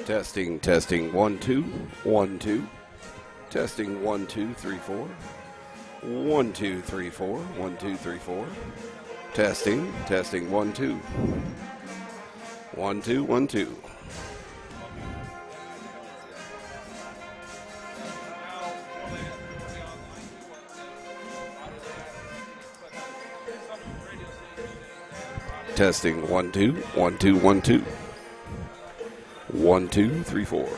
Testing, testing, 1, 2, 1, 2. Testing, 1, 2, 3, 4. 1, 2, 3, 4. 1, 2, 3, 4. Testing, testing, 1, 2. 1, 2, 1, 2. Testing, 1, 2, 1, 2, 1, 2. 1, 2, 3, 4.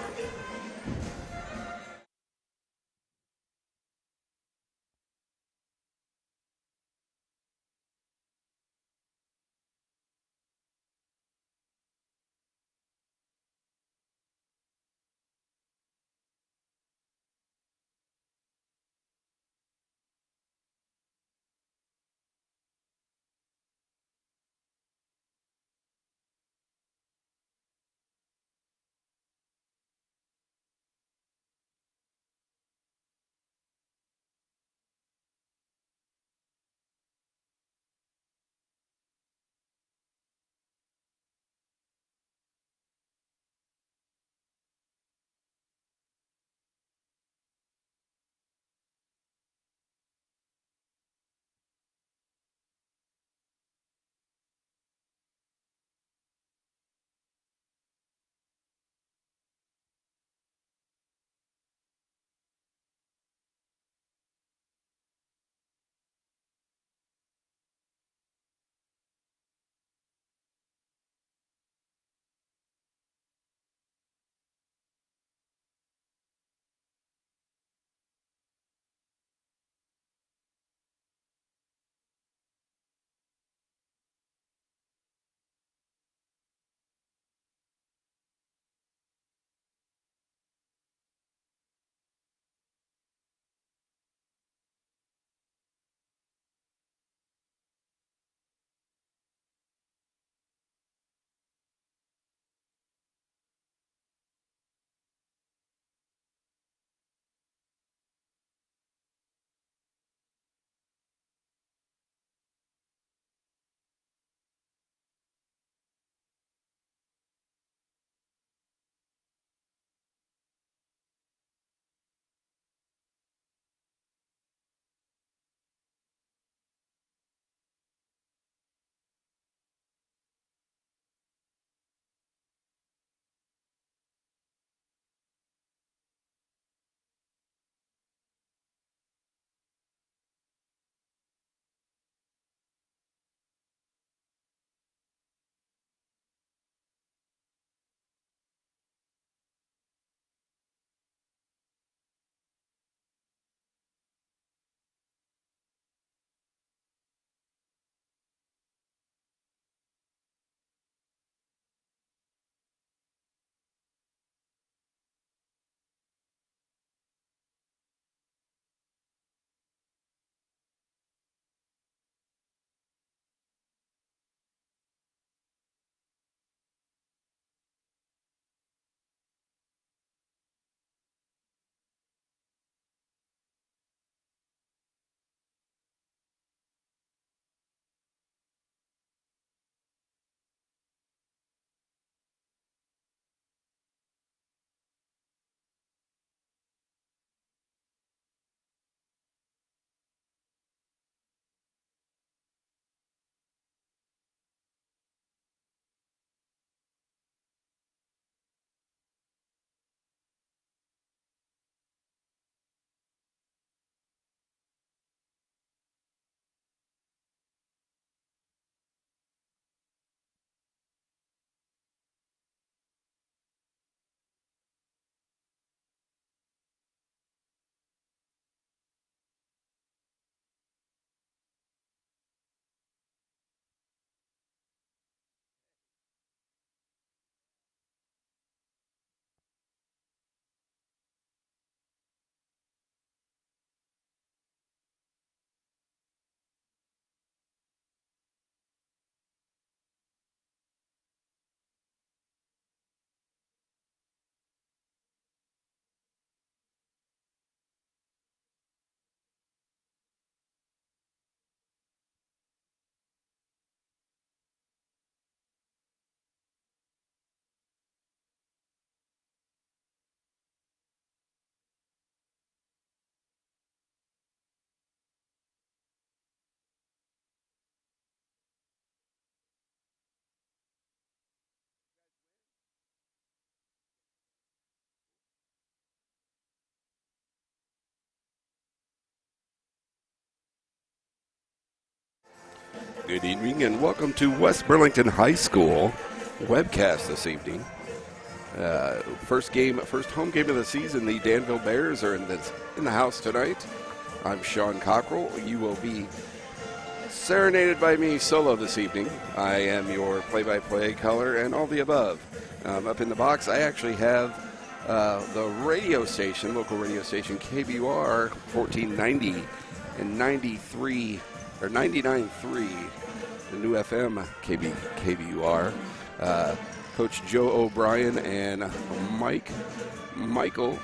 Good evening and welcome to West Burlington High School webcast this evening. First home game of the season. The Danville Bears are in the house tonight. I'm Sean Cockrell. You will be serenaded by me solo this evening. I am your play-by-play color and all the above. Up in the box, I actually have the radio station, local radio station KBUR 1490 and 93 or 99.3, the new FM KBUR. Coach Joe O'Brien and Michael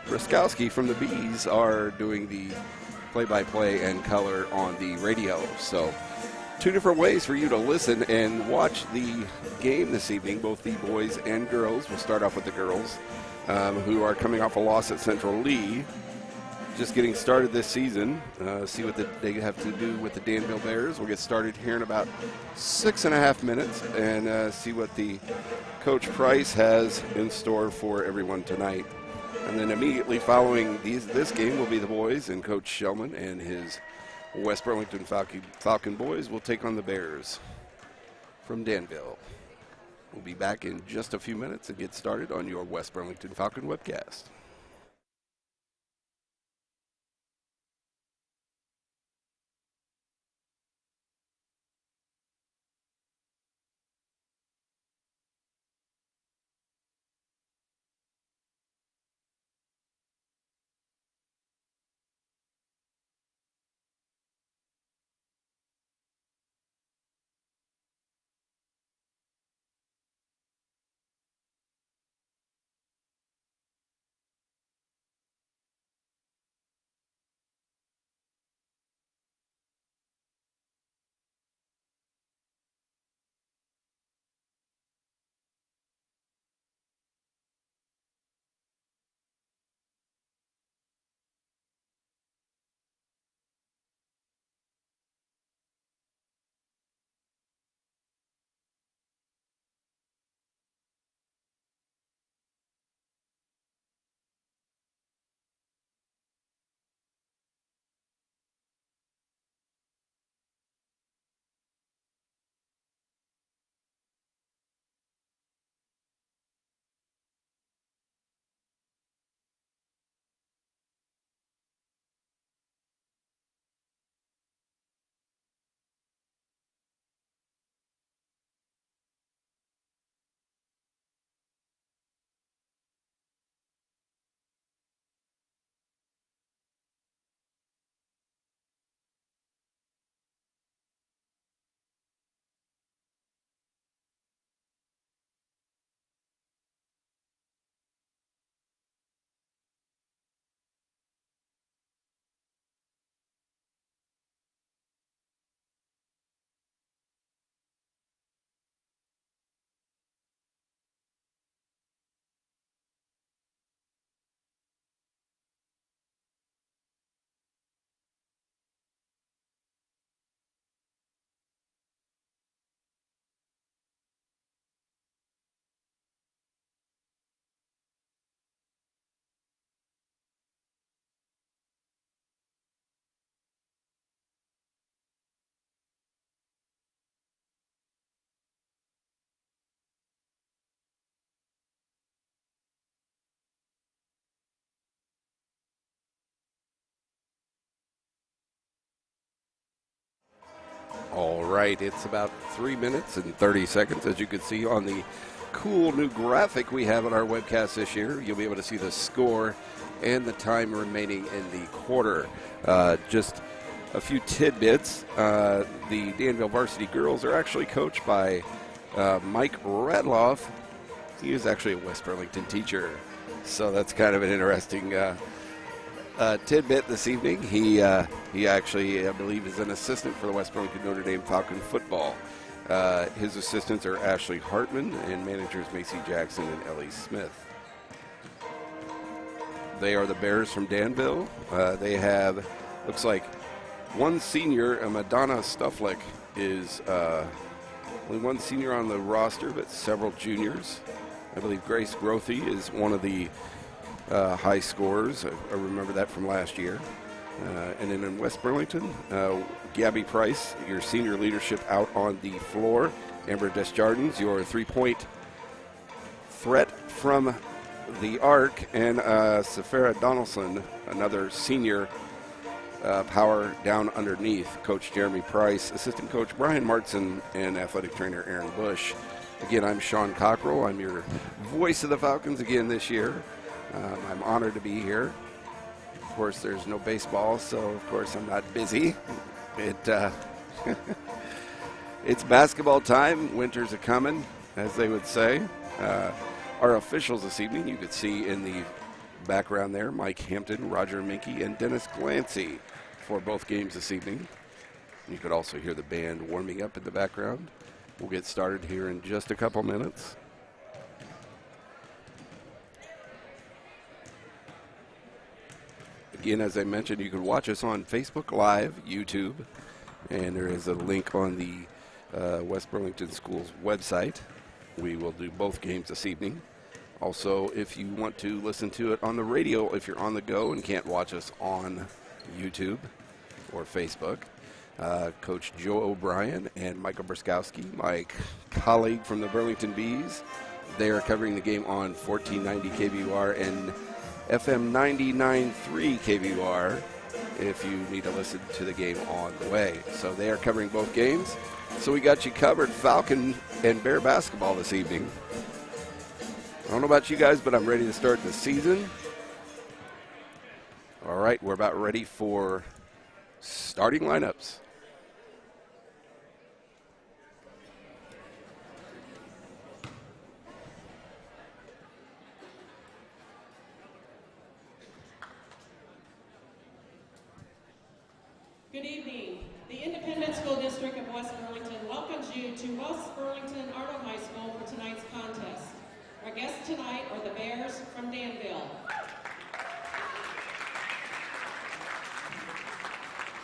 Ruskowski from the Bees are doing the play-by-play and color on the radio. So two different ways for you to listen and watch the game this evening, both the boys and girls. We'll start off with the girls, who are coming off a loss at Central Lee. Just getting started this season. See what they have to do with the Danville Bears. We'll get started here in about 6.5 minutes and see what the Coach Price has in store for everyone tonight. And then immediately following this game will be the boys, and Coach Shellman and his West Burlington Falcon boys will take on the Bears from Danville. We'll be back in just a few minutes and get started on your West Burlington Falcon webcast. All right, it's about 3 minutes and 30 seconds, as you can see on the cool new graphic we have on our webcast this year. You'll be able to see the score and the time remaining in the quarter. Just a few tidbits. The Danville Varsity girls are actually coached by Mike Radloff. He is actually a West Burlington teacher, so that's kind of an interesting tidbit this evening. He actually, I believe, is an assistant for the West Burlington Notre Dame Falcon football. His assistants are Ashley Hartman and managers Macy Jackson and Ellie Smith. They are the Bears from Danville. They have, looks like, one senior, Madonna Stufflick, is only one senior on the roster, but several juniors. I believe Grace Grothy is one of the high scorers. I remember that from last year. And then in West Burlington, Gabby Price, your senior leadership out on the floor. Amber Desjardins, your three-point threat from the arc. And Safara Donaldson, another senior power down underneath. Coach Jeremy Price, assistant coach Brian Martson, and athletic trainer Aaron Bush. Again, I'm Sean Cockrell. I'm your voice of the Falcons again this year. I'm honored to be here. Of course, there's no baseball, so of course I'm not busy. It's basketball time. Winters are coming, as they would say. Our officials this evening, you could see in the background there, Mike Hampton, Roger Minke, and Dennis Glancy for both games this evening. You could also hear the band warming up in the background. We'll get started here in just a couple minutes. Again, as I mentioned, you can watch us on Facebook Live, YouTube, and there is a link on the West Burlington Schools website. We will do both games this evening. Also, if you want to listen to it on the radio, if you're on the go and can't watch us on YouTube or Facebook, Coach Joe O'Brien and Michael Bruskowski, my colleague from the Burlington Bees, they are covering the game on 1490 KVUR and FM 99.3 KVUR if you need to listen to the game on the way. So they are covering both games. So we got you covered, Falcon and Bear basketball this evening. I don't know about you guys, but I'm ready to start the season. All right, we're about ready for starting lineups. Good evening. The Independent School District of West Burlington welcomes you to West Burlington Arnold High School for tonight's contest. Our guests tonight are the Bears from Danville.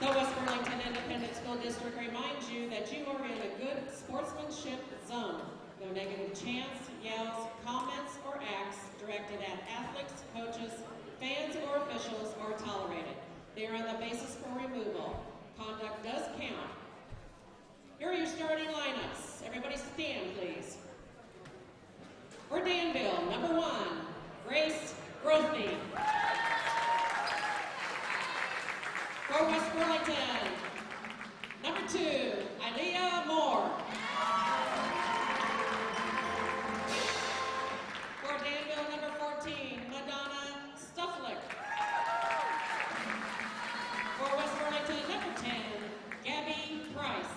The West Burlington Independent School District reminds you that you are in a good sportsmanship zone. No negative chants, yells, comments, or acts directed at athletes, coaches, fans, or officials are tolerated. They are on the basis for removal. Conduct does count. Here are your starting lineups. Everybody stand, please. For Danville, number 1, Grace Grothney. For West Burlington, number 2, Aaliyah Moore. For Danville, number 14, Madonna Stufflick. For West Burlington, number 10, Gabby Price.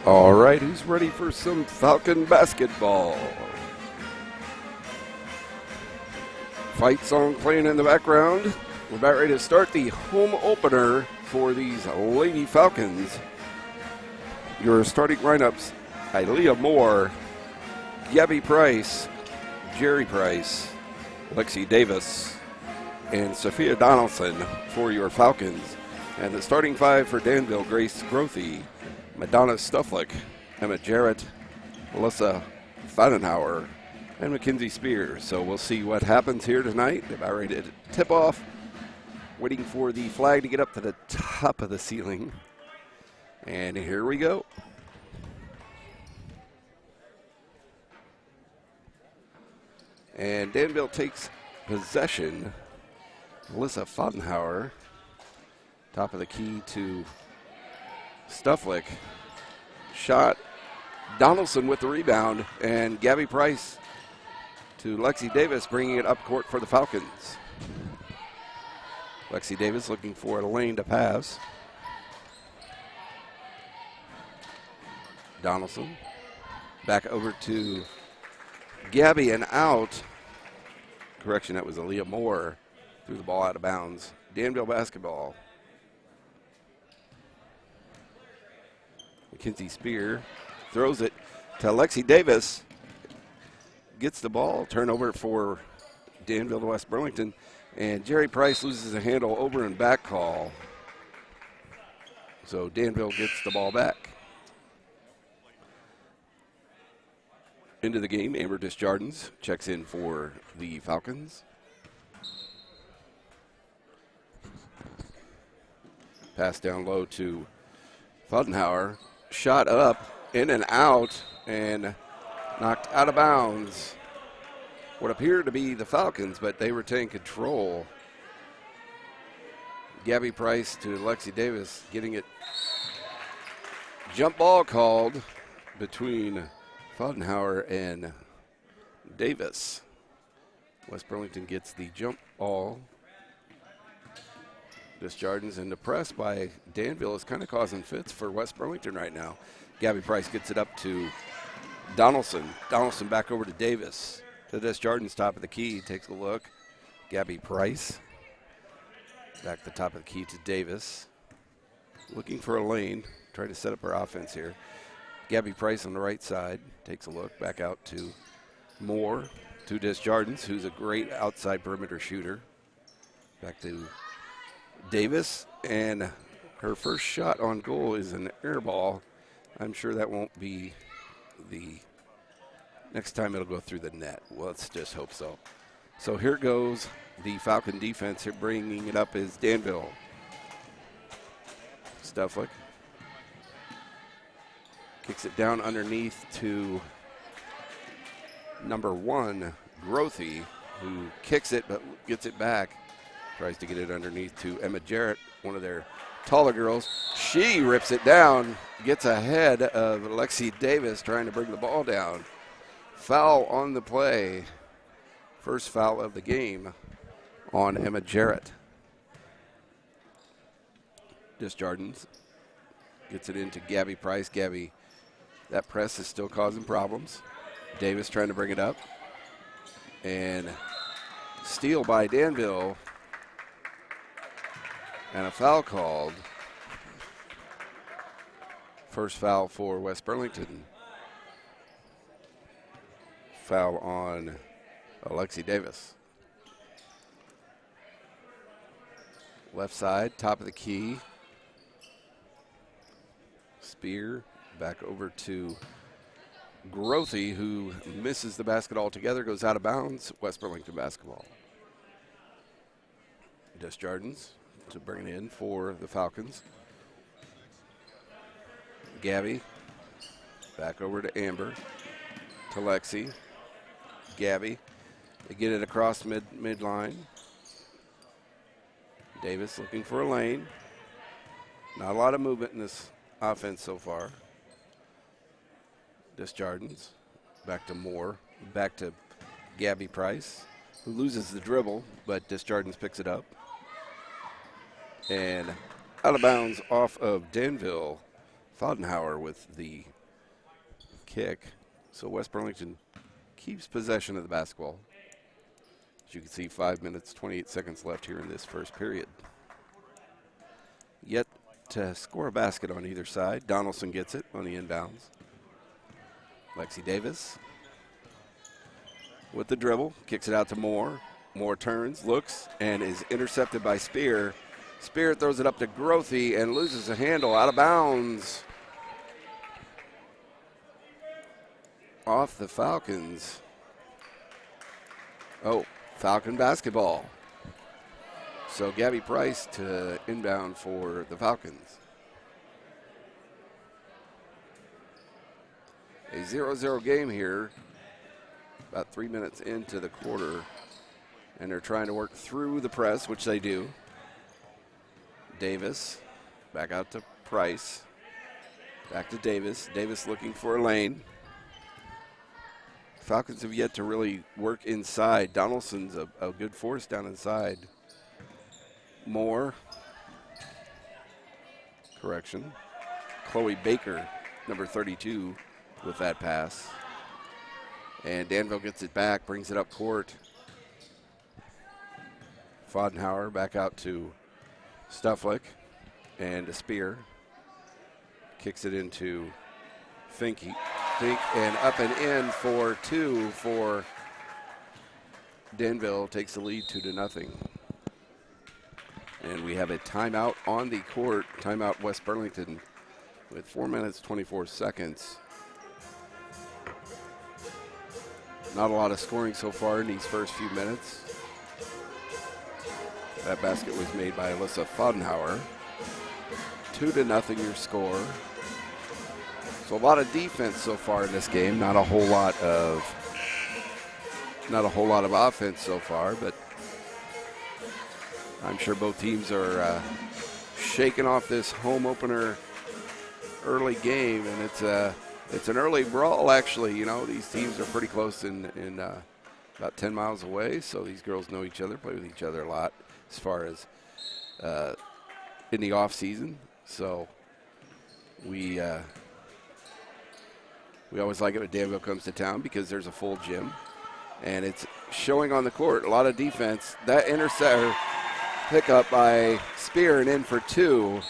All right, who's ready for some Falcon basketball? Fight song playing in the background. We're about ready to start the home opener for these Lady Falcons. Your starting lineups: Ilea Moore, Gabby Price, Jerry Price, Lexi Davis, and Sophia Donaldson for your Falcons. And the starting five for Danville: Grace Grothy, Madonna Stufflick, Emma Jarrett, Melissa Feidenhauer, and Mackenzie Spears. So we'll see what happens here tonight. They're about ready to tip off, waiting for the flag to get up to the top of the ceiling. And here we go. And Danville takes possession. Melissa Feidenhauer, top of the key to Stufflick. Shot. Donaldson with the rebound, and Gabby Price to Lexi Davis, bringing it up court for the Falcons. Lexi Davis looking for a lane to pass. Donaldson back over to Gabby and out. Correction, that was Ilea Moore. Threw the ball out of bounds. Danville basketball. Mackenzie Spear throws it to Lexi Davis. Gets the ball. Turnover for Danville to West Burlington. And Jerry Price loses a handle, over and back call. So Danville gets the ball back. Into the game, Amber Desjardins checks in for the Falcons. Pass down low to Feidenhauer. Shot up, in and out, and knocked out of bounds. What appeared to be the Falcons, but they retain control. Gabby Price to Lexi Davis, getting it. Jump ball called between Feidenhauer and Davis. West Burlington gets the jump ball. Desjardins, and the press by Danville is kind of causing fits for West Burlington right now. Gabby Price gets it up to Donaldson. Donaldson back over to Davis. To Desjardins, top of the key, takes a look. Gabby Price back to the top of the key to Davis. Looking for a lane, trying to set up her offense here. Gabby Price on the right side, takes a look, back out to Moore, to Desjardins, who's a great outside perimeter shooter. Back to Davis, and her first shot on goal is an air ball. I'm sure that won't be the next time it'll go through the net. Well, let's just hope so. So here goes the Falcon defense. Here bringing it up is Danville. Stufflick kicks it down underneath to number 1, Grothy, who kicks it but gets it back. Tries to get it underneath to Emma Jarrett, one of their taller girls. She rips it down, gets ahead of Lexi Davis trying to bring the ball down. Foul on the play. First foul of the game on Emma Jarrett. Desjardins gets it into Gabby Price. Gabby, that press is still causing problems. Davis trying to bring it up. And steal by Danville. And a foul called. First foul for West Burlington. Foul on Lexi Davis. Left side, top of the key. Spear back over to Grothy, who misses the basket altogether, goes out of bounds. West Burlington basketball. Desjardins to bring it in for the Falcons. Gabby back over to Amber, to Lexi. Gabby, they get it across midline. Davis looking for a lane. Not a lot of movement in this offense so far. Desjardins back to Moore, back to Gabby Price, who loses the dribble, but Desjardins picks it up. And out of bounds off of Danville. Fodenhauer with the kick. So West Burlington keeps possession of the basketball. As you can see, 5 minutes, 28 seconds left here in this first period. Yet to score a basket on either side. Donaldson gets it on the inbounds. Lexi Davis with the dribble, kicks it out to Moore. Moore turns, looks, and is intercepted by Spear. Spear throws it up to Grothy and loses a handle out of bounds. Off the Falcons. Oh, Falcon basketball. So Gabby Price to inbound for the Falcons. A 0-0 game here, about 3 minutes into the quarter, and they're trying to work through the press, which they do. Davis, back out to Price, back to Davis. Davis looking for a lane. Falcons have yet to really work inside. Donaldson's a good force down inside. Moore, correction. Chloe Baker, number 32, with that pass. And Danville gets it back, brings it up court. Fodenhauer back out to Stufflick and a Spear. Kicks it into Fink, and up and in for two for Danville. Takes the lead 2-0. And we have a timeout on the court. Timeout West Burlington with 4 minutes, 24 seconds. Not a lot of scoring so far in these first few minutes. That basket was made by Alyssa Fodenhauer. 2-0 your score. So a lot of defense so far in this game. Not a whole lot of offense so far, but I'm sure both teams are shaking off this home opener early game, and it's an early brawl actually. You know, these teams are pretty close in about 10 miles away, so these girls know each other, play with each other a lot as far as in the off season. So we always like it when Danville comes to town because there's a full gym, and it's showing on the court. A lot of defense. That interceptor pickup by Spear and in for two,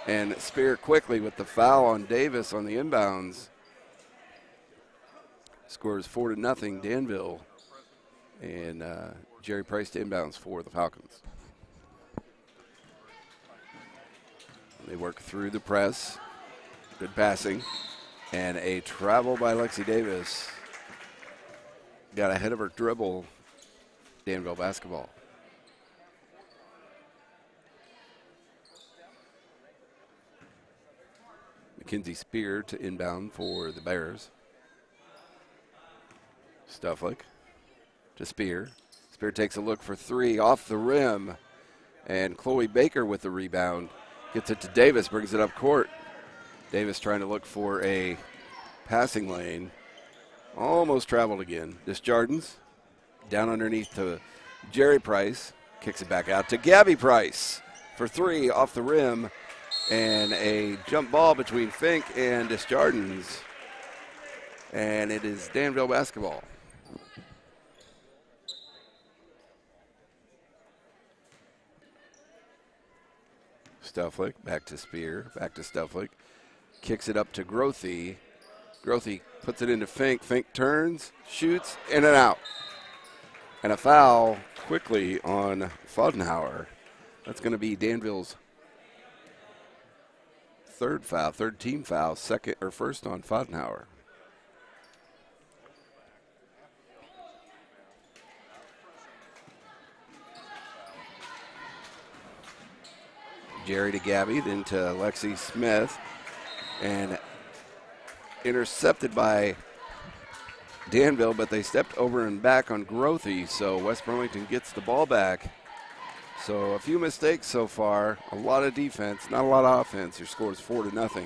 and Spear quickly with the foul on Davis on the inbounds. Scores 4-0 Danville, and Jerry Price to inbounds for the Falcons. They work through the press. Good passing. And a travel by Lexi Davis. Got ahead of her dribble. Danville basketball. Mackenzie Spear to inbound for the Bears. Stufflick to Spear. Spear takes a look for three off the rim. And Chloe Baker with the rebound. Gets it to Davis, brings it up court. Davis trying to look for a passing lane. Almost traveled again. Desjardins down underneath to Jerry Price. Kicks it back out to Gabby Price for three off the rim. And a jump ball between Fink and Desjardins. And it is Danville basketball. Stufflick, back to Spear, back to Stufflick. Kicks it up to Grothy. Grothy puts it into Fink. Fink turns, shoots, in and out. And a foul quickly on Fodenhauer. That's going to be Danville's third team foul, first on Fodenhauer. Jerry to Gabby, then to Lexi Smith, and intercepted by Danville, but they stepped over and back on Grothy, so West Burlington gets the ball back. So a few mistakes so far, a lot of defense, not a lot of offense. Your score is 4-0.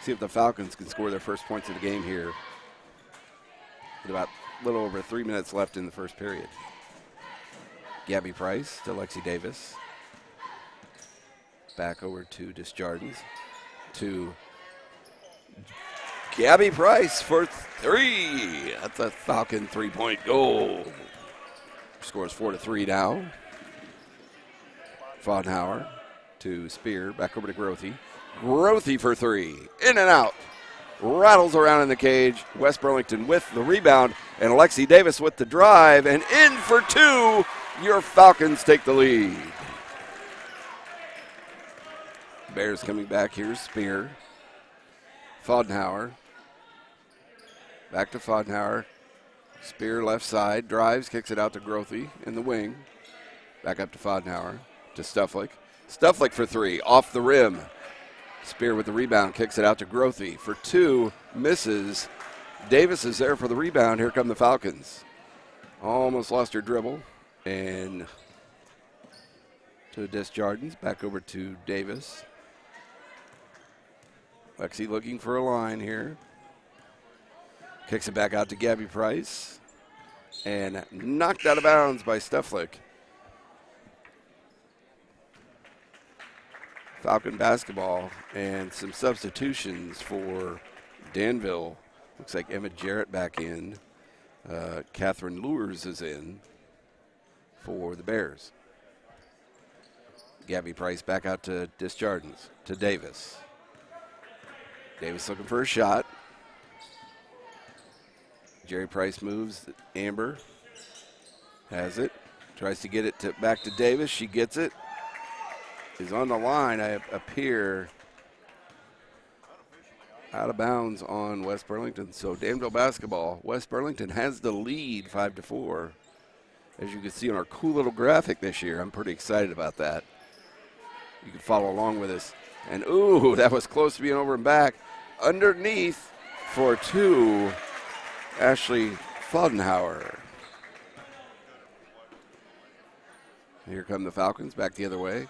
See if the Falcons can score their first points of the game here with about a little over 3 minutes left in the first period. Gabby Price to Lexi Davis. Back over to Desjardins to Gabby Price for 3. That's a Falcon 3-point goal. Scores 4-3 now. Fonhauer to Spear. Back over to Grothy. Grothy for 3. In and out. Rattles around in the cage. West Burlington with the rebound. And Alexi Davis with the drive. And in for 2. Your Falcons take the lead. Bears coming back here. Spear. Fonhauer. Back to Fonhauer. Spear left side. Drives. Kicks it out to Grothy in the wing. Back up to Fonhauer. To Stufflick. Stufflick for 3. Off the rim. Spear with the rebound. Kicks it out to Grothy for 2. Misses. Davis is there for the rebound. Here come the Falcons. Almost lost her dribble. And to Desjardins. Back over to Davis. Lexi looking for a line here. Kicks it back out to Gabby Price. And knocked out of bounds by Stufflick. Falcon basketball and some substitutions for Danville. Looks like Emma Jarrett back in. Catherine Lures is in for the Bears. Gabby Price back out to Desjardins, to Davis. Davis looking for a shot. Jerry Price moves. Amber has it. Tries to get it back to Davis. She gets it. Is on the line. I appear out of bounds on West Burlington. So Danville basketball. West Burlington has the lead 5-4. As you can see on our cool little graphic this year. I'm pretty excited about that. You can follow along with us. And ooh, that was close to being over and back. Underneath for 2, Ashley Fonhauer. Here come the Falcons back the other way.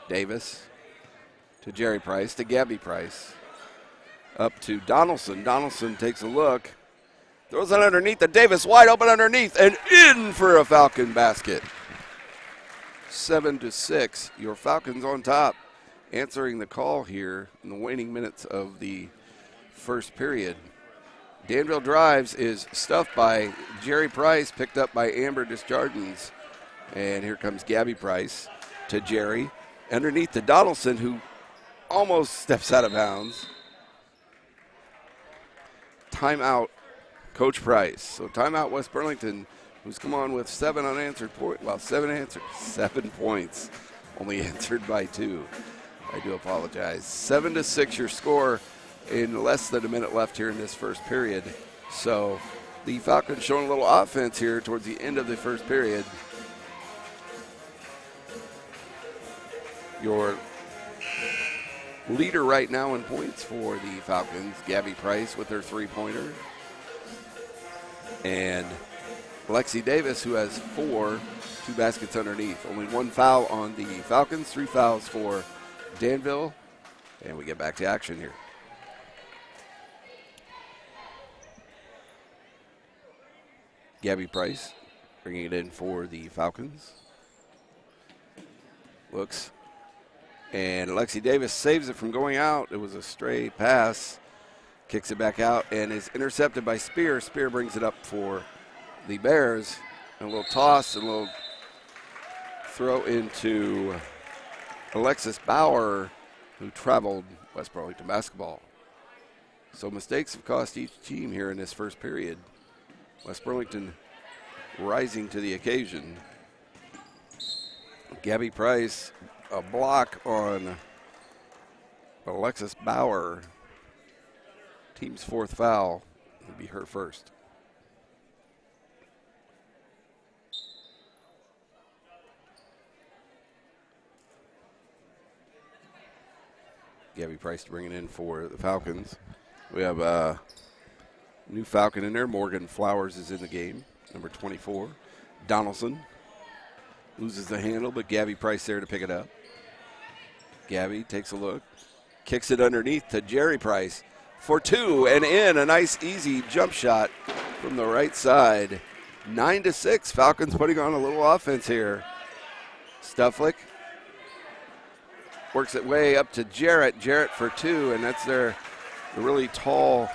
Davis to Jerry Price to Gabby Price. Up to Donaldson. Donaldson takes a look. Throws it underneath the Davis. Wide open underneath and in for a Falcon basket. 7-6. Your Falcons on top. Answering the call here in the waning minutes of the first period. Danville drives is stuffed by Jerry Price, picked up by Amber Desjardins. And here comes Gabby Price to Jerry. Underneath to Donaldson, who almost steps out of bounds. Timeout, Coach Price. So timeout, West Burlington, who's come on with 7 unanswered points. Well, 7 points, only answered by 2. I do apologize. 7-6 your score in less than a minute left here in this first period. So the Falcons showing a little offense here towards the end of the first period. Your leader right now in points for the Falcons, Gabby Price with her 3-pointer. And Lexi Davis, who has 4, 2 baskets underneath. Only 1 foul on the Falcons, 3 fouls for Danville. And we get back to action here. Gabby Price bringing it in for the Falcons. Looks. And Alexi Davis saves it from going out. It was a stray pass. Kicks it back out and is intercepted by Spear. Spear brings it up for the Bears. And a little toss and a little throw into Alexis Bauer, who traveled West Burlington basketball. So mistakes have cost each team here in this first period. West Burlington rising to the occasion. Gabby Price, a block on Alexis Bauer. Team's 4th foul will be her first. Gabby Price to bring it in for the Falcons. We have a new Falcon in there. Morgan Flowers is in the game, number 24. Donaldson loses the handle, but Gabby Price there to pick it up. Gabby takes a look, kicks it underneath to Jerry Price for 2 and in. A nice, easy jump shot from the right side. 9-6. Falcons putting on a little offense here. Stufflick works it way up to Jarrett. Jarrett for 2, and that's their the really tall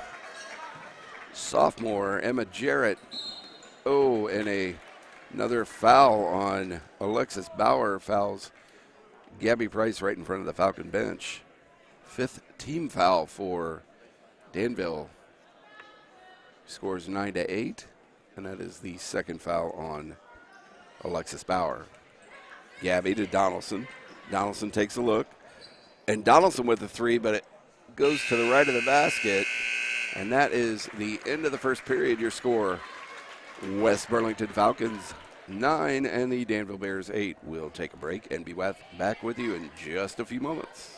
sophomore, Emma Jarrett. Oh, and another foul on Alexis Bauer. Fouls Gabby Price right in front of the Falcon bench. 5th team foul for Danville. Scores 9-8, and that is the 2nd foul on Alexis Bauer. Gabby to Donaldson. Donaldson takes a look, and Donaldson with the 3, but it goes to the right of the basket, and that is the end of the first period. Your score, West Burlington Falcons 9 and the Danville Bears 8. We'll take a break and be back with you in just a few moments.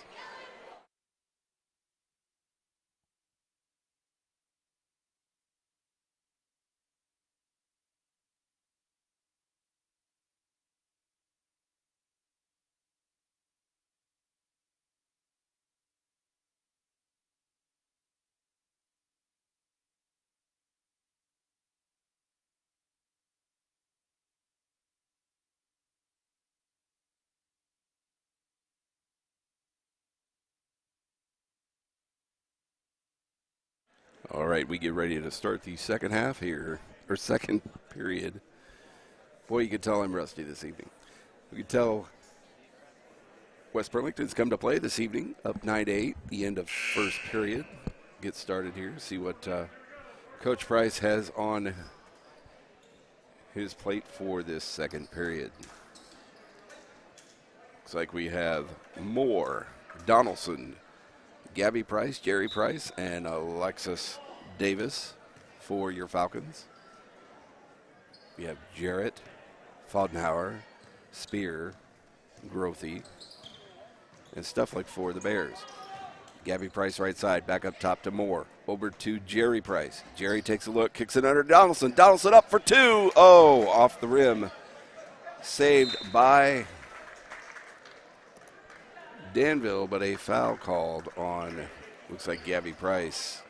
All right, we get ready to start the second half here, or second period. Boy, you can tell I'm rusty this evening. We can tell West Burlington's come to play this evening, up 9-8, the end of first period. Get started here, see what Coach Price has on his plate for this second period. Looks like we have Moore, Donaldson, Gabby Price, Jerry Price, and Alexis Davis for your Falcons. We have Jarrett, Fodenhauer, Spear, Grothy, and Stufflick for the Bears. Gabby Price right side, back up top to Moore. Over to Jerry Price. Jerry takes a look, kicks it under Donaldson. Donaldson up for 2. Oh, off the rim. Saved by Danville, but a foul called on, looks like Gabby Price.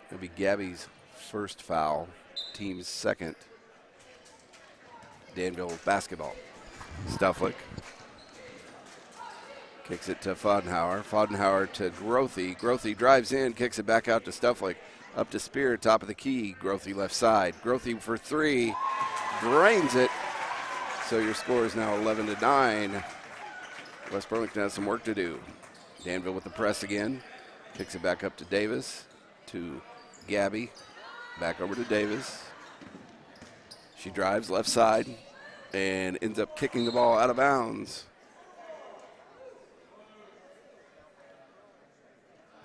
It'll be Gabby's first foul, team's second. Danville basketball. Stufflick kicks it to Fodenhauer. Fodenhauer to Grothy. Grothy drives in, kicks it back out to Stufflick. Up to Spear, top of the key. Grothy left side. Grothy for 3, drains it. So your score is now 11-9. West Burlington has some work to do. Danville with the press again. Kicks it back up to Davis, to Gabby. Back over to Davis. She drives left side and ends up kicking the ball out of bounds.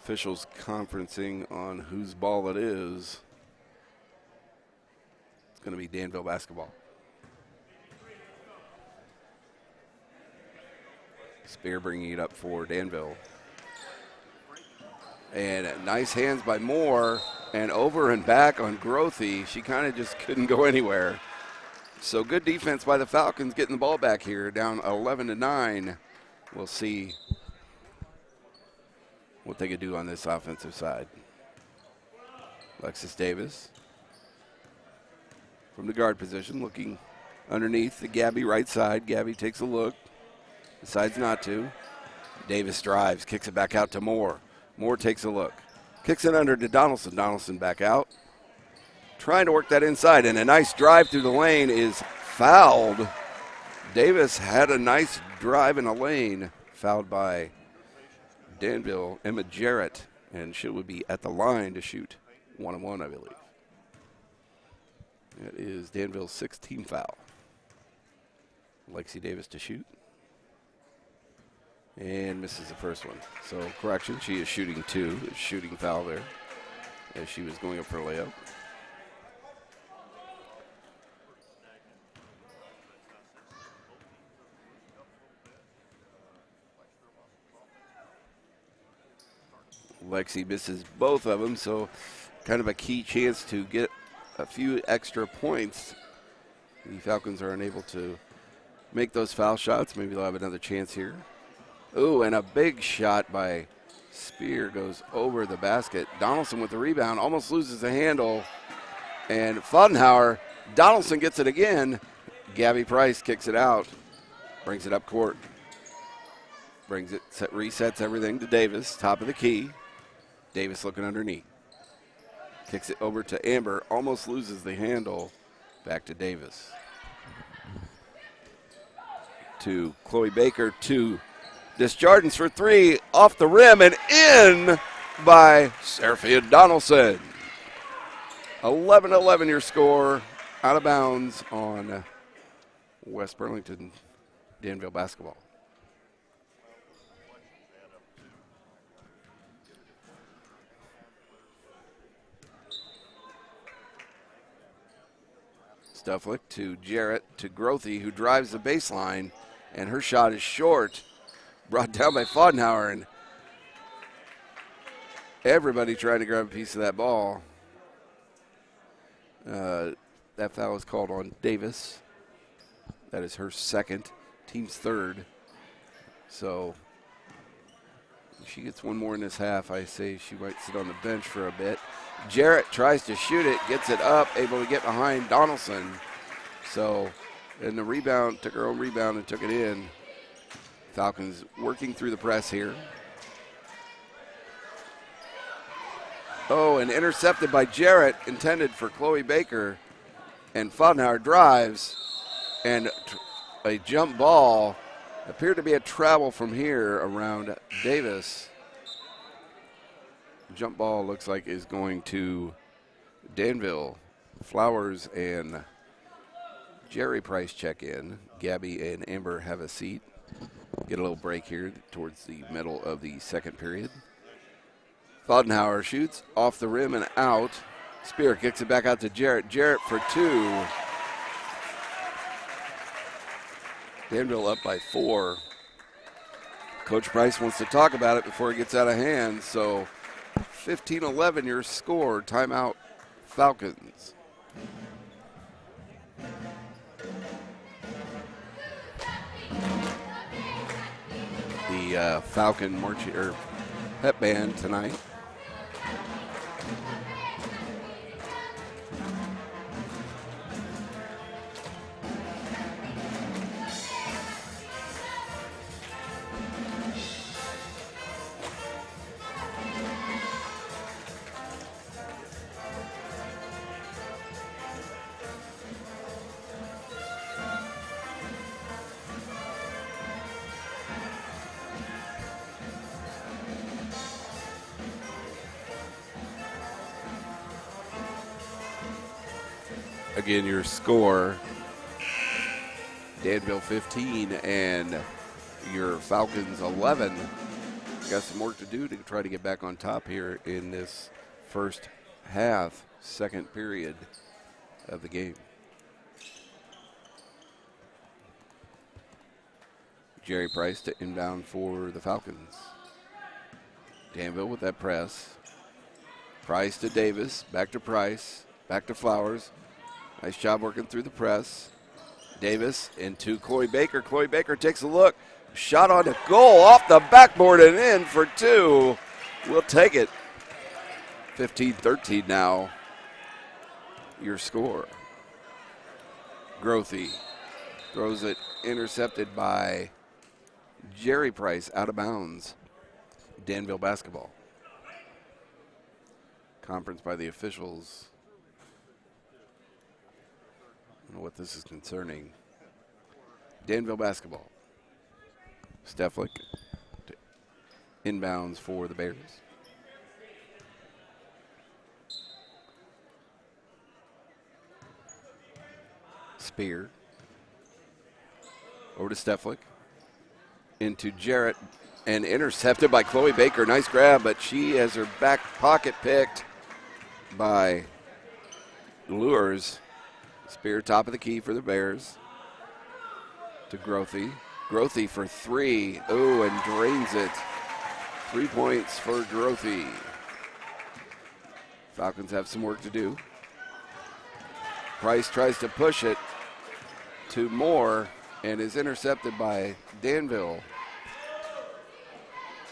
Officials conferencing on whose ball it is. It's going to be Danville basketball. Spear bringing it up for Danville. And nice hands by Moore, and over and back on Grothy. She kind of just couldn't go anywhere. So good defense by the Falcons getting the ball back here, down 11-9. We'll see what they could do on this offensive side. Alexis Davis from the guard position, looking underneath the Gabby right side. Gabby takes a look. Decides not to. Davis drives, kicks it back out to Moore. Moore takes a look. Kicks it under to Donaldson. Donaldson back out. Trying to work that inside, and a nice drive through the lane is fouled. Davis had a nice drive in the lane. Fouled by Danville, Emma Jarrett, and she would be at the line to shoot 1-on-1, I believe. That is Danville's 6th team foul. Lexi Davis to shoot. And misses the first one. So, correction, she is shooting 2. Shooting foul there as she was going up for a layup. Lexi misses both of them, so kind of a key chance to get a few extra points. The Falcons are unable to make those foul shots. Maybe they'll have another chance here. Ooh, and a big shot by Spear goes over the basket. Donaldson with the rebound, almost loses the handle. And Fodenhauer, Donaldson gets it again. Gabby Price kicks it out, brings it up court. Brings it, resets everything to Davis, top of the key. Davis looking underneath. Kicks it over to Amber, almost loses the handle. Back to Davis. To Chloe Baker, to Desjardins for three, off the rim and in by Seraphia Donaldson. 11-11 your score, out of bounds on West Burlington, Danville basketball. Stufflick to Jarrett to Grothy, who drives the baseline, and her shot is short. Brought down by Fodenhauer, and everybody trying to grab a piece of that ball. That foul is called on Davis. That is her second, team's third. So if she gets one more in this half, I say she might sit on the bench for a bit. Jarrett tries to shoot it, gets it up, able to get behind Donaldson. So, and the rebound, took her own rebound and took it in. Falcons working through the press here. Oh, and intercepted by Jarrett, intended for Chloe Baker. And Fodenhauer drives, and a jump ball. Appeared to be a travel from here around Davis. Jump ball looks like is going to Danville. Flowers and Jerry Price check in. Gabby and Amber have a seat. Get a little break here towards the middle of the second period. Fodenhauer shoots off the rim and out. Spear kicks it back out to Jarrett. Jarrett for two. Danville up by 4. Coach Price wants to talk about it before it gets out of hand. So 15-11 your score. Timeout Falcons. The Falcon marching or pep band tonight. Again, your score, Danville 15 and your Falcons 11. Got some work to do to try to get back on top here in this first half, second period of the game. Jerry Price to inbound for the Falcons. Danville with that press. Price to Davis, back to Price, back to Flowers. Nice job working through the press. Davis into Chloe Baker. Chloe Baker takes a look. Shot on the goal off the backboard and in for two. We'll take it. 15-13 now. Your score. Grothy throws it intercepted by Jerry Price out of bounds. Danville basketball. Conference by the officials. I don't know what this is concerning. Danville basketball. Steflik inbounds for the Bears. Spear. Over to Steflik. Into Jarrett and intercepted by Chloe Baker. Nice grab, but she has her back pocket picked by Lures. Spear top of the key for the Bears. To Grothy. Grothy for three. Oh, and drains it. 3 points for Grothy. Falcons have some work to do. Price tries to push it to Moore and is intercepted by Danville.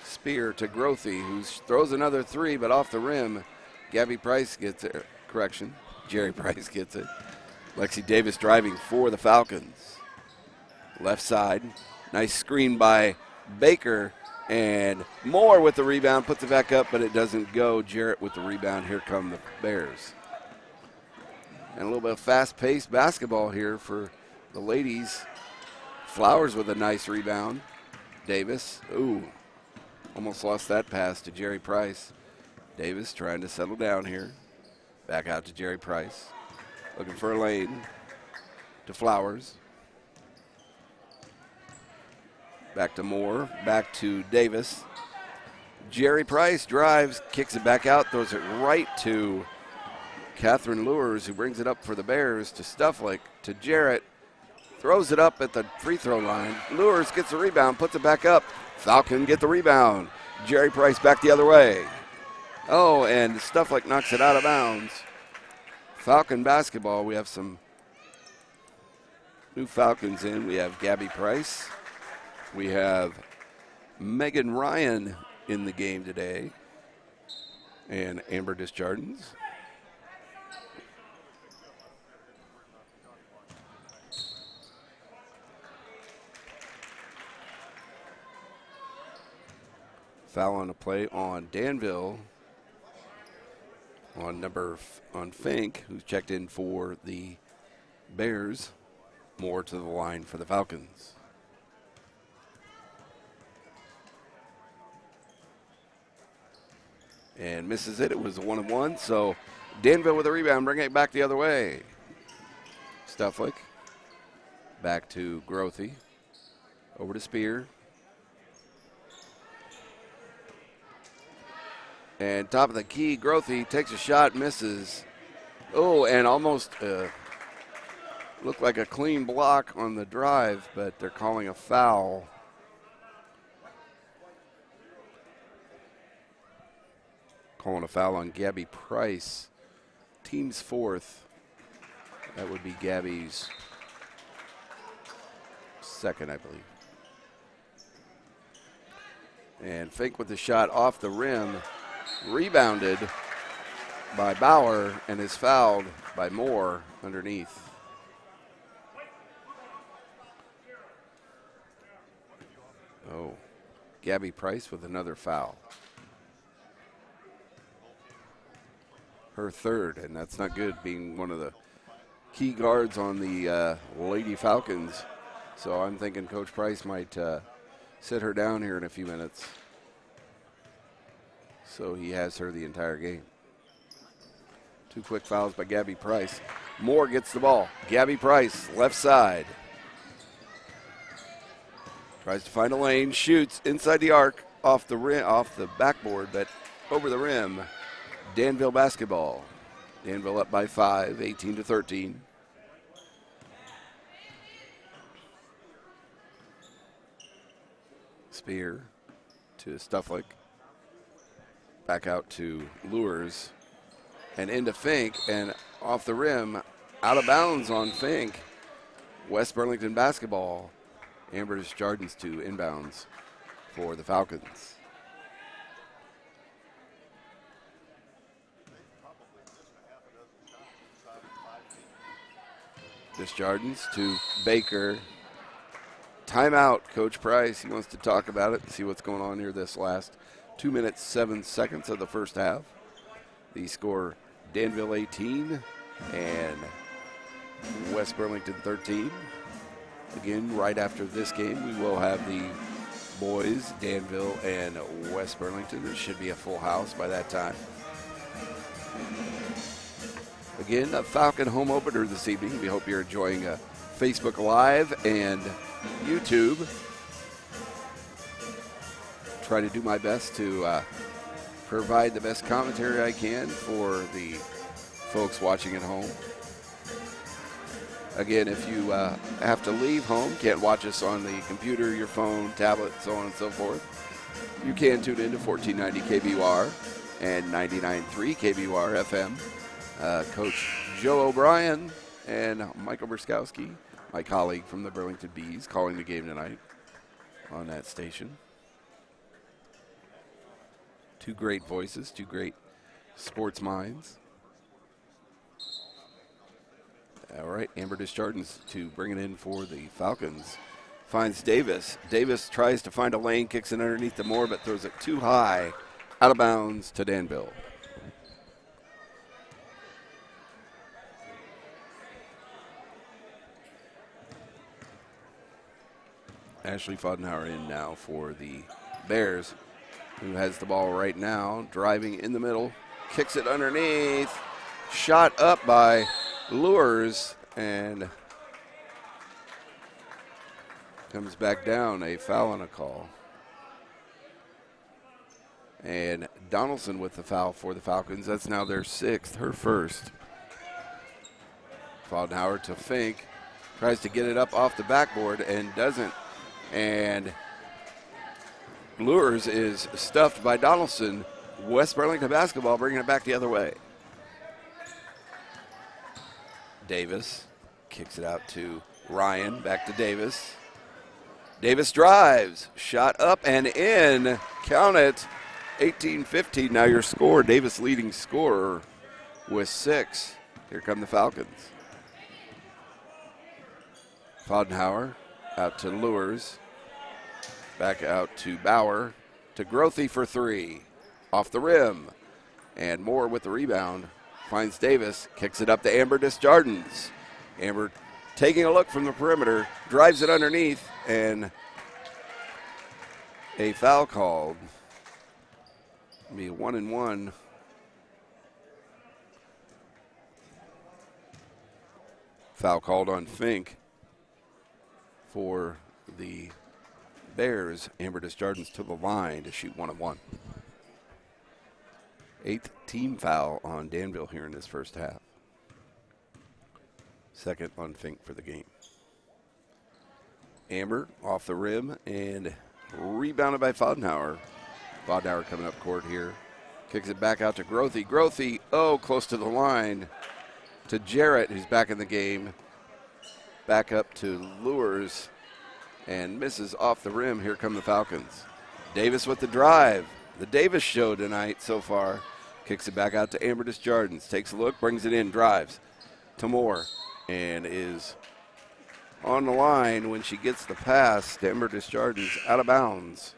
Spear to Grothy, who throws another three, but off the rim. Gabby Price gets it. Correction. Jerry Price gets it. Lexi Davis driving for the Falcons. Left side. Nice screen by Baker, and Moore with the rebound, puts it back up, but it doesn't go. Jarrett with the rebound. Here come the Bears. And a little bit of fast-paced basketball here for the ladies. Flowers with a nice rebound. Davis, almost lost that pass to Jerry Price. Davis trying to settle down here. Back out to Jerry Price. Looking for a lane to Flowers. Back to Moore, back to Davis. Jerry Price drives, kicks it back out, throws it right to Catherine Lures, who brings it up for the Bears to Stufflick, to Jarrett. Throws it up at the free throw line. Lures gets the rebound, puts it back up. Falcon get the rebound. Jerry Price back the other way. Oh, and Stufflick knocks it out of bounds. Falcon basketball, we have some new Falcons in. We have Gabby Price. We have Megan Ryan in the game today, and Amber Desjardins. Foul on a play on Danville on Fink, who's checked in for the Bears. More to the line for the Falcons. And misses it. It was a 1-and-1. So Danville with a rebound, bringing it back the other way. Stufflick. Back to Grothy. Over to Spear. And top of the key, Grothy takes a shot, misses. Oh, and almost looked like a clean block on the drive, but they're calling a foul. Calling a foul on Gabby Price. Team's fourth. That would be Gabby's second, I believe. And Fink with the shot off the rim. Rebounded by Bauer and is fouled by Moore underneath. Oh, Gabby Price with another foul. Her third, and that's not good, being one of the key guards on the Lady Falcons. So I'm thinking Coach Price might sit her down here in a few minutes. So he has her the entire game. Two quick fouls by Gabby Price. Moore gets the ball. Gabby Price, left side. Tries to find a lane, shoots inside the arc, off the rim, off the backboard, but over the rim. Danville basketball. Danville up by 5, 18-13. Spear to Stufflick. Back out to Lures. And into Fink, and off the rim, out of bounds on Fink. West Burlington basketball. Amber Desjardins to inbounds for the Falcons. Desjardins to Baker. Timeout, Coach Price. He wants to talk about it and see what's going on here this last 2 minutes, 7 seconds of the first half. The score, Danville 18 and West Burlington 13. Again, right after this game, we will have the boys, Danville and West Burlington. It should be a full house by that time. Again, a Falcon home opener this evening. We hope you're enjoying Facebook Live and YouTube. Try to do my best to provide the best commentary I can for the folks watching at home. Again, if you have to leave home, can't watch us on the computer, your phone, tablet, so on and so forth, you can tune in to 1490 KBUR and 99.3 KBUR FM. Coach Joe O'Brien and Michael Burskowski, my colleague from the Burlington Bees, calling the game tonight on that station. Two great voices, two great sports minds. All right, Amber Desjardins to bring it in for the Falcons. finds Davis. Davis tries to find a lane, kicks it underneath the Moore, but throws it too high, out of bounds to Danville. Ashley Fodenhauer in now for the Bears, who has the ball right now, driving in the middle, kicks it underneath, shot up by Lures, and comes back down, a foul and a call. And Donaldson with the foul for the Falcons. That's now their sixth, her first. Fodenhauer to Fink, tries to get it up off the backboard and doesn't. And Lures is stuffed by Donaldson. West Burlington basketball bringing it back the other way. Davis kicks it out to Ryan, back to Davis. Davis drives, shot up and in, count it, 18-15. Now your score, Davis leading scorer with 6. Here come the Falcons. Fodenhauer out to Lures. Back out to Bauer, to Grothy for 3. Off the rim. And Moore with the rebound. Finds Davis, kicks it up to Amber Desjardins. Amber taking a look from the perimeter, drives it underneath, and a foul called. It'll be a 1-and-1. Foul called on Fink for the Bears. Amber Desjardins to the line to shoot 1-and-1. 8th team foul on Danville here in this first half. Second on Fink for the game. Amber off the rim and rebounded by Fodenhauer. Fodenhauer coming up court here. Kicks it back out to Grothy. Grothy, close to the line to Jarrett, who's back in the game. Back up to Lures and misses off the rim. Here come the Falcons. Davis with the drive. The Davis show tonight so far. Kicks it back out to Amber Desjardins. Takes a look, brings it in, drives to Moore, and is on the line when she gets the pass to Amber Desjardins, out of bounds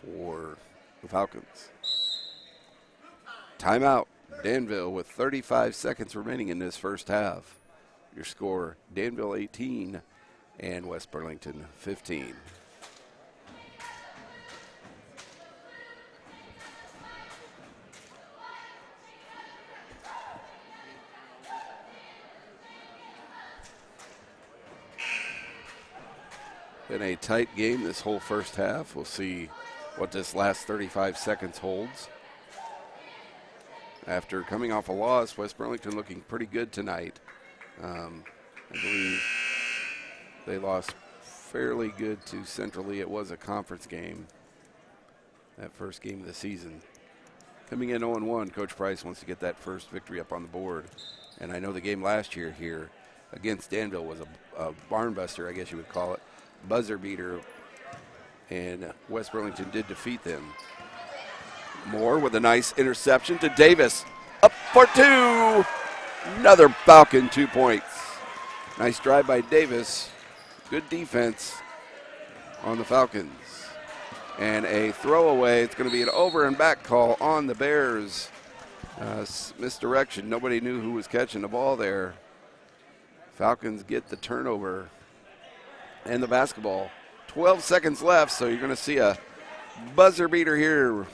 for the Falcons. Timeout. Danville with 35 seconds remaining in this first half. Your score, Danville 18 and West Burlington 15. Been a tight game this whole first half. We'll see what this last 35 seconds holds. After coming off a loss, West Burlington looking pretty good tonight. I believe they lost fairly good to Central Lee. It was a conference game, that first game of the season. Coming in 0-1, Coach Price wants to get that first victory up on the board. And I know the game last year here against Danville was a barn buster, I guess you would call it. Buzzer beater, and West Burlington did defeat them. Moore with a nice interception to Davis. Up for 2. Another Falcon 2 points. Nice drive by Davis. Good defense on the Falcons. And a throwaway. It's going to be an over and back call on the Bears. Misdirection. Nobody knew who was catching the ball there. Falcons get the turnover and the basketball. 12 seconds left, so you're going to see a buzzer beater here.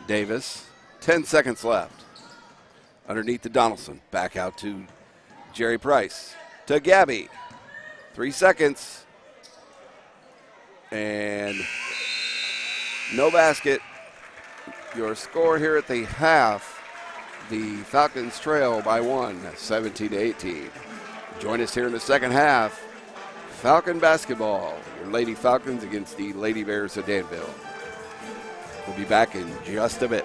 Davis, 10 seconds left. Underneath to Donaldson. Back out to Jerry Price. To Gabby. 3 seconds. And no basket. Your score here at the half. The Falcons trail by 1, 17-18. Join us here in the second half. Falcon basketball. Your Lady Falcons against the Lady Bears of Danville. We'll be back in just a bit.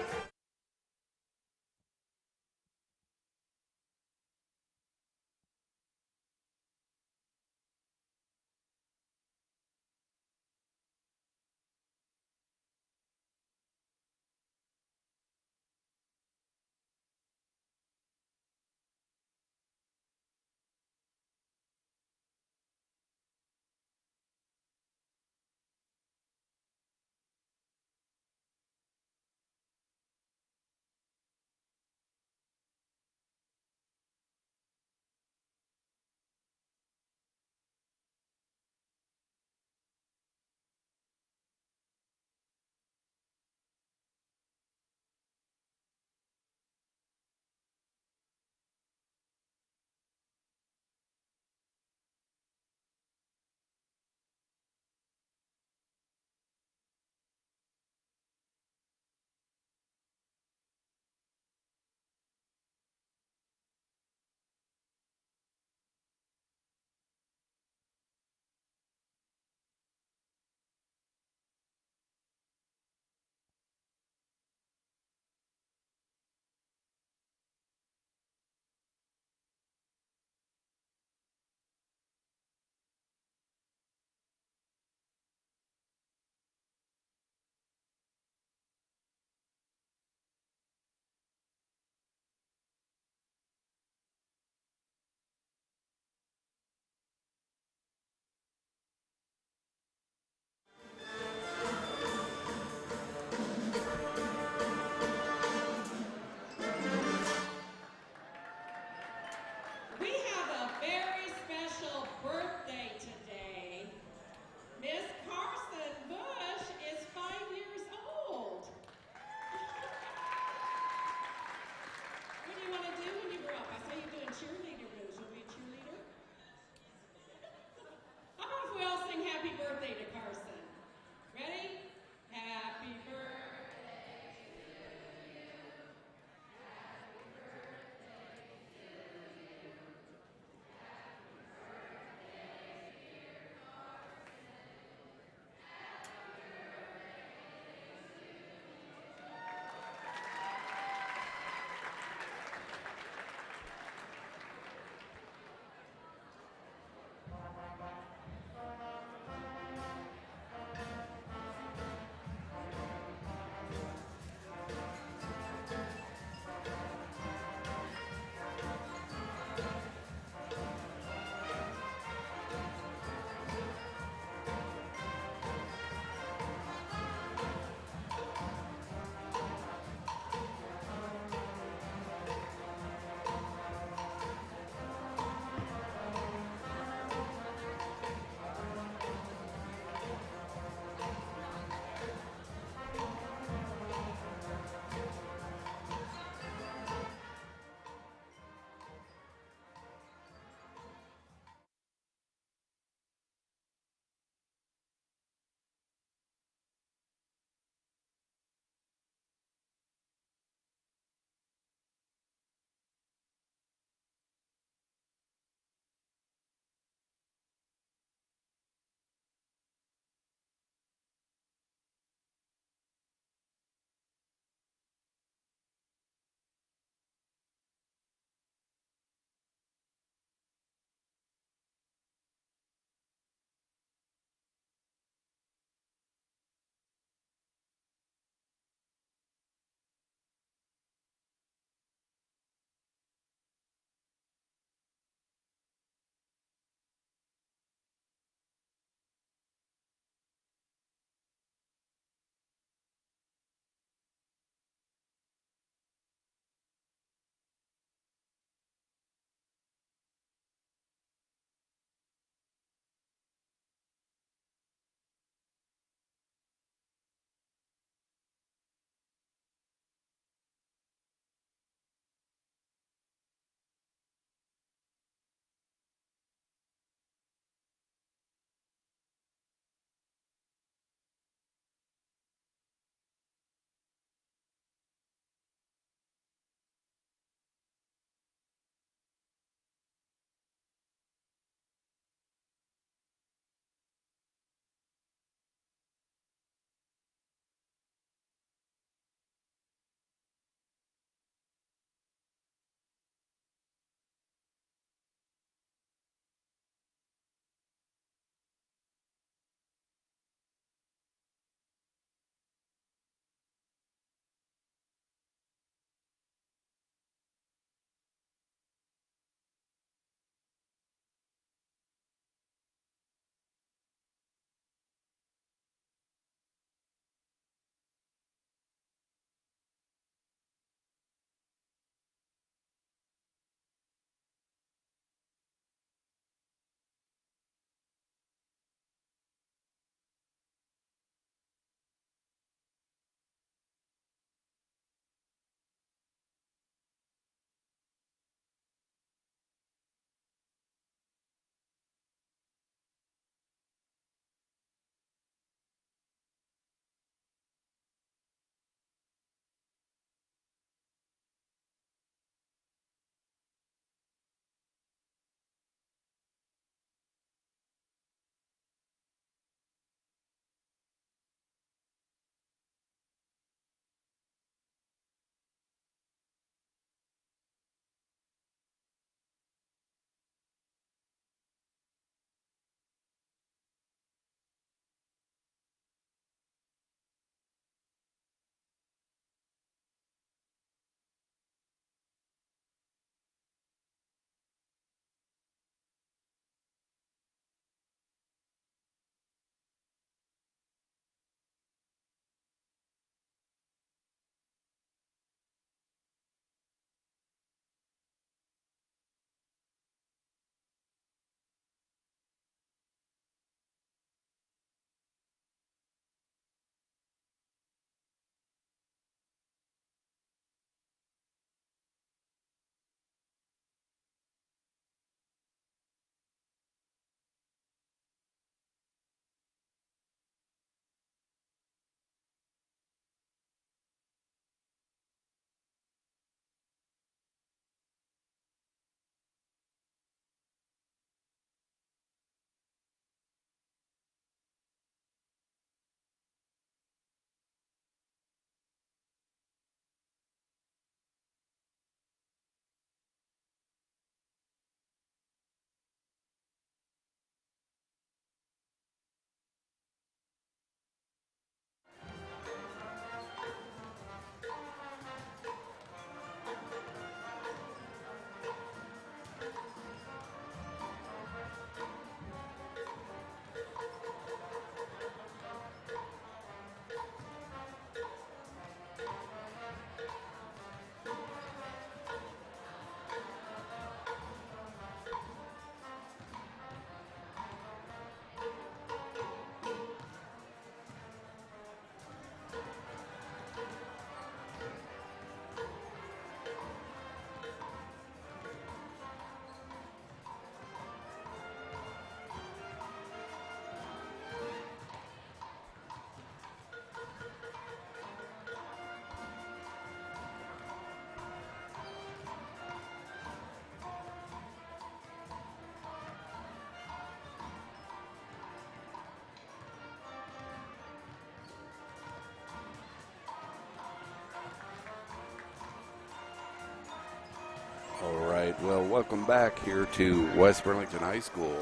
right, well, welcome back here to West Burlington High School.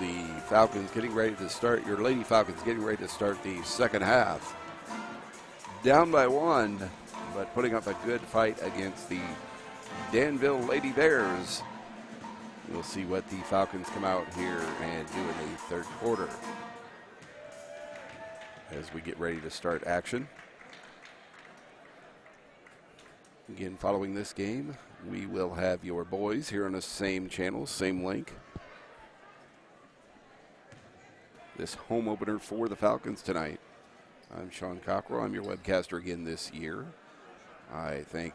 The Falcons getting ready to start, your Lady Falcons getting ready to start the second half. Down by 1, but putting up a good fight against the Danville Lady Bears. We'll see what the Falcons come out here and do in the third quarter as we get ready to start action. Again, following this game, we will have your boys here on the same channel, same link. This home opener for the Falcons tonight. I'm Sean Cockrell. I'm your webcaster again this year. I thank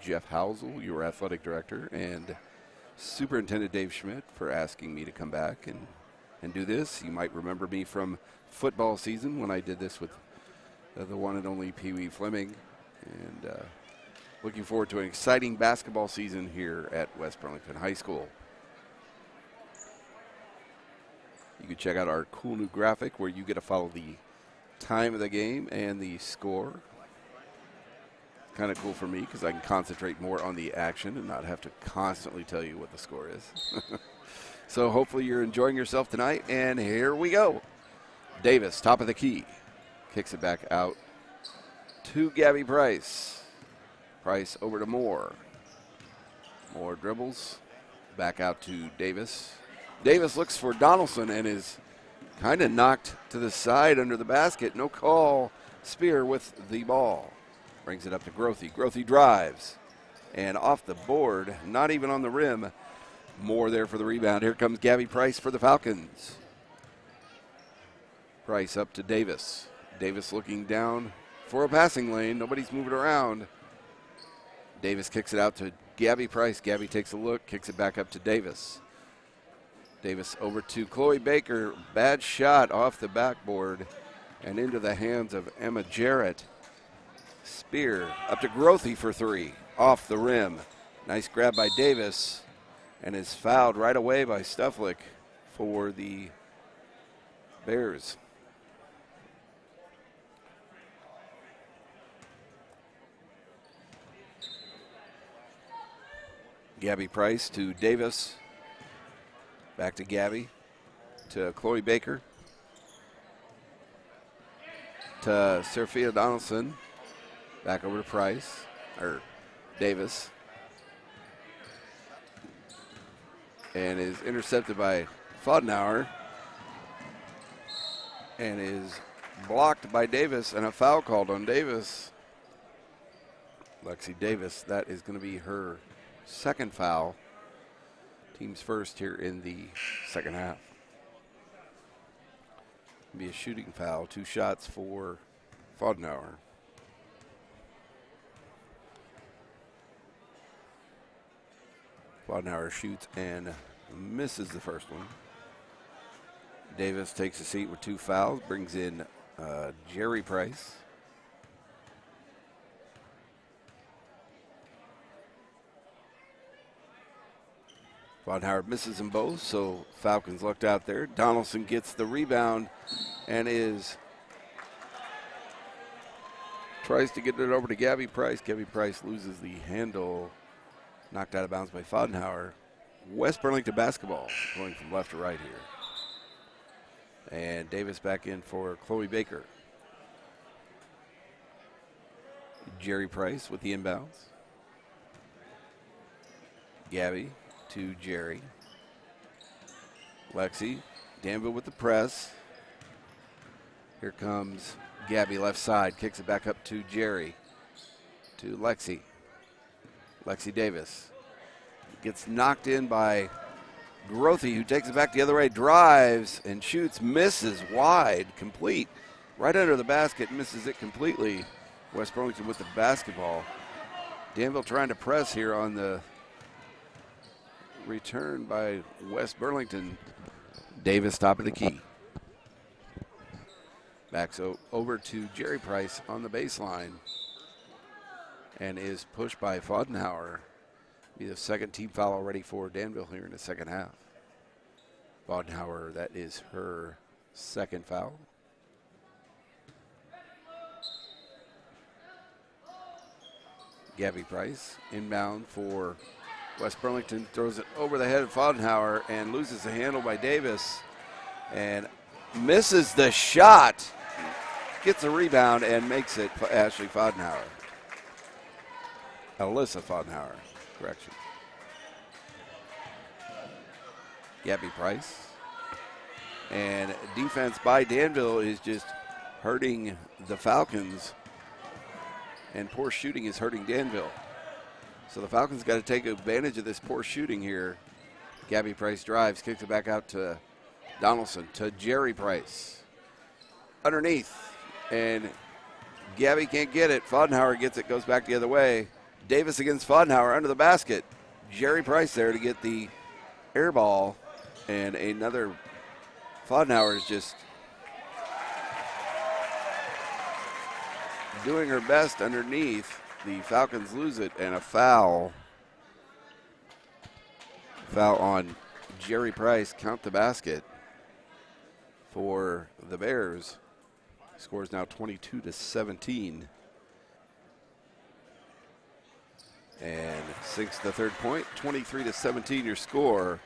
Jeff Housel, your athletic director, and Superintendent Dave Schmidt for asking me to come back and do this. You might remember me from football season when I did this with the one and only Pee Wee Fleming. And looking forward to an exciting basketball season here at West Burlington High School. You can check out our cool new graphic where you get to follow the time of the game and the score. Kind of cool for me because I can concentrate more on the action and not have to constantly tell you what the score is. So hopefully you're enjoying yourself tonight, and here we go. Davis, top of the key, kicks it back out to Gabby Price. Price over to Moore. Moore dribbles, back out to Davis. Davis looks for Donaldson and is kind of knocked to the side under the basket. No call. Spear with the ball. Brings it up to Grothy. Grothy drives. And off the board, not even on the rim. Moore there for the rebound. Here comes Gabby Price for the Falcons. Price up to Davis. Davis looking down for a passing lane. Nobody's moving around. Davis kicks it out to Gabby Price. Gabby takes a look, kicks it back up to Davis. Davis over to Chloe Baker. Bad shot off the backboard and into the hands of Emma Jarrett. Spear up to Grothy for 3. Off the rim. Nice grab by Davis and is fouled right away by Stufflick for the Bears. Gabby Price to Davis. Back to Gabby. To Chloe Baker. To Sophia Donaldson. Back over to Price. Or Davis. And is intercepted by Fodenauer. And is blocked by Davis. And a foul called on Davis. Lexi Davis, that is going to be her second foul. Team's first here in the second half. Be a shooting foul. 2 shots for Fodenauer. Fodenauer shoots and misses the first one. Davis takes a seat with 2 fouls. Brings in Jerry Price. Fodenauer misses them both, so Falcons lucked out there. Donaldson gets the rebound and tries to get it over to Gabby Price. Gabby Price loses the handle, knocked out of bounds by Fodenauer. West Burlington basketball going from left to right here. And Davis back in for Chloe Baker. Jerry Price with the inbounds. Gabby to Jerry. Lexi. Danville with the press. Here comes Gabby left side. Kicks it back up to Jerry. To Lexi. Lexi Davis. Gets knocked in by Grothy, who takes it back the other way. Drives and shoots. Misses wide. Complete. Right under the basket. Misses it completely. West Burlington with the basketball. Danville trying to press here on the return by West Burlington. Davis top of the key. Back over to Jerry Price on the baseline. And is pushed by Fodenauer. Be the second team foul already for Danville here in the second half. Fodenauer, that is her second foul. Gabby Price inbound for West Burlington, throws it over the head of Fodenhauer and loses the handle by Davis and misses the shot. Gets a rebound and makes it for Ashley Fodenhauer. Alyssa Fodenhauer, correction. Gabby Price. And defense by Danville is just hurting the Falcons. And poor shooting is hurting Danville. So the Falcons got to take advantage of this poor shooting here. Gabby Price drives, kicks it back out to Donaldson, to Jerry Price. Underneath. And Gabby can't get it. Fodenhauer gets it, goes back the other way. Davis against Fodenhauer under the basket. Jerry Price there to get the air ball. And another, Fodenhauer is just doing her best underneath. The Falcons lose it, and a foul. Foul on Jerry Price. Count the basket for the Bears. Scores now 22-17. And sinks the third point, 23-17 your score.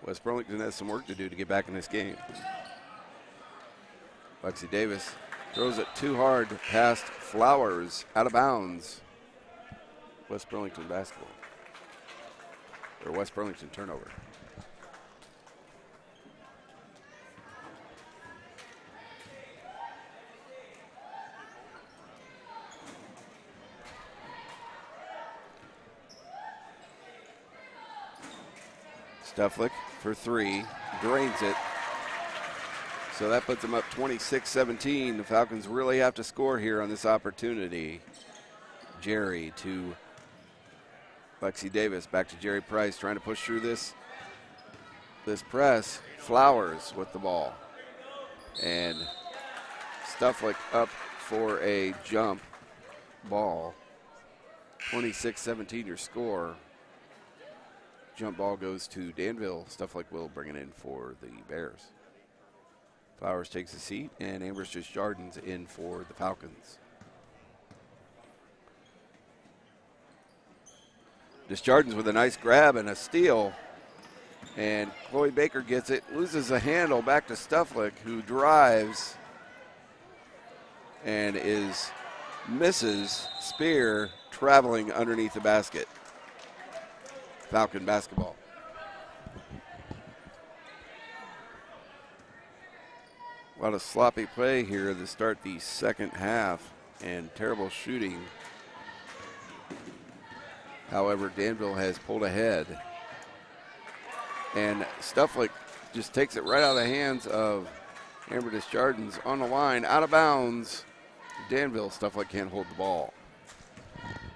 West Burlington has some work to do to get back in this game. Lexi Davis throws it too hard past Flowers, out of bounds. West Burlington basketball. Or West Burlington turnover. Stufflick for three, drains it. So that puts them up 26-17. The Falcons really have to score here on this opportunity. Jerry to Lexi Davis, back to Jerry Price, trying to push through this press. Flowers with the ball. And Stufflick up for a jump ball. 26-17 your score. Jump ball goes to Danville. Stufflick will bring it in for the Bears. Flowers takes a seat, and Amber Jardins in for the Falcons. Desjardins with a nice grab and a steal. And Chloe Baker gets it, loses a handle back to Stufflick, who drives and misses Spear traveling underneath the basket. Falcon basketball. A lot of sloppy play here to start the second half and terrible shooting. However, Danville has pulled ahead. And Stufflick just takes it right out of the hands of Amber Desjardins on the line, out of bounds. Danville, Stufflick can't hold the ball.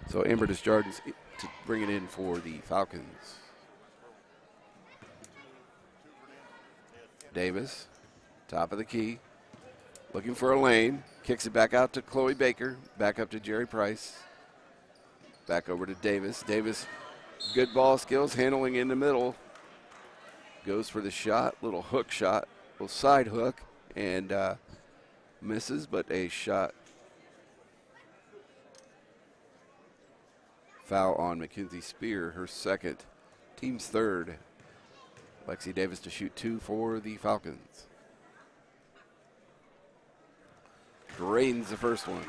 So Amber Desjardins to bring it in for the Falcons. Davis, top of the key, looking for a lane, kicks it back out to Chloe Baker, back up to Jerry Price, back over to Davis. Davis, good ball skills, handling in the middle, goes for the shot, little hook shot, little side hook, and misses, but a shot. Foul on Mackenzie Spear, her second, team's third. Lexi Davis to shoot two for the Falcons. Drains the first one.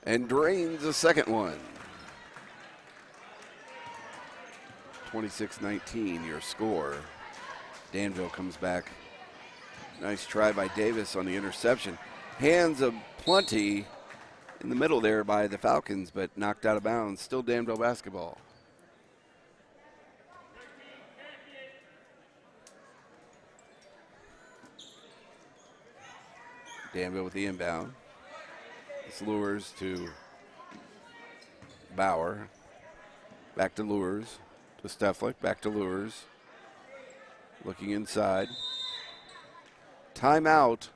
And drains the second one. 26-19 your score. Danville comes back. Nice try by Davis on the interception. Hands of plenty in the middle there by the Falcons, but knocked out of bounds. Still Danville basketball. Danville with the inbound. It's Lures to Bauer. Back to Lures. To Stufflick. Back to Lures. Looking inside. Timeout.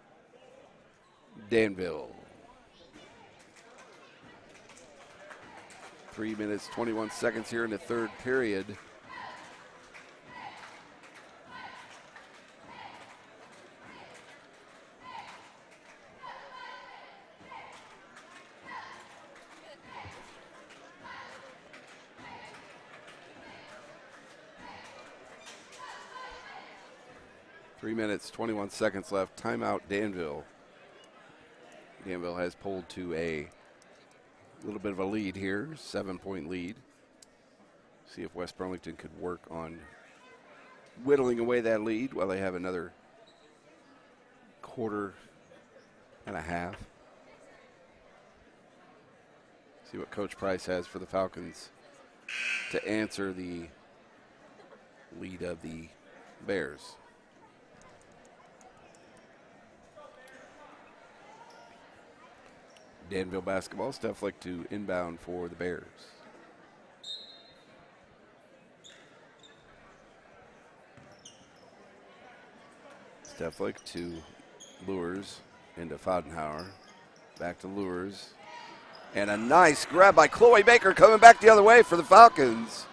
Danville. 3 minutes, 21 seconds here in the third period. Three minutes, 21 seconds left. Timeout, Danville. Danville has pulled to a little bit of a lead here, 7-point lead. See if West Burlington could work on whittling away that lead while they have another quarter and a half. See what Coach Price has for the Falcons to answer the lead of the Bears. Danville basketball. Steph Flick to inbound for the Bears. Steph Flick to Lures into Fodenhauer. Back to Lures. And a nice grab by Chloe Baker coming back the other way for the Falcons.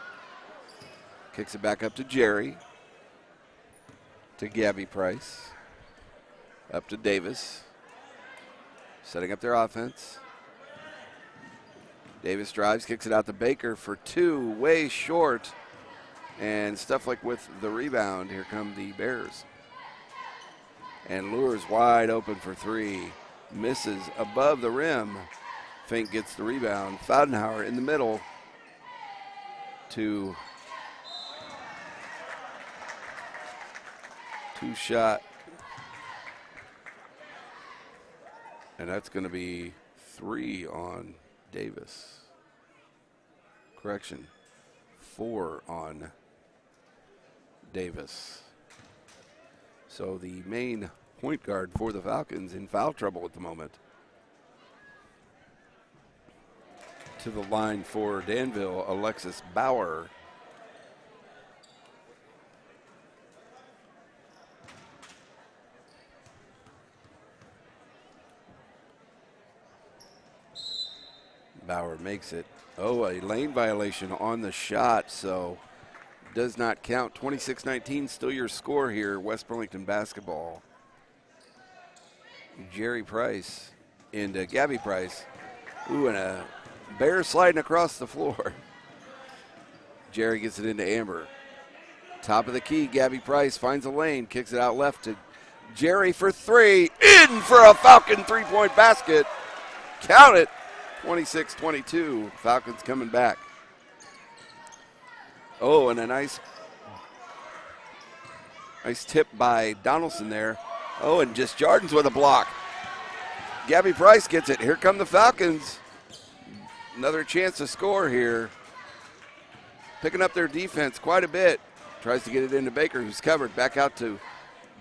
Kicks it back up to Jerry. To Gabby Price. Up to Davis. Setting up their offense. Davis drives, kicks it out to Baker for two, way short. And Steph Flick with the rebound. Here come the Bears. And Lures wide open for three. Misses above the rim. Fink gets the rebound. Fodenhauer in the middle to two-shot. And that's going to be 3 on Davis. Correction, 4 on Davis. So the main point guard for the Falcons in foul trouble at the moment. To the line for Danville, Alexis Bauer. Bauer makes it. Oh, a lane violation on the shot, so does not count. 26-19, still your score here, West Burlington basketball. Jerry Price into Gabby Price. Ooh, and a Bear sliding across the floor. Jerry gets it into Amber. Top of the key, Gabby Price finds a lane, kicks it out left to Jerry for three. In for a Falcon three-point basket. Count it. 26-22, Falcons coming back. Oh, and a nice tip by Donaldson there. Oh, and just Jardins with a block. Gabby Price gets it. Here come the Falcons. Another chance to score here. Picking up their defense quite a bit. Tries to get it into Baker, who's covered. Back out to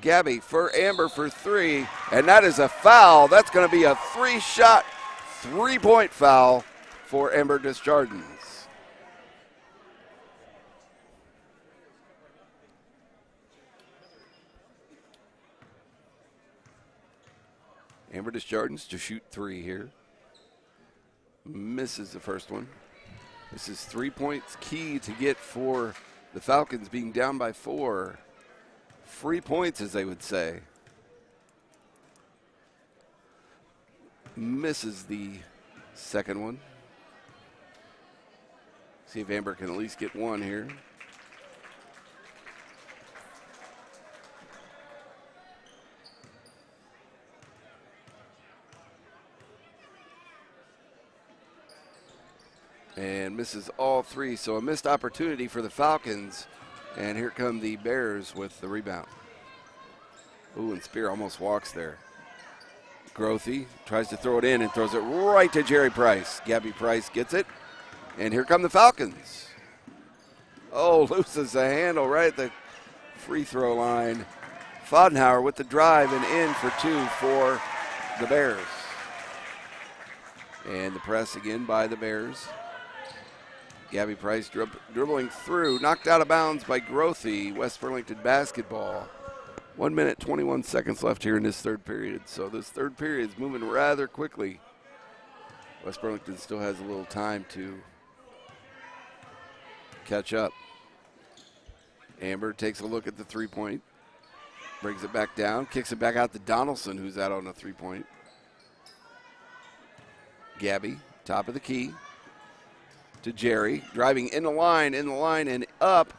Gabby for Amber for three. And that is a foul. That's going to be a three-shot, three-point foul for Amber Desjardins. Amber Desjardins to shoot three here. Misses the first one. This is 3 points key to get for the Falcons, being down by 4. Free points, as they would say. Misses the second one. See if Amber can at least get one here. And misses all three, so a missed opportunity for the Falcons. And here come the Bears with the rebound. Ooh, and Spear almost walks there. Grothy tries to throw it in and throws it right to Jerry Price. Gabby Price gets it, and here come the Falcons. Oh, loses the handle right at the free throw line. Fodenhauer with the drive and in for two for the Bears. And the press again by the Bears. Gabby Price dribbling through, knocked out of bounds by Grothy. West Burlington basketball. 1 minute, 21 seconds left here in this third period. So this third period is moving rather quickly. West Burlington still has a little time to catch up. Amber takes a look at the 3-point, brings it back down, kicks it back out to Donaldson, who's out on a 3-point. Gabby, top of the key, to Jerry, driving in the line, and up,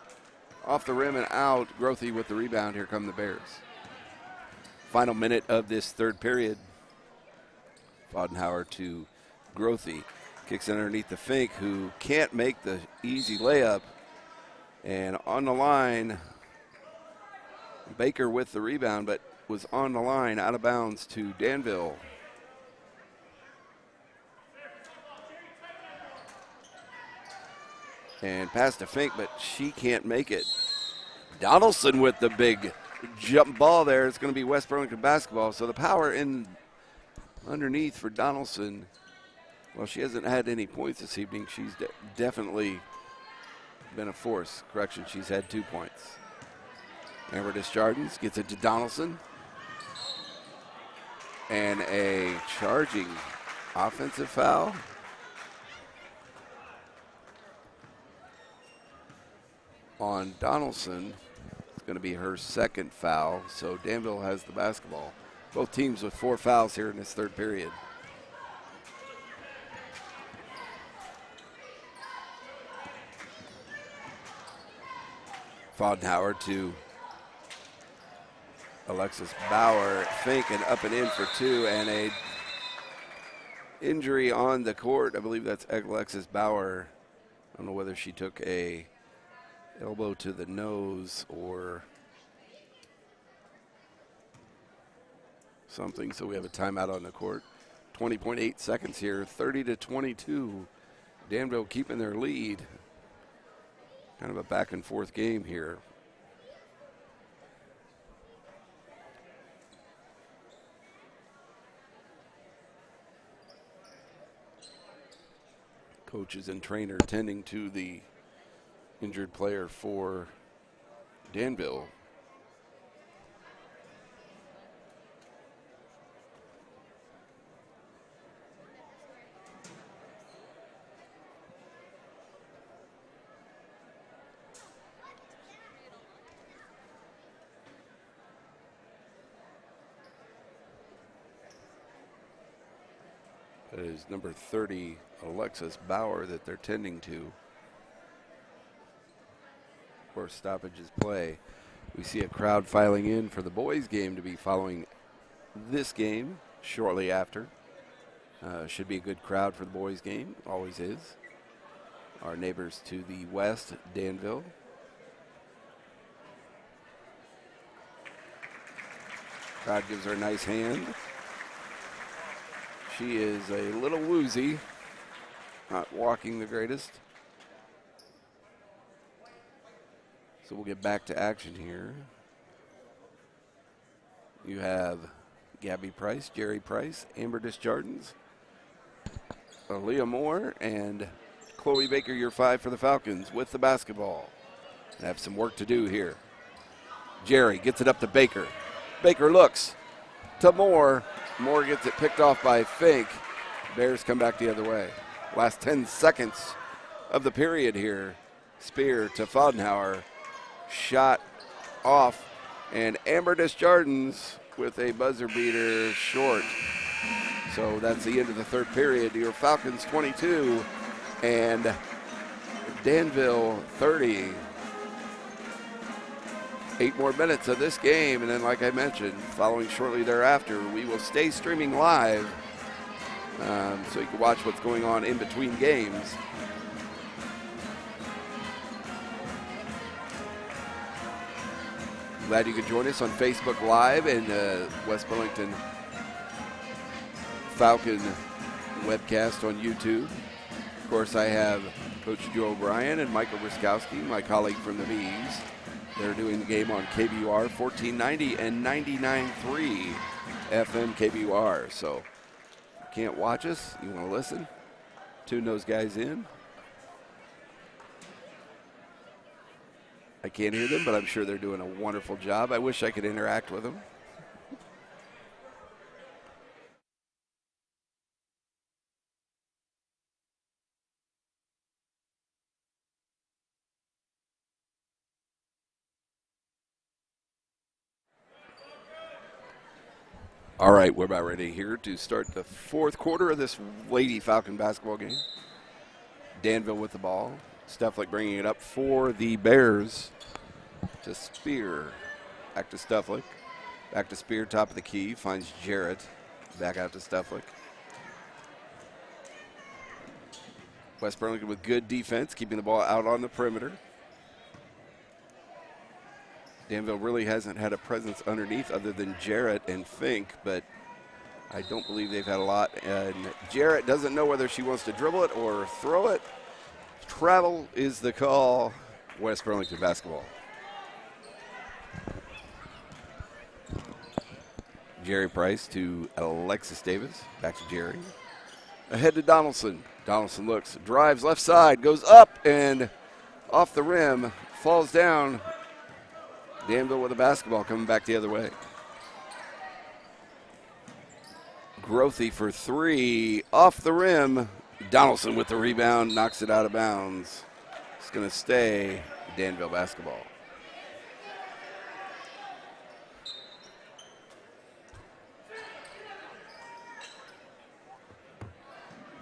off the rim and out. Grothy with the rebound. Here come the Bears. Final minute of this third period. Fodenhauer to Grothy. Kicks underneath the Fink, who can't make the easy layup. And on the line, Baker with the rebound, but was on the line, out of bounds to Danville. And pass to Fink, but she can't make it. Donaldson with the big jump ball there. It's going to be West Burlington basketball. So the power in underneath for Donaldson. Well, she hasn't had any points this evening. She's definitely been a force. Correction, she's had 2 points. Amber Desjardins gets it to Donaldson. And a charging offensive foul. On Donaldson. It's going to be her second foul, so Danville has the basketball. Both teams with 4 fouls here in this third period. Fodenhauer to Alexis Bauer. Fink and up and in for 2, and a injury on the court. I believe that's Alexis Bauer. I don't know whether she took a elbow to the nose or something, so we have a timeout on the court. 20.8 seconds here, 30-22. Danville keeping their lead. Kind of a back and forth game here. Coaches and trainer tending to the injured player for Danville. That is number 30, Alexis Bauer, that they're tending to. For stoppages play. We see a crowd filing in for the boys' game to be following this game shortly after. Should be a good crowd for the boys' game, always is. Our neighbors to the west, Danville. Crowd gives her a nice hand. She is a little woozy, not walking the greatest. So we'll get back to action here. You have Gabby Price, Jerry Price, Amber Desjardins, Aaliyah Moore, and Chloe Baker, your 5 for the Falcons with the basketball. They have some work to do here. Jerry gets it up to Baker. Baker looks to Moore. Moore gets it picked off by Fink. Bears come back the other way. Last 10 seconds of the period here. Spear to Fodenhauer. Shot off, and Amber Desjardins with a buzzer beater short. So that's the end of the third period. Your Falcons 22 and Danville 30. 8 more minutes of this game, and then like I mentioned, following shortly thereafter, we will stay streaming live so you can watch what's going on in between games. Glad you could join us on Facebook Live and West Burlington Falcon webcast on YouTube. Of course, I have Coach Joe O'Brien and Michael Briskowski, my colleague from the Bees. They're doing the game on KBUR 1490 and 99.3 FM KBUR. So if you can't watch us, you want to listen, tune those guys in. I can't hear them, but I'm sure they're doing a wonderful job. I wish I could interact with them. All right, we're about ready here to start the fourth quarter of this Lady Falcon basketball game. Danville with the ball. Stufflick bringing it up for the Bears to Spear. Back to Stufflick. Back to Spear, top of the key. Finds Jarrett. Back out to Stufflick. West Burlington with good defense, keeping the ball out on the perimeter. Danville really hasn't had a presence underneath other than Jarrett and Fink, but I don't believe they've had a lot. And Jarrett doesn't know whether she wants to dribble it or throw it. Travel is the call. West Burlington basketball. Jerry Price to Alexis Davis. Back to Jerry. Ahead to Donaldson. Donaldson looks, drives left side, goes up and off the rim, falls down. Danville with the basketball coming back the other way. Grothy for three, off the rim. Donaldson with the rebound, knocks it out of bounds. It's going to stay Danville basketball.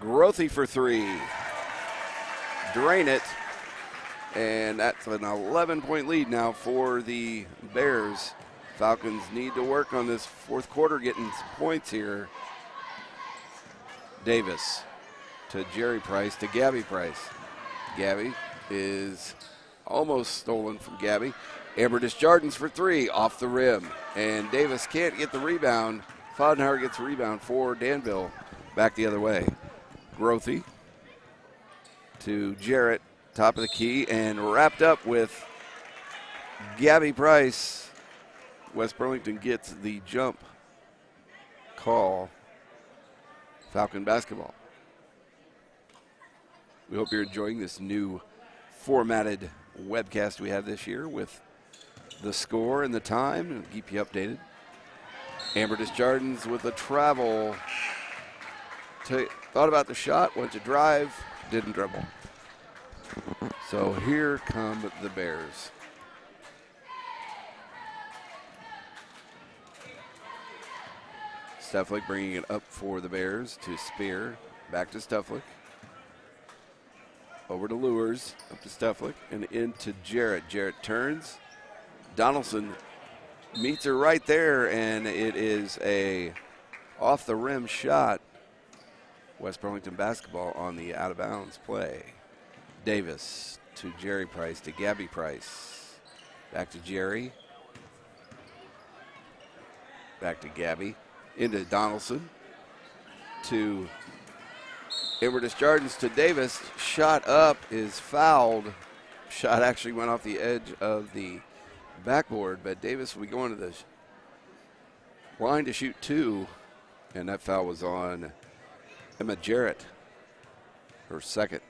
Grothy for three. Drain it. And that's an 11-point lead now for the Bears. Falcons need to work on this fourth quarter, getting some points here. Davis to Jerry Price to Gabby Price. Gabby is almost stolen from Gabby. Amber Desjardins for three, off the rim. And Davis can't get the rebound. Fodenhauer gets the rebound for Danville. Back the other way. Grothy to Jarrett, top of the key, and wrapped up with Gabby Price. West Burlington gets the jump call. Falcon basketball. We hope you're enjoying this new formatted webcast we have this year with the score and the time, and keep you updated. Amber Desjardins with a travel. Thought about the shot, went to drive, didn't dribble. So here come the Bears. Stufflick bringing it up for the Bears to Spear. Back to Stufflick. Over to Lures, up to Stufflick, and into Jarrett. Jarrett turns. Donaldson meets her right there, and it is a off-the-rim shot. West Burlington basketball on the out-of-bounds play. Davis to Jerry Price to Gabby Price. Back to Jerry. Back to Gabby. Into Donaldson. To Amber Desjardins to Davis. Shot up is fouled. Shot actually went off the edge of the backboard, but Davis will be going to the line to shoot two, and that foul was on Emma Jarrett, her second.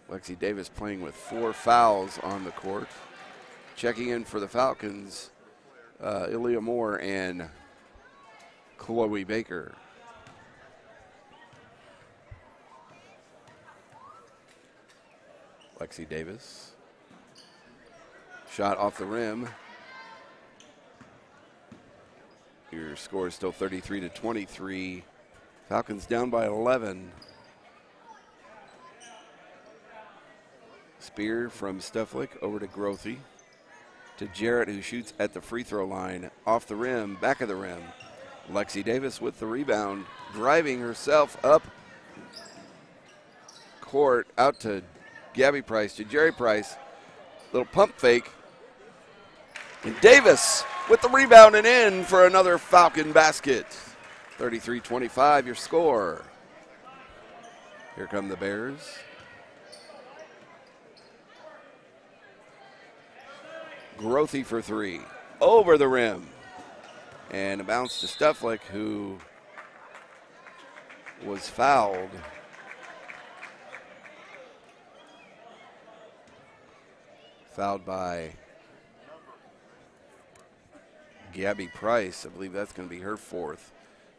Lexi Davis playing with 4 fouls on the court. Checking in for the Falcons, Ilya Moore and Chloe Baker. Lexi Davis. Shot off the rim. Your score is still 33-23. Falcons down by 11. Spear from Stufflick over to Grothy. To Jarrett, who shoots at the free throw line. Off the rim, back of the rim. Lexi Davis with the rebound. Driving herself up court. Out to Gabby Price, to Jerry Price. Little pump fake. And Davis with the rebound and in for another Falcon basket. 33-25, your score. Here come the Bears. Grothy for three. Over the rim. And a bounce to Stufflick, who was fouled. Fouled by Gabby Price. I believe that's going to be her fourth.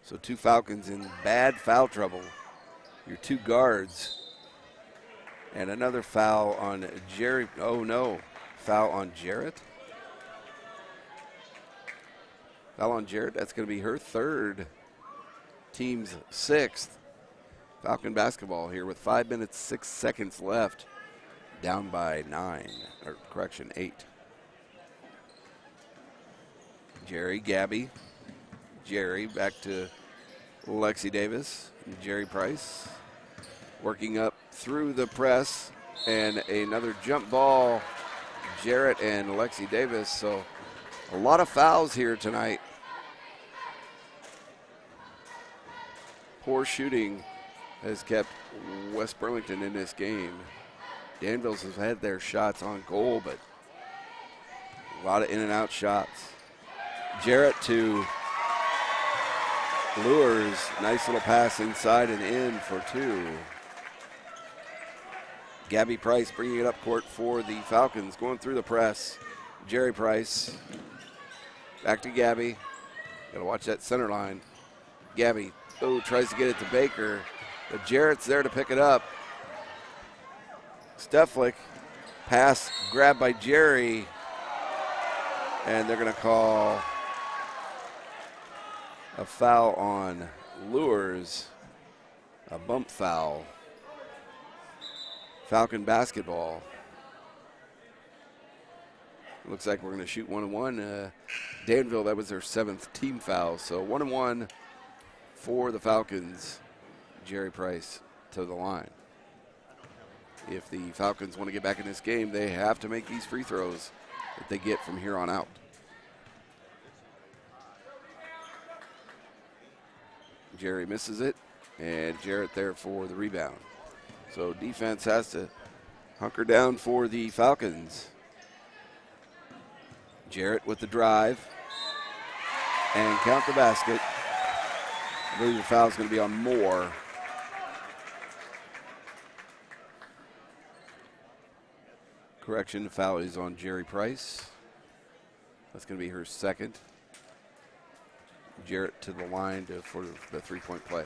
So 2 Falcons in bad foul trouble. Your 2 guards. And another foul on Jerry. Oh, no. Foul on Jarrett. Foul on Jarrett. That's going to be her third. Team's sixth. Falcon basketball here with 5 minutes, 6 seconds left. Down by 8. Gabby. Jerry back to Lexi Davis. Jerry Price working up through the press. And another jump ball. Jarrett and Lexi Davis. So a lot of fouls here tonight. Poor shooting has kept West Burlington in this game. Danville's has had their shots on goal, but a lot of in and out shots. Jarrett to Lures. Nice little pass inside and in for 2. Gabby Price bringing it up court for the Falcons, going through the press. Jerry Price. Back to Gabby. Got to watch that center line. Gabby, tries to get it to Baker, but Jarrett's there to pick it up. Steflik, pass grabbed by Jerry, and they're going to call a foul on Lures, a bump foul. Falcon basketball. Looks like we're going to shoot 1-1. Danville, that was their 7th team foul, so 1-1 for the Falcons. Jerry Price to the line. If the Falcons want to get back in this game, they have to make these free throws that they get from here on out. Jerry misses it, and Jarrett there for the rebound. So defense has to hunker down for the Falcons. Jarrett with the drive, and count the basket. I believe the foul is going to be on Moore. Correction, the foul is on Jerry Price. That's going to be her second. Jarrett to the line for the three-point play.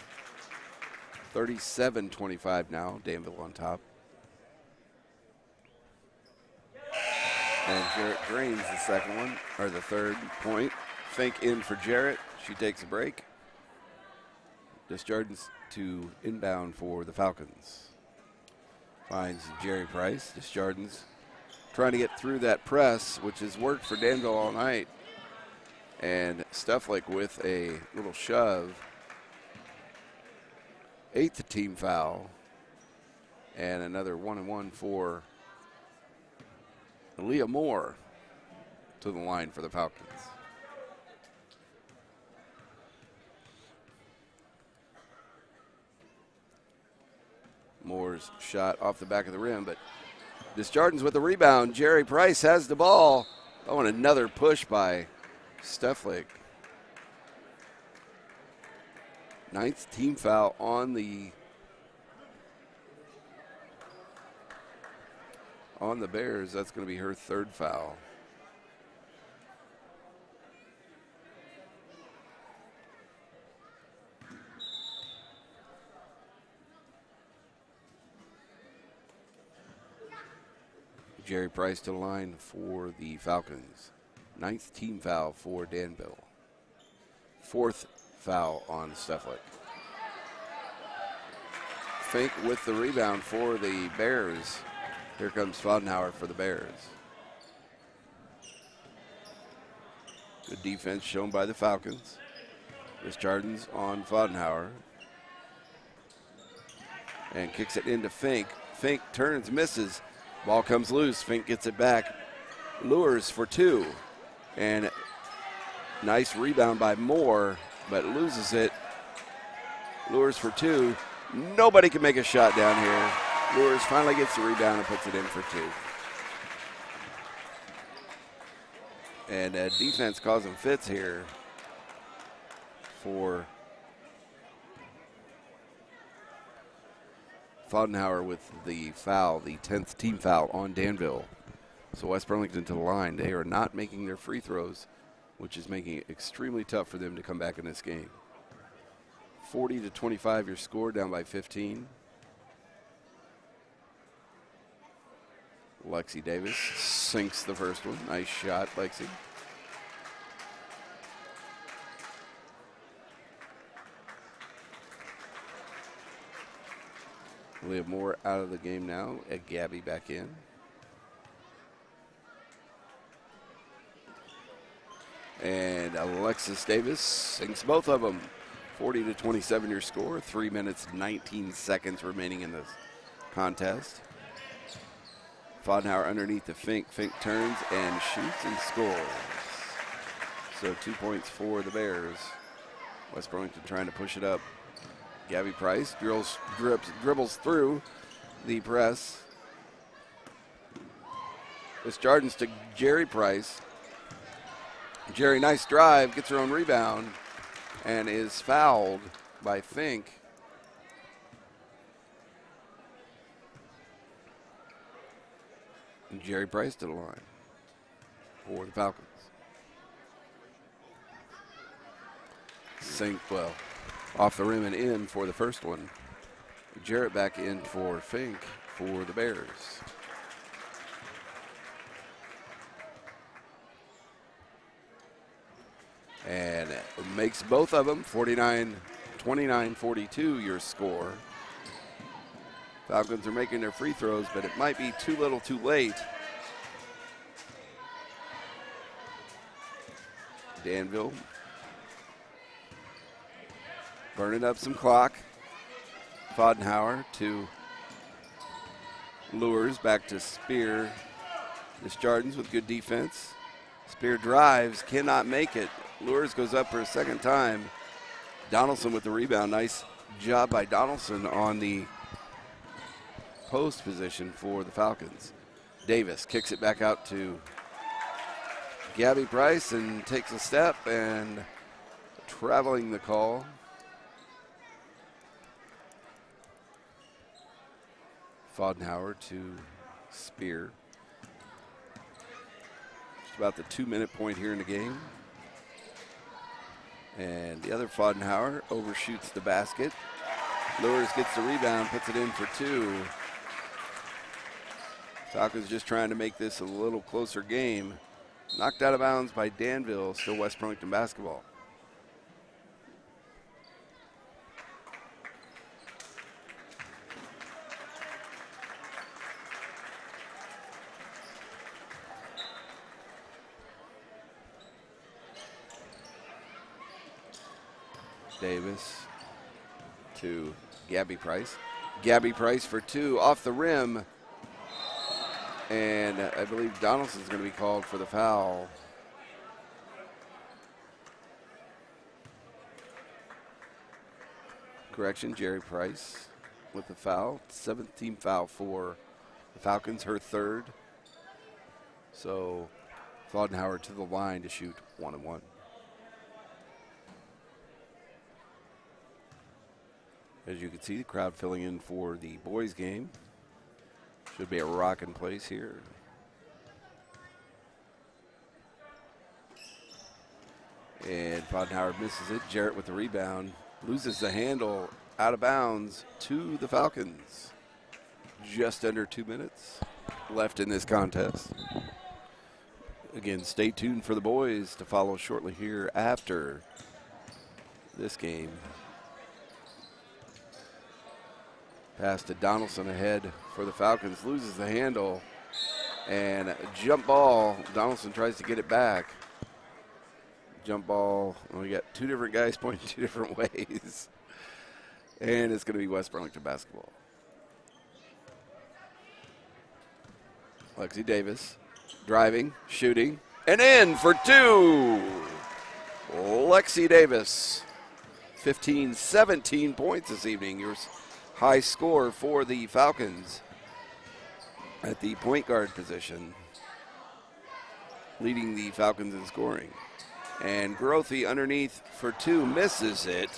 37-25 now, Danville on top. And Jarrett drains the second one, or the third point. Fink in for Jarrett. She takes a break. Desjardins to inbound for the Falcons. Finds Jerry Price. Desjardins trying to get through that press, which has worked for Danville all night. And Steflik with a little shove. 8th team foul. And another 1-1 for Aaliyah Moore to the line for the Falcons. Moore's shot off the back of the rim, but Desjardins with the rebound. Jerry Price has the ball. Oh, and another push by Steflik. 9th team foul on the Bears. That's going to be her 3rd foul. Jerry Price to the line for the Falcons. 9th team foul for Danville. 4th foul on Steflik. Fink with the rebound for the Bears. Here comes Fodenhauer for the Bears. Good defense shown by the Falcons. Desjardins on Fodenhauer. And kicks it into Fink. Fink turns, misses. Ball comes loose. Fink gets it back. Lures for 2. And nice rebound by Moore, but loses it. Lures for 2. Nobody can make a shot down here. Lures finally gets the rebound and puts it in for 2. And defense causing fits here for Fodenhauer with the foul, the 10th team foul on Danville. So West Burlington to the line. They are not making their free throws, which is making it extremely tough for them to come back in this game. 40-25 your score, down by 15. Lexi Davis sinks the first one. Nice shot, Lexi. We have more out of the game now. Gabby back in. And Alexis Davis sinks both of them. 40-27 your score. 3 minutes, 19 seconds remaining in this contest. Fodenhauer underneath the Fink. Fink turns and shoots and scores. So 2 points for the Bears. West Burlington trying to push it up. Gabby Price dribbles through the press. This Jardins to Jerry Price. Jerry, nice drive, gets her own rebound, and is fouled by Fink. And Jerry Price to the line for the Falcons. Sink, well, off the rim and in for the first one. Jarrett back in for Fink for the Bears. And makes both of them 29-42 your score. Falcons are making their free throws, but it might be too little too late. Danville burning up some clock. Fodenhauer to Lures, back to Spear. This Jardins with good defense. Spear drives, cannot make it. Lures goes up for a second time. Donaldson with the rebound. Nice job by Donaldson on the post position for the Falcons. Davis kicks it back out to Gabby Price and takes a step and traveling the call. Fodenhauer to Spear. Just about the 2-minute point here in the game. And the other Fodenhauer overshoots the basket. Lures gets the rebound, puts it in for two. Falcons just trying to make this a little closer game. Knocked out of bounds by Danville, still West Burlington basketball. Davis to Gabby Price. Gabby Price for two off the rim. And I believe Donaldson's going to be called for the foul. Correction, Jerry Price with the foul. 17th foul for the Falcons, her third. So Fodenhauer to the line to shoot 1-1. As you can see, the crowd filling in for the boys' game. Should be a rocking place here. And Fodenhauer misses it. Jarrett with the rebound. Loses the handle out of bounds to the Falcons. Just under 2 minutes left in this contest. Again, stay tuned for the boys to follow shortly here after this game. Pass to Donaldson ahead for the Falcons. Loses the handle. And jump ball. Donaldson tries to get it back. Jump ball. Well, we got two different guys pointing two different ways. And it's going to be West Burlington basketball. Lexi Davis driving, shooting, and in for two. Lexi Davis. 17 points this evening. Your high score for the Falcons at the point guard position, leading the Falcons in scoring. And Grothy underneath for two, misses it.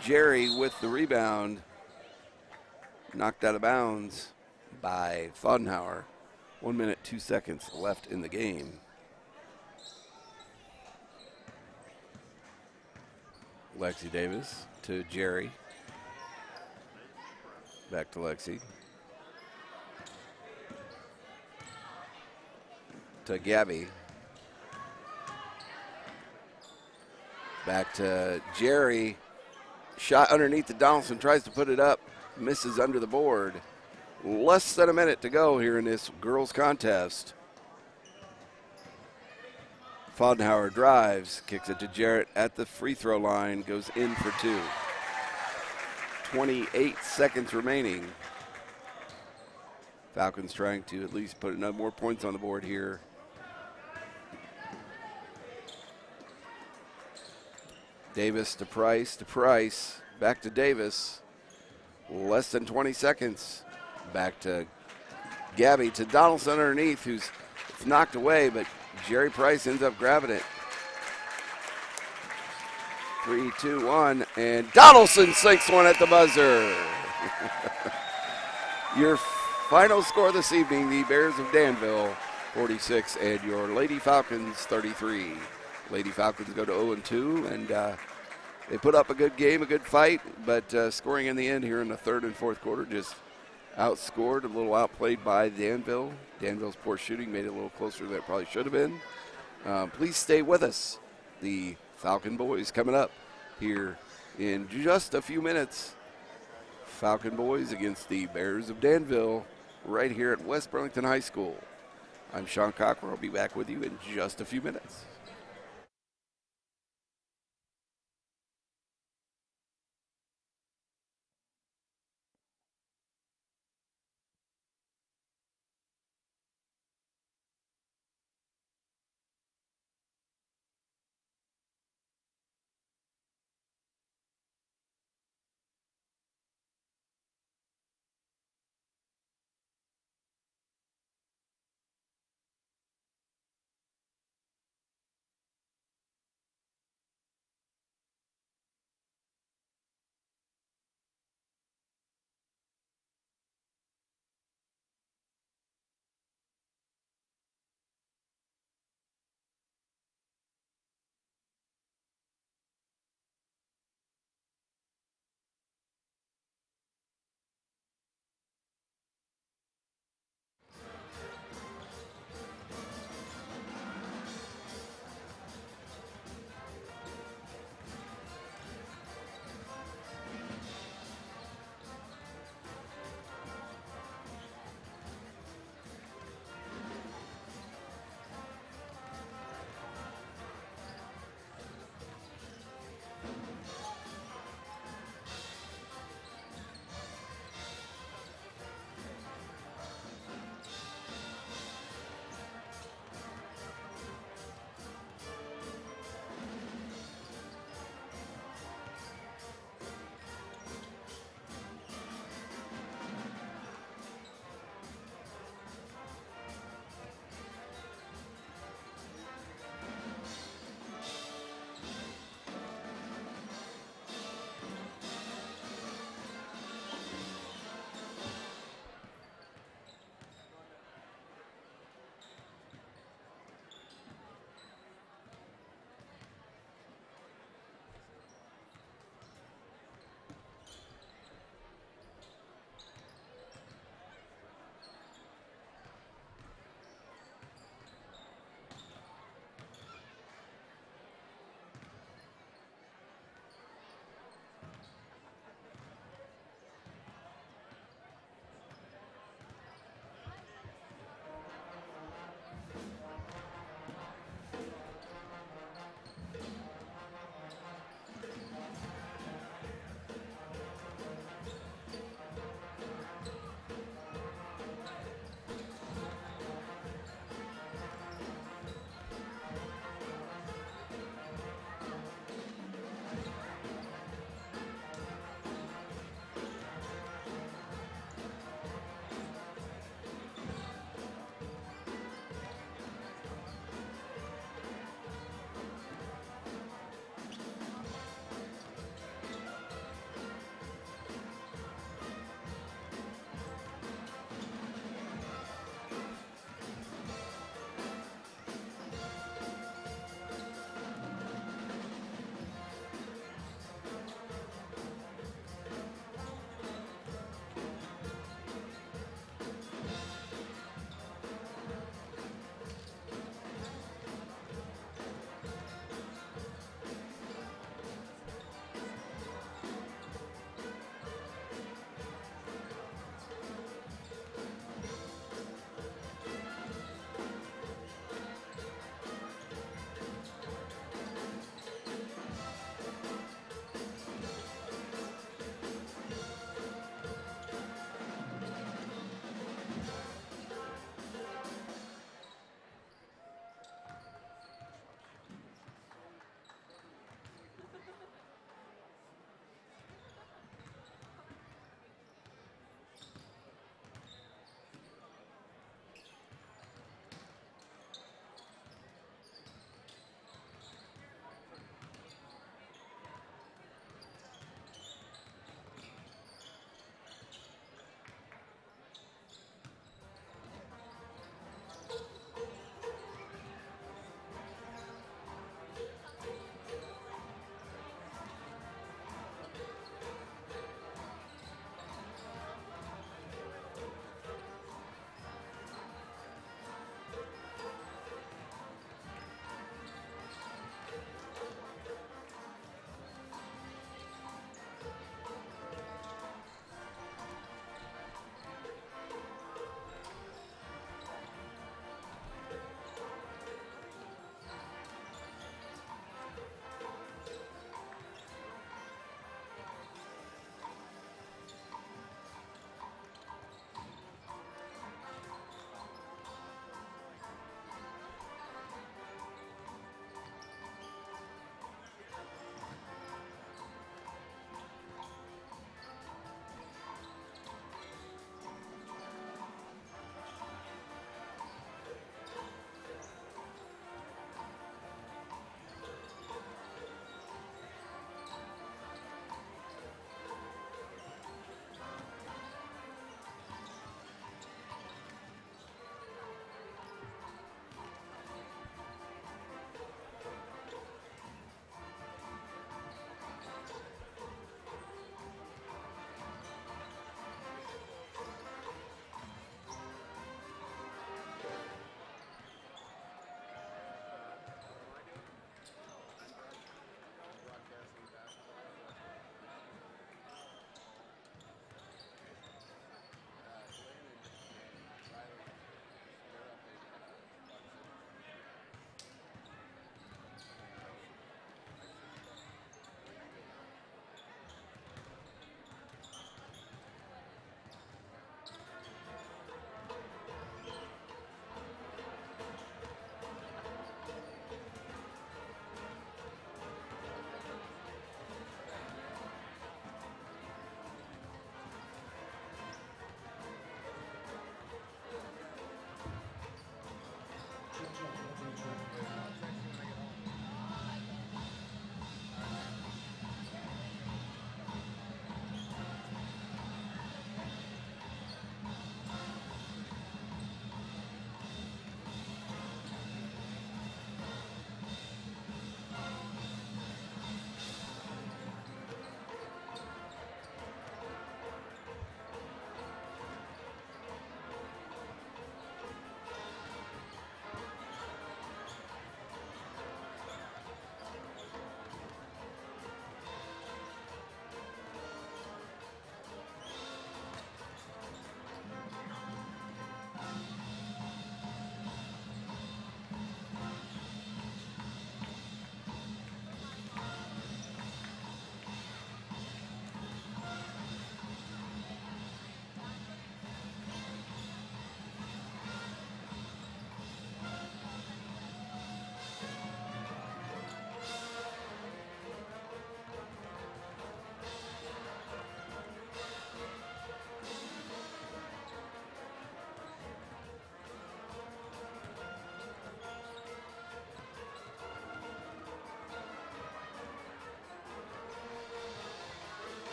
Jerry with the rebound, knocked out of bounds by Fodenhauer. 1 minute, 2 seconds left in the game. Lexi Davis to Jerry. Back to Lexi. To Gabby. Back to Jerry. Shot underneath the Donaldson. Tries to put it up. misses under the board. Less than a minute to go here in this girls contest. Fodenhauer drives, kicks it to Jarrett at the free throw line, goes in for two. 28 seconds remaining. Falcons trying to at least put enough more points on the board here. Davis to Price, back to Davis. Less than 20 seconds. Back to Gabby, to Donaldson underneath, who's it's knocked away, but Jerry Price ends up grabbing it. 3, 2, 1, and Donaldson sinks one at the buzzer. Your final score this evening, the Bears of Danville 46 and your Lady Falcons 33. Lady Falcons go to 0-2, and they put up a good game, a good fight, but scoring in the end here in the third and fourth quarter just outscored, a little outplayed by Danville. Danville's poor shooting made it a little closer than it probably should have been. Please stay with us. The Falcon boys coming up here in just a few minutes. Falcon boys against the Bears of Danville right here at West Burlington High School. I'm Sean Cocker. I'll be back with you in just a few minutes.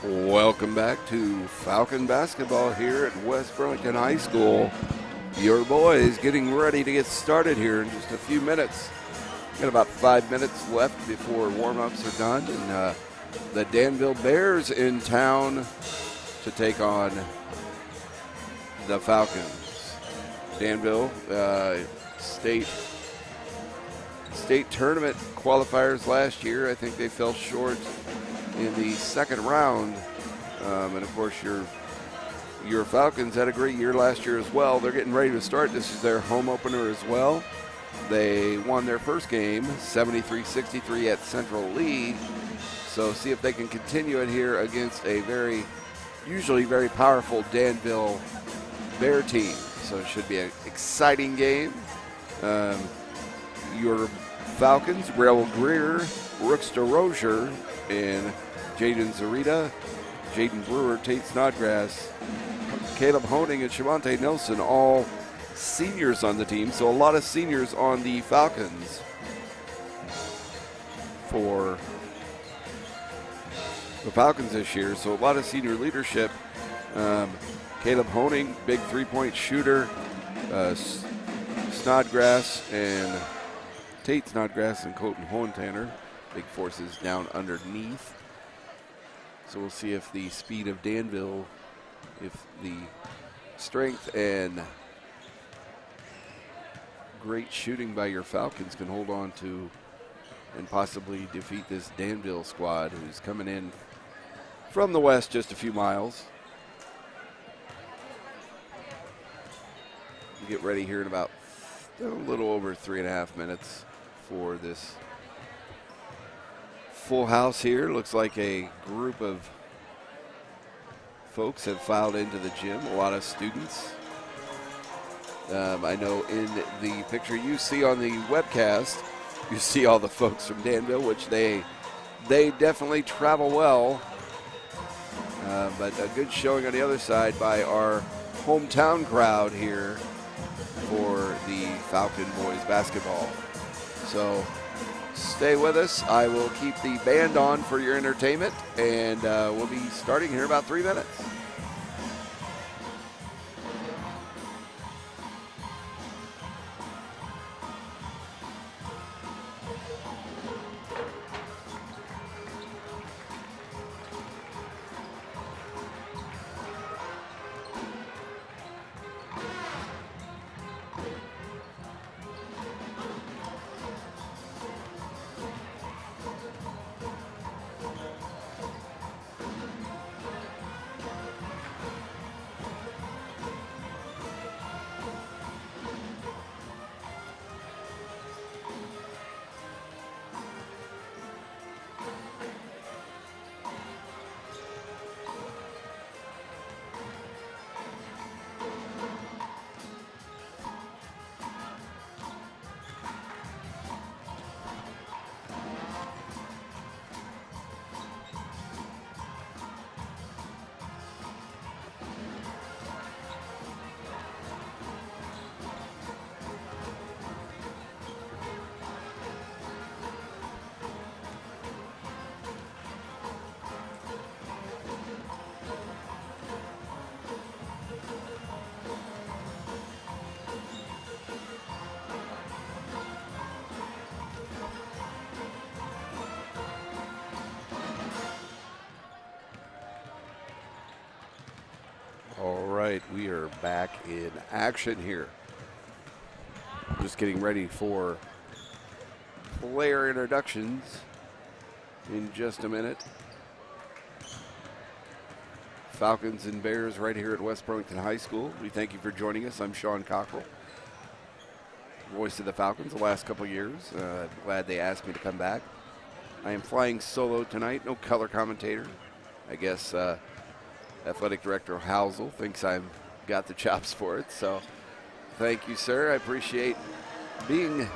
Welcome back to Falcon basketball here at West Burlington High School. Your boys getting ready to get started here in just a few minutes. Got about 5 minutes left before warm-ups are done, and the Danville Bears in town to take on the Falcons. Danville state tournament qualifiers last year. I think they fell short in the second round, and of course your Falcons had a great year last year as well. They're getting ready to start. This is their home opener as well. They won their first game 73-63 at Central League, so see if they can continue it here against a usually very powerful Danville Bear team. So it should be an exciting game. Your Falcons, Rail Greer, Rooks DeRozier, and Jaden Zarita, Jaden Brewer, Tate Snodgrass, Caleb Honing, and Shavante Nelson, all seniors on the team. So a lot of seniors on the Falcons for the Falcons this year. So a lot of senior leadership. Caleb Honing, big three-point shooter. Snodgrass and Tate Snodgrass and Colton Hohentanner, big forces down underneath. So we'll see if the speed of Danville, if the strength and great shooting by your Falcons can hold on to and possibly defeat this Danville squad who's coming in from the west just a few miles. We'll get ready here in about a little over 3.5 minutes for this full house here. Looks like a group of folks have filed into the gym, a lot of students. I know in the picture you see on the webcast, you see all the folks from Danville, which they definitely travel well. But a good showing on the other side by our hometown crowd here for the Falcon boys basketball. So stay with us. I will keep the band on for your entertainment, and we'll be starting here in about 3 minutes. All right, we are back in action here. Just getting ready for player introductions in just a minute. Falcons and Bears right here at West Burlington High School. We thank you for joining us. I'm Sean Cockrell, voice of the Falcons the last couple years. Glad they asked me to come back. I am flying solo tonight, no color commentator. I guess Athletic Director Housel thinks I've got the chops for it. So thank you, sir. I appreciate being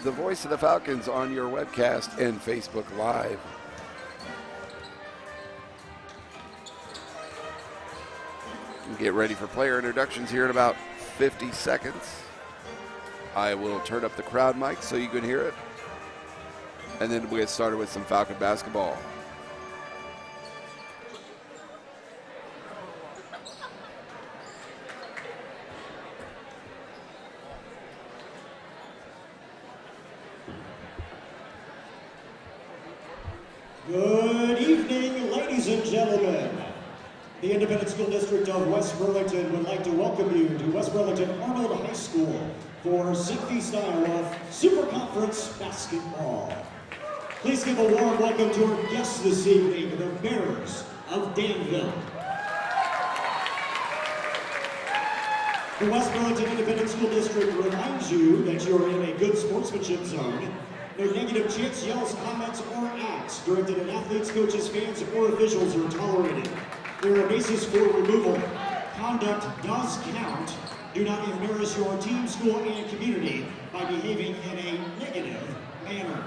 the voice of the Falcons on your webcast and Facebook Live. We'll get ready for player introductions here in about 50 seconds. I will turn up the crowd mic so you can hear it. And then we'll get started with some Falcon basketball. Good evening, ladies and gentlemen. The Independent School District of West Burlington would like to welcome you to West Burlington Arnold High School for Zigbee style of Super Conference basketball. Please give a warm welcome to our guests this evening, the Bears of Danville. The West Burlington Independent School District reminds you that you are in a good sportsmanship zone. No negative chants, yells, comments, or acts directed at athletes, coaches, fans, or officials are tolerated. There are bases for removal. Conduct does count. Do not embarrass your team, school, and community by behaving in a negative manner.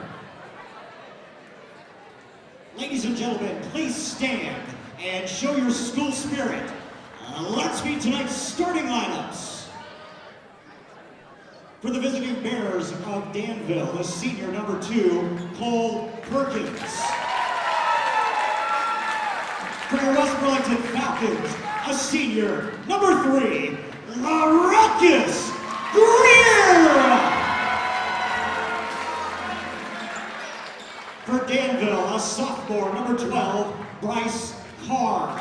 Ladies and gentlemen, please stand and show your school spirit. Let's meet tonight's starting lineups. For the visiting Bears of Danville, the senior number 2, Cole Perkins. For the West Burlington Falcons, a senior number 3, Marcus Greer. For Danville, a sophomore number 12, Bryce Carr.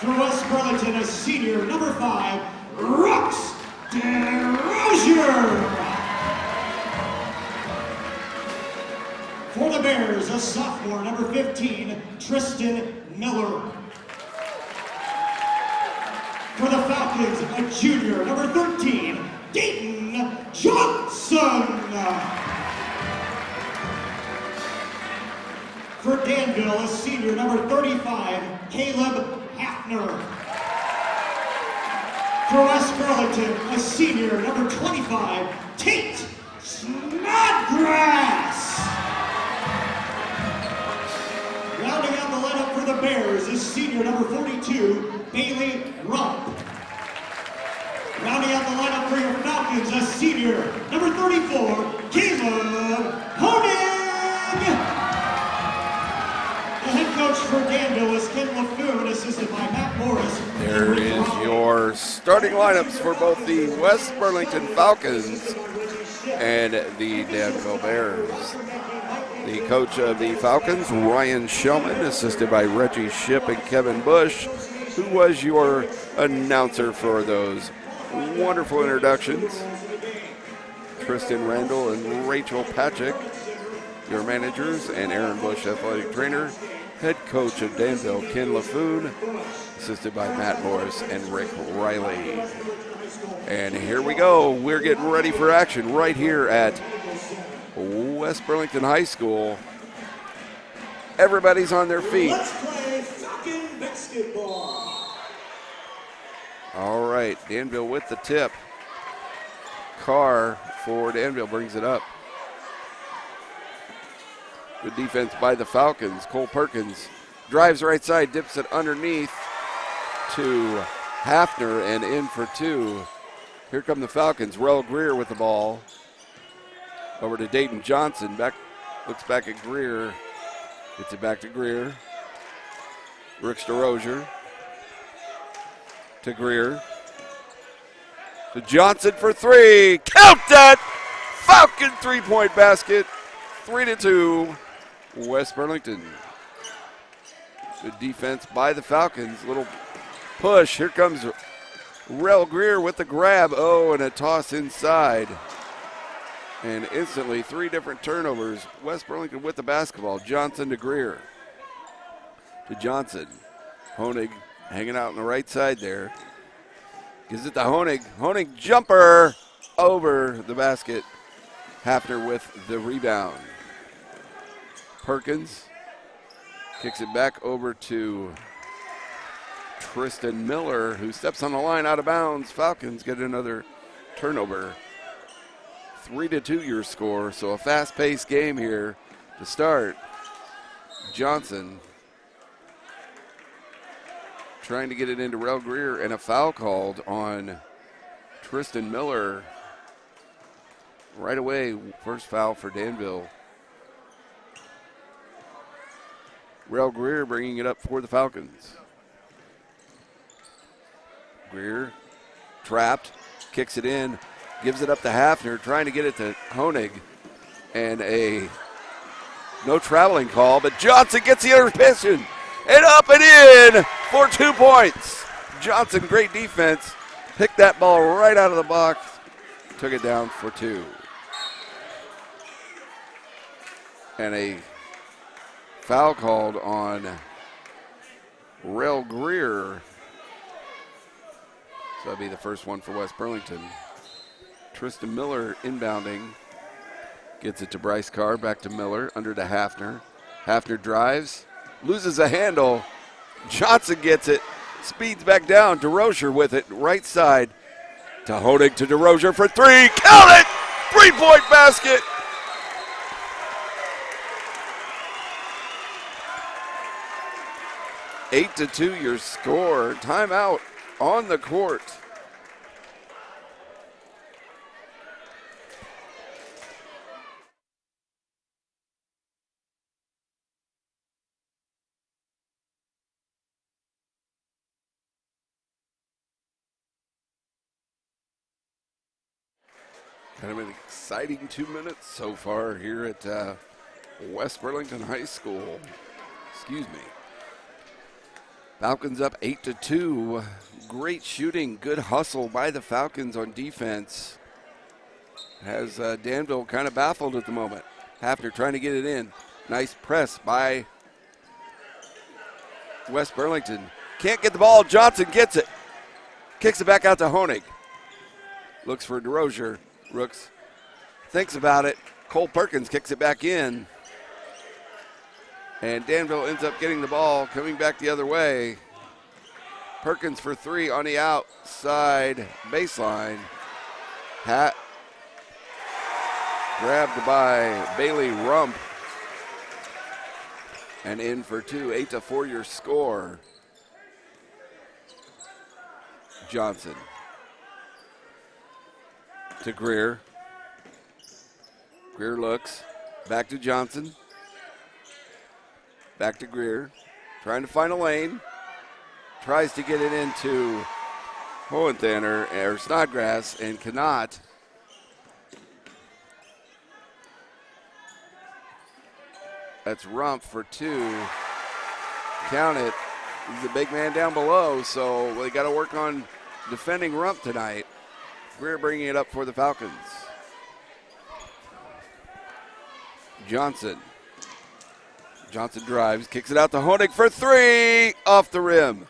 For West Burlington, a senior number 5, Rux DeRozier. For the Bears, a sophomore number 15, Tristan Miller. For the Falcons, a junior number 13, Dayton Johnson. For Danville, a senior number 35, Caleb Hafner. For West Burlington, a senior number 25, Tate Snodgrass. Rounding out the lineup for the Bears is senior number 42, Bailey Rump. Rounding out the lineup for your Falcons, a senior number 34, Caleb Honig. The head coach for Danville is Ken LaFoon, assisted by Matt Morris. There is your starting lineups for both the West Burlington Falcons and the Danville Bears. The coach of the Falcons, Ryan Shellman, assisted by Reggie Shipp and Kevin Bush, who was your announcer for those wonderful introductions. Tristan Randall and Rachel Patrick, your managers, and Aaron Bush, athletic trainer. Head coach of Danville, Ken LaFoon, assisted by Matt Morris and Rick Riley. And here we go. We're getting ready for action right here at West Burlington High School. Everybody's on their feet. Let's play Falcon basketball. All right, Danville with the tip. Carr for Danville brings it up. Good defense by the Falcons. Cole Perkins drives right side, dips it underneath to Hafner and in for 2. Here come the Falcons. Rel Greer with the ball. Over to Dayton Johnson. Looks back at Greer. Gets it back to Greer. Rix DeRozier. To Greer. To Johnson for 3. Count that! Falcon 3-point basket. 3-2. West Burlington. Good defense by the Falcons. Little push. Here comes Rel Greer with the grab. Oh, and a toss inside. And instantly 3 different turnovers. West Burlington with the basketball. Johnson to Greer. To Johnson. Honig hanging out on the right side there. Gives it to Honig. Honig jumper over the basket. Hafner with the rebound. Perkins kicks it back over to Tristan Miller, who steps on the line out of bounds. Falcons get another turnover. 3-2 your score, so a fast-paced game here to start. Johnson trying to get it into Rel Greer, and a foul called on Tristan Miller. Right away, first foul for Danville. Rel Greer bringing it up for the Falcons. Greer trapped, kicks it in, gives it up to Hafner, trying to get it to Honig. And a No traveling call, but Johnson gets the interception. And up and in for 2 points. Johnson, great defense. Picked that ball right out of the box. Took it down for 2. And a foul called on Rel Greer. So that'll be the first one for West Burlington. Tristan Miller inbounding. Gets it to Bryce Carr, back to Miller, under to Hafner. Hafner drives, loses a handle. Johnson gets it, speeds back down. DeRozier with it, right side to Honig to DeRozier for 3. Count it! 3-point basket. Eight to 2 your score. Timeout on the court. Kind of an exciting 2 minutes so far here at West Burlington High School. Excuse me. Falcons up 8 to 2. Great shooting, good hustle by the Falcons on defense. Has Danville kind of baffled at the moment. Hafner trying to get it in. Nice press by West Burlington. Can't get the ball. Johnson gets it. Kicks it back out to Honig. Looks for DeRozier. Rooks thinks about it. Cole Perkins kicks it back in. And Danville ends up getting the ball, coming back the other way. Perkins for 3 on the outside baseline. Grabbed by Bailey Rump. And in for 2. 8 to 4 your score. Johnson to Greer. Greer looks. Back to Johnson. Back to Greer. Trying to find a lane. Tries to get it into Hohenthaler or Snodgrass and cannot. That's Rump for 2. Count it. He's a big man down below, so they got to work on defending Rump tonight. Greer bringing it up for the Falcons. Johnson. Johnson drives, kicks it out to Honig for 3, off the rim.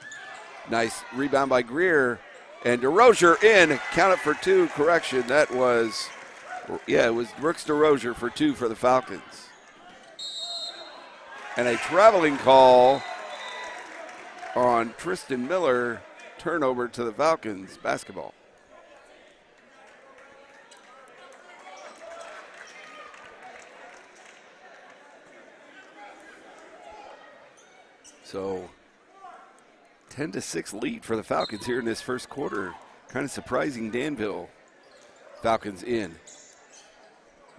Nice rebound by Greer. And DeRozier in, count it for 2, correction. That was, it was Brooks DeRozier for 2 for the Falcons. And a traveling call on Tristan Miller, turnover to the Falcons basketball. So 10-6 lead for the Falcons here in this first quarter. Kind of surprising Danville. Falcons in.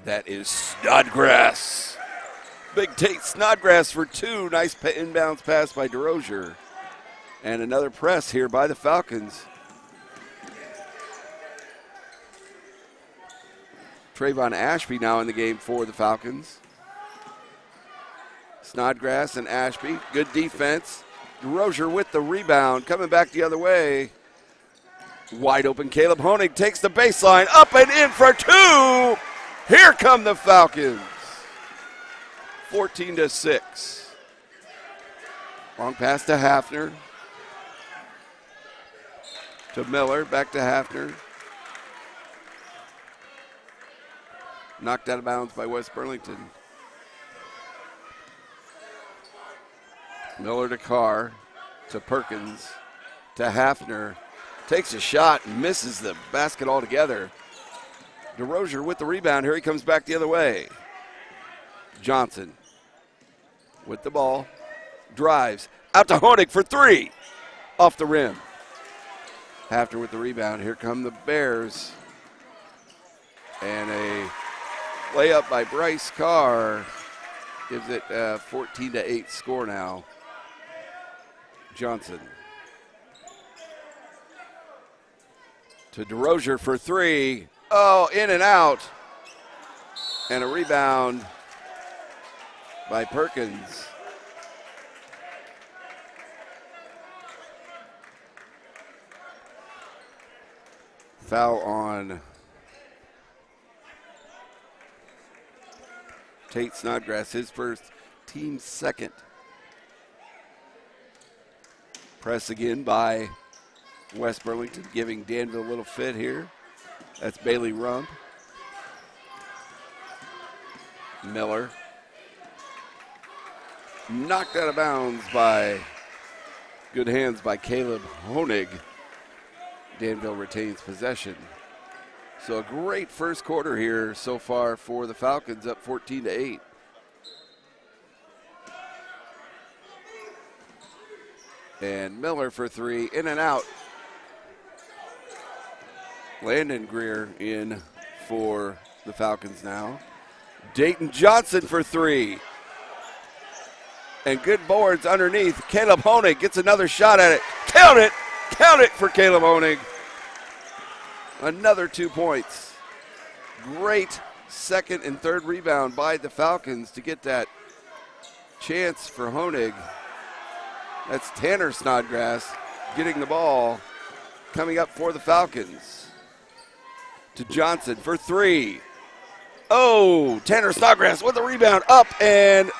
That is Snodgrass. Big Tate Snodgrass for 2. Nice inbounds pass by DeRozier. And another press here by the Falcons. Trayvon Ashby now in the game for the Falcons. Snodgrass and Ashby. Good defense. DeRozier with the rebound. Coming back the other way. Wide open Caleb Honig takes the baseline. Up and in for 2. Here come the Falcons. 14-6. Long pass to Hafner. To Miller. Back to Hafner. Knocked out of bounds by West Burlington. Miller to Carr, to Perkins, to Hafner. Takes a shot and misses the basket altogether. DeRozier with the rebound. Here he comes back the other way. Johnson with the ball. Drives. Out to Honig for 3. Off the rim. Hafner with the rebound. Here come the Bears. And a layup by Bryce Carr gives it a 14-8 score now. Johnson to DeRozier for 3. Oh, in and out. And a rebound by Perkins. Foul on Tate Snodgrass, his first, team second. Press again by West Burlington, giving Danville a little fit here. That's Bailey Rump. Miller. Knocked out of bounds by good hands by Caleb Honig. Danville retains possession. So a great first quarter here so far for the Falcons, up 14-8. And Miller for three, in and out. Landon Greer in for the Falcons now. Dayton Johnson for three. And good boards underneath. Caleb Honig gets another shot at it. Count it! Count it for Caleb Honig. Another 2 points. Great second and third rebound by the Falcons to get that chance for Honig. That's Tanner Snodgrass getting the ball, coming up for the Falcons. To Johnson for three. Oh, Tanner Snodgrass with the rebound up, and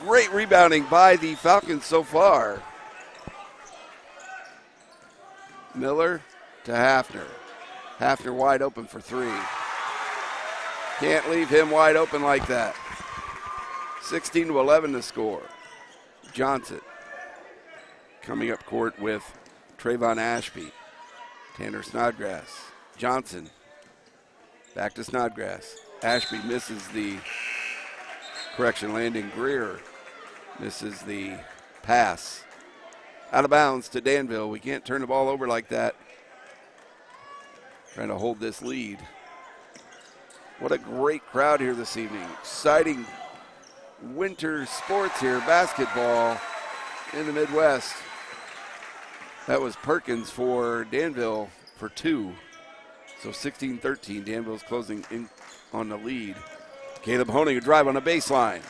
great rebounding by the Falcons so far. Miller to Hafner. Hafner wide open for three. Can't leave him wide open like that. 16-11 to score. Johnson coming up court with Trayvon Ashby. Tanner Snodgrass. Johnson back to Snodgrass. Ashby misses the correction. Landon Greer misses the pass. Out of bounds to Danville. We can't turn the ball over like that. Trying to hold this lead. What a great crowd here this evening. Exciting winter sports here. Basketball in the Midwest. That was Perkins for Danville for two. So 16-13. Danville's closing in on the lead. Caleb Honig a drive on the baseline.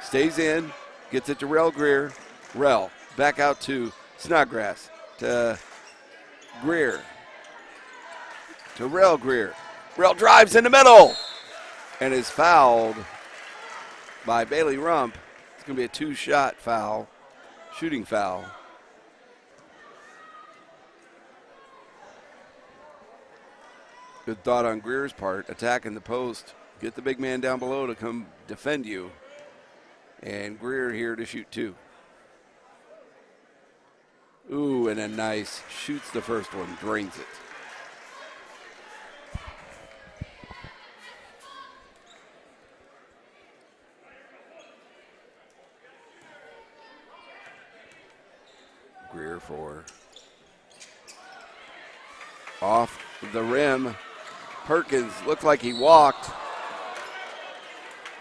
Stays in. Gets it to Rel Greer. Rel back out to Snodgrass. To Greer. To Rel Greer. Rel drives in the middle and is fouled by Bailey Rump. It's going to be a two-shot foul, shooting foul. Good thought on Greer's part, attacking the post. Get the big man down below to come defend you. And Greer here to shoot two. Ooh, and a nice, shoots the first one, drains it. Greer for off the rim. Perkins looked like he walked.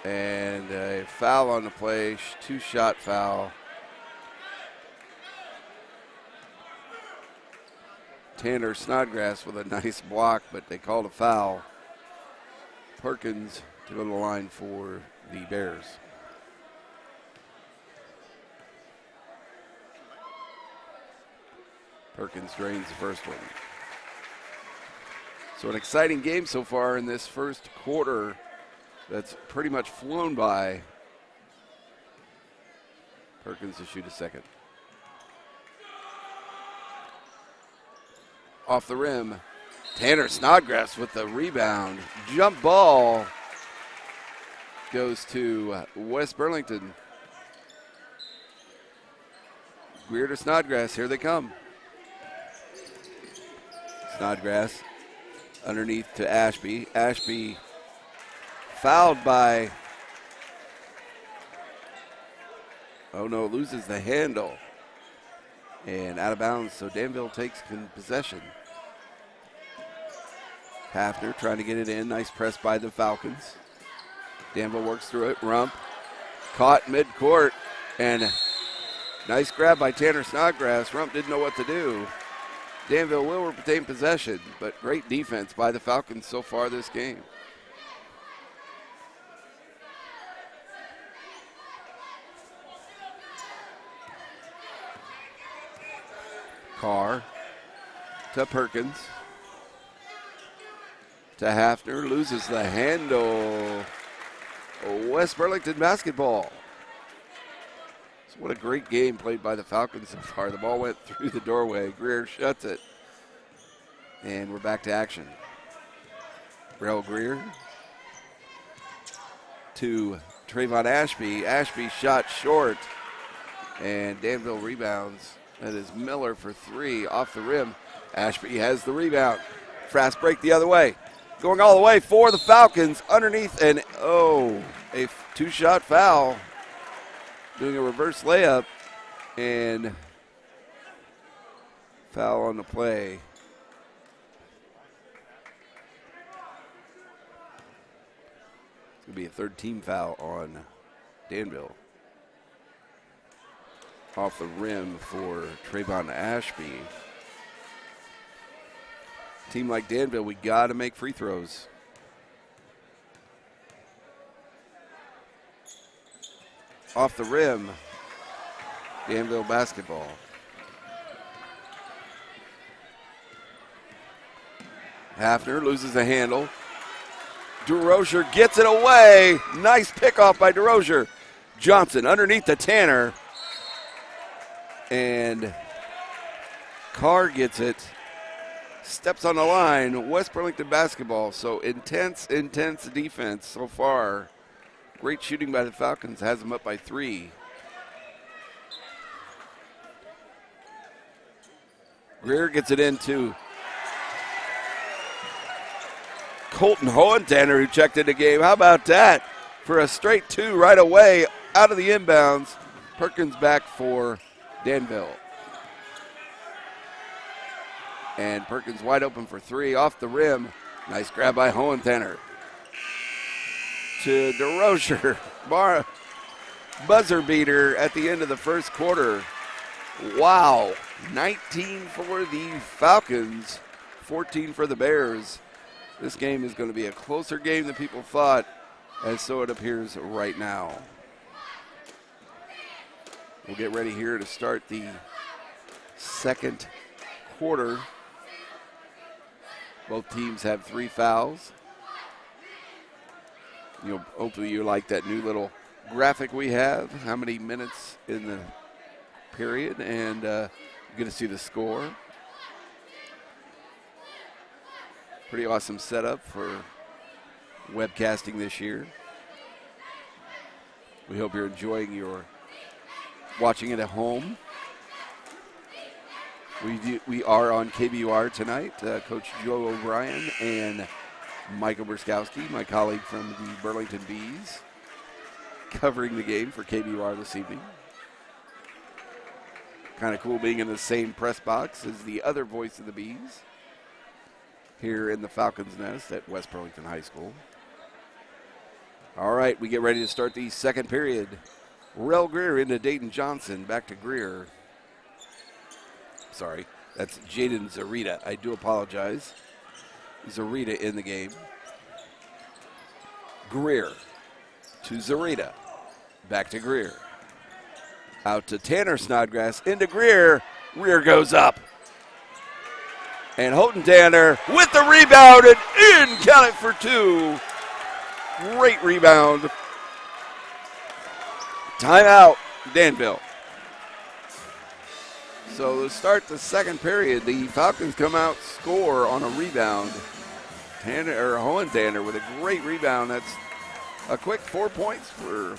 And a foul on the play, two-shot foul. Tanner Snodgrass with a nice block, but they called a foul. Perkins to go to the line for the Bears. Perkins drains the first one. So an exciting game so far in this first quarter that's pretty much flown by. Perkins to shoot a second. Off the rim, Tanner Snodgrass with the rebound. Jump ball goes to West Burlington. Greer to Snodgrass, here they come. Snodgrass underneath to Ashby. Ashby fouled by, oh no, loses the handle. And out of bounds, so Danville takes possession. Hafner trying to get it in. Nice press by the Falcons. Danville works through it. Rump caught mid-court. And nice grab by Tanner Snodgrass. Rump didn't know what to do. Danville will retain possession, but great defense by the Falcons so far this game. Carr to Perkins to Hafner, loses the handle. West Burlington basketball. So what a great game played by the Falcons so far. The ball went through the doorway. Greer shuts it. And we're back to action. Rel Greer to Trayvon Ashby. Ashby shot short. And Danville rebounds. That is Miller for three off the rim. Ashby has the rebound. Fast break the other way. Going all the way for the Falcons underneath, and a two-shot foul. Doing a reverse layup, and foul on the play. It's going to be a third-team foul on Danville. Off the rim for Trayvon Ashby. Team like Danville, we got to make free throws. Off the rim, Danville basketball. Hafner loses the handle. DeRozier gets it away. Nice pickoff by DeRozier. Johnson underneath the Tanner. And Carr gets it. Steps on the line. West Burlington basketball. So intense defense so far. Great shooting by the Falcons. Has them up by 3. Greer gets it into Colton Hohentanner, who checked in the game. How about that? For a straight 2 right away out of the inbounds. Perkins back for Danville. And Perkins wide open for 3 off the rim. Nice grab by Hohentanner. To DeRozier. Buzzer beater at the end of the first quarter. Wow. 19 for the Falcons, 14 for the Bears. This game is going to be a closer game than people thought, as so it appears right now. We'll get ready here to start the second quarter. Both teams have 3 fouls. Hopefully you like that new little graphic we have, how many minutes in the period, and you're going to see the score. Pretty awesome setup for webcasting this year. We hope you're enjoying your watching it at home. We are on KBUR tonight. Coach Joe O'Brien and Michael Burskowski, my colleague from the Burlington Bees, covering the game for KBUR this evening. Kind of cool being in the same press box as the other voice of the Bees here in the Falcons' Nest at West Burlington High School. All right, we get ready to start the second period. Rel Greer into Dayton Johnson, back to Greer. Sorry, that's Jaden Zarita. I do apologize. Zarita in the game. Greer to Zarita. Back to Greer. Out to Tanner Snodgrass. Into Greer. Greer goes up. And Houghton Tanner with the rebound and in. Count it for 2. Great rebound. Timeout, Danville. So to start the second period, the Falcons come out, score on a rebound. Hohentanner with a great rebound. That's a quick 4 points for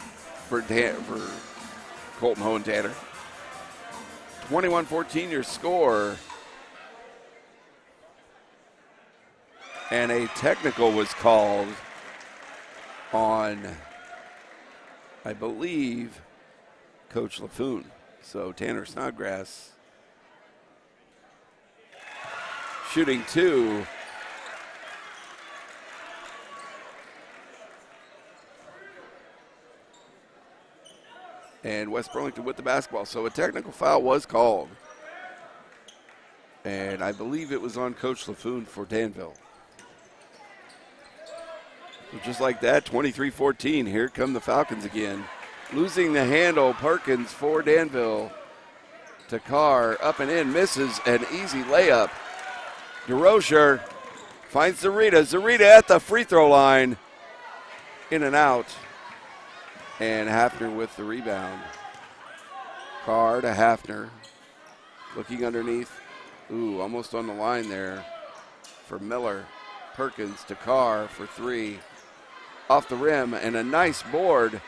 Colton Hohentanner. 21-14 your score. And a technical was called on, I believe, Coach LaFoon. So Tanner Snodgrass shooting 2. And West Burlington with the basketball. So a technical foul was called. And I believe it was on Coach LaFoon for Danville. So just like that, 23-14. Here come the Falcons again. Losing the handle, Perkins for Danville. to Carr, up and in, misses an easy layup. DeRozier finds Zarita. Zarita at the free throw line. In and out. And Hafner with the rebound. Carr to Hafner. Looking underneath. Ooh, almost on the line there for Miller. Perkins to Carr for three. Off the rim and a nice board.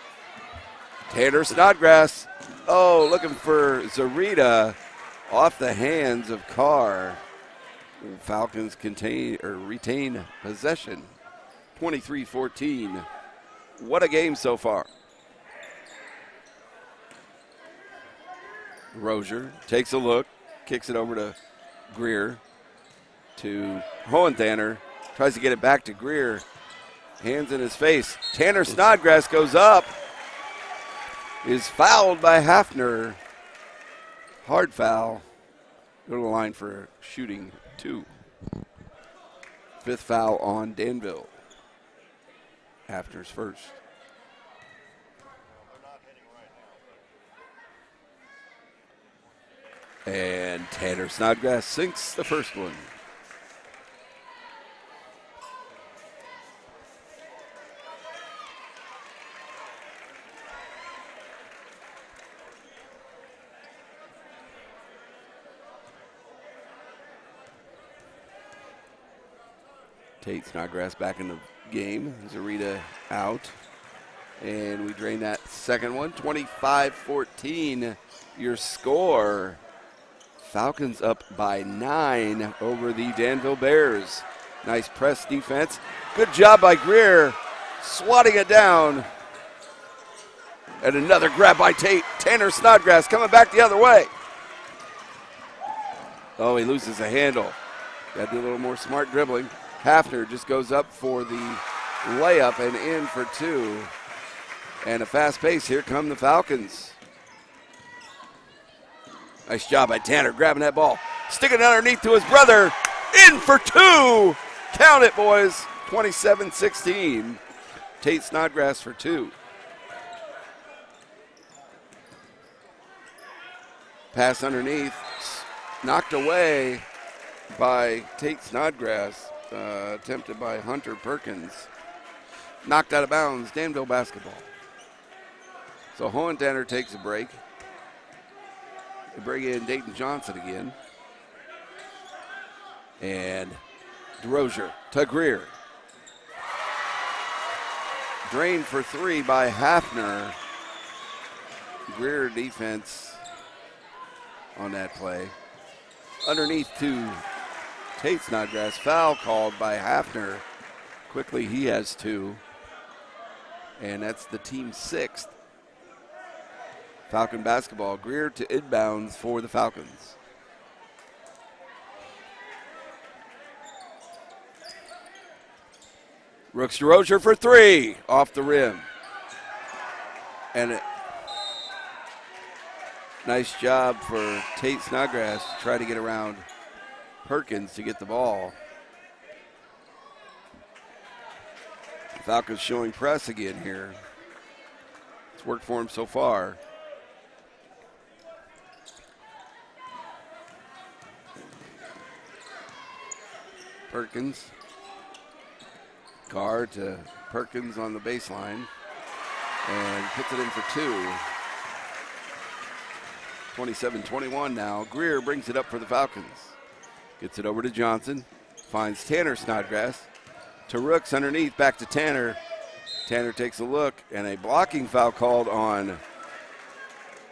Tanner Snodgrass. Oh, looking for Zarita. Off the hands of Carr. Falcons retain possession. 23-14. What a game so far. Rozier takes a look, kicks it over to Greer, to Hohenthaler, tries to get it back to Greer. Hands in his face. Tanner Snodgrass goes up, is fouled by Hafner. Hard foul. Go to the line for shooting 2. 5th foul on Danville. Hafner's first. And Tanner Snodgrass sinks the first one. Tate Snodgrass back in the game. Zarita out. And we drain that second one. 25-14, your score. Falcons up by 9 over the Danville Bears. Nice press defense. Good job by Greer, swatting it down. And another grab by Tate. Tanner Snodgrass coming back the other way. Oh, he loses a handle. Got to do a little more smart dribbling. Hafner just goes up for the layup and in for 2. And a fast pace. Here come the Falcons. Nice job by Tanner grabbing that ball. Sticking it underneath to his brother. In for 2. Count it, boys. 27-16. Tate Snodgrass for 2. Pass underneath. Knocked away by Tate Snodgrass. Attempted by Hunter Perkins. Knocked out of bounds. Danville basketball. So Hohenthaler takes a break. They bring in Dayton Johnson again. And DeRozier to Greer. Drained for 3 by Hafner. Greer defense on that play. Underneath to Tate Snodgrass. Foul called by Hafner. Quickly he has 2. And that's the team's 6th. Falcon basketball. Greer to inbounds for the Falcons. Rooks DeRozier for 3 off the rim. And nice job for Tate Snodgrass to try to get around Perkins to get the ball. Falcons showing press again here. It's worked for him so far. Perkins. Carr to Perkins on the baseline. And puts it in for 2. 27-21 now. Greer brings it up for the Falcons. Gets it over to Johnson. Finds Tanner Snodgrass. To Rooks underneath. Back to Tanner. Tanner takes a look. And a blocking foul called on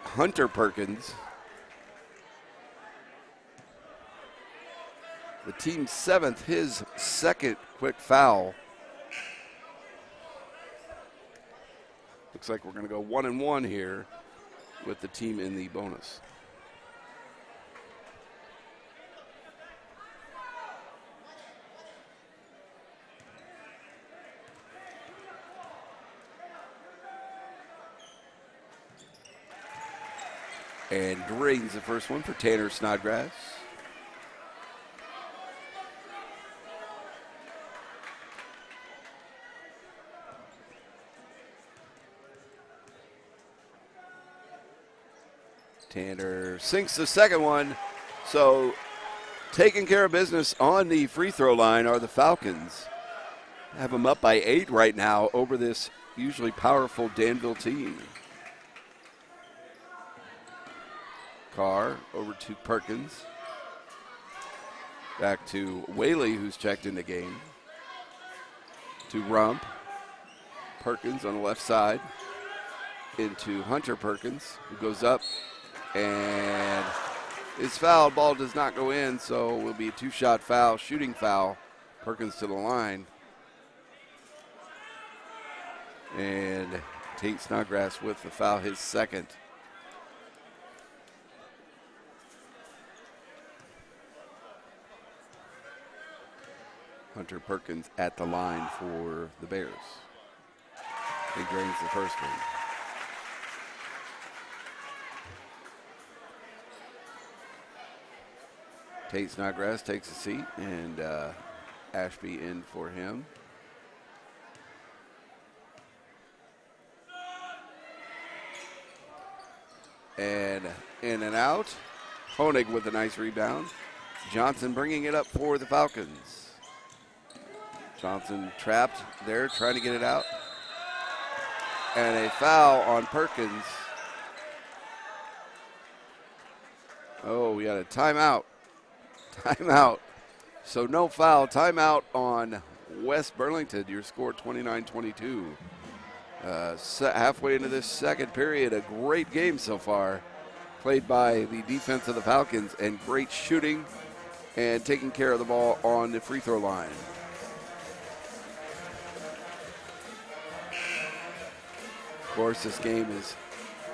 Hunter Perkins. The team's 7th, his 2nd quick foul. Looks like we're going to go 1-1 here with the team in the bonus. And drains the first one for Tanner Snodgrass. Tanner sinks the second one. So taking care of business on the free throw line are the Falcons. Have them up by 8 right now over this usually powerful Danville team. Carr over to Perkins. Back to Whaley, who's checked in the game. To Rump. Perkins on the left side. Into Hunter Perkins, who goes up and is fouled. Ball does not go in, so it will be a 2-shot foul, shooting foul. Perkins to the line. And Tate Snodgrass with the foul, his second. Hunter Perkins at the line for the Bears. He drains the first one. Tate Snodgrass takes a seat, and Ashby in for him. And in and out. Honig with a nice rebound. Johnson bringing it up for the Falcons. Johnson trapped there, trying to get it out. And a foul on Perkins. Oh, we got a timeout. Timeout. So no foul. Timeout on West Burlington. Your score 29-22. Halfway into this second period, a great game so far. Played by the defense of the Falcons, and great shooting and taking care of the ball on the free throw line. Of course, this game is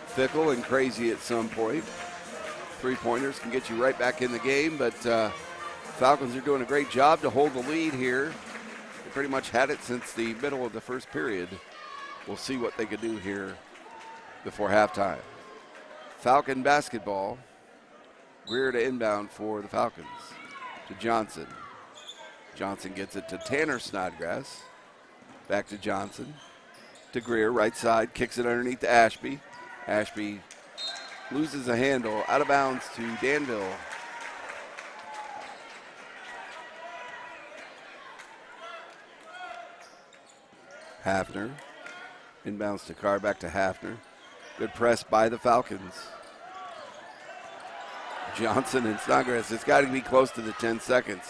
fickle and crazy at some point. Three-pointers can get you right back in the game, but Falcons are doing a great job to hold the lead here. They pretty much had it since the middle of the first period. We'll see what they can do here before halftime. Falcon basketball. Greer to inbound for the Falcons. To Johnson. Johnson gets it to Tanner Snodgrass. Back to Johnson. To Greer, right side. Kicks it underneath to Ashby. Ashby loses a handle. Out of bounds to Danville. Hafner. Inbounds to Carr, back to Hafner. Good press by the Falcons. Johnson and Snodgrass. It's got to be close to the 10 seconds.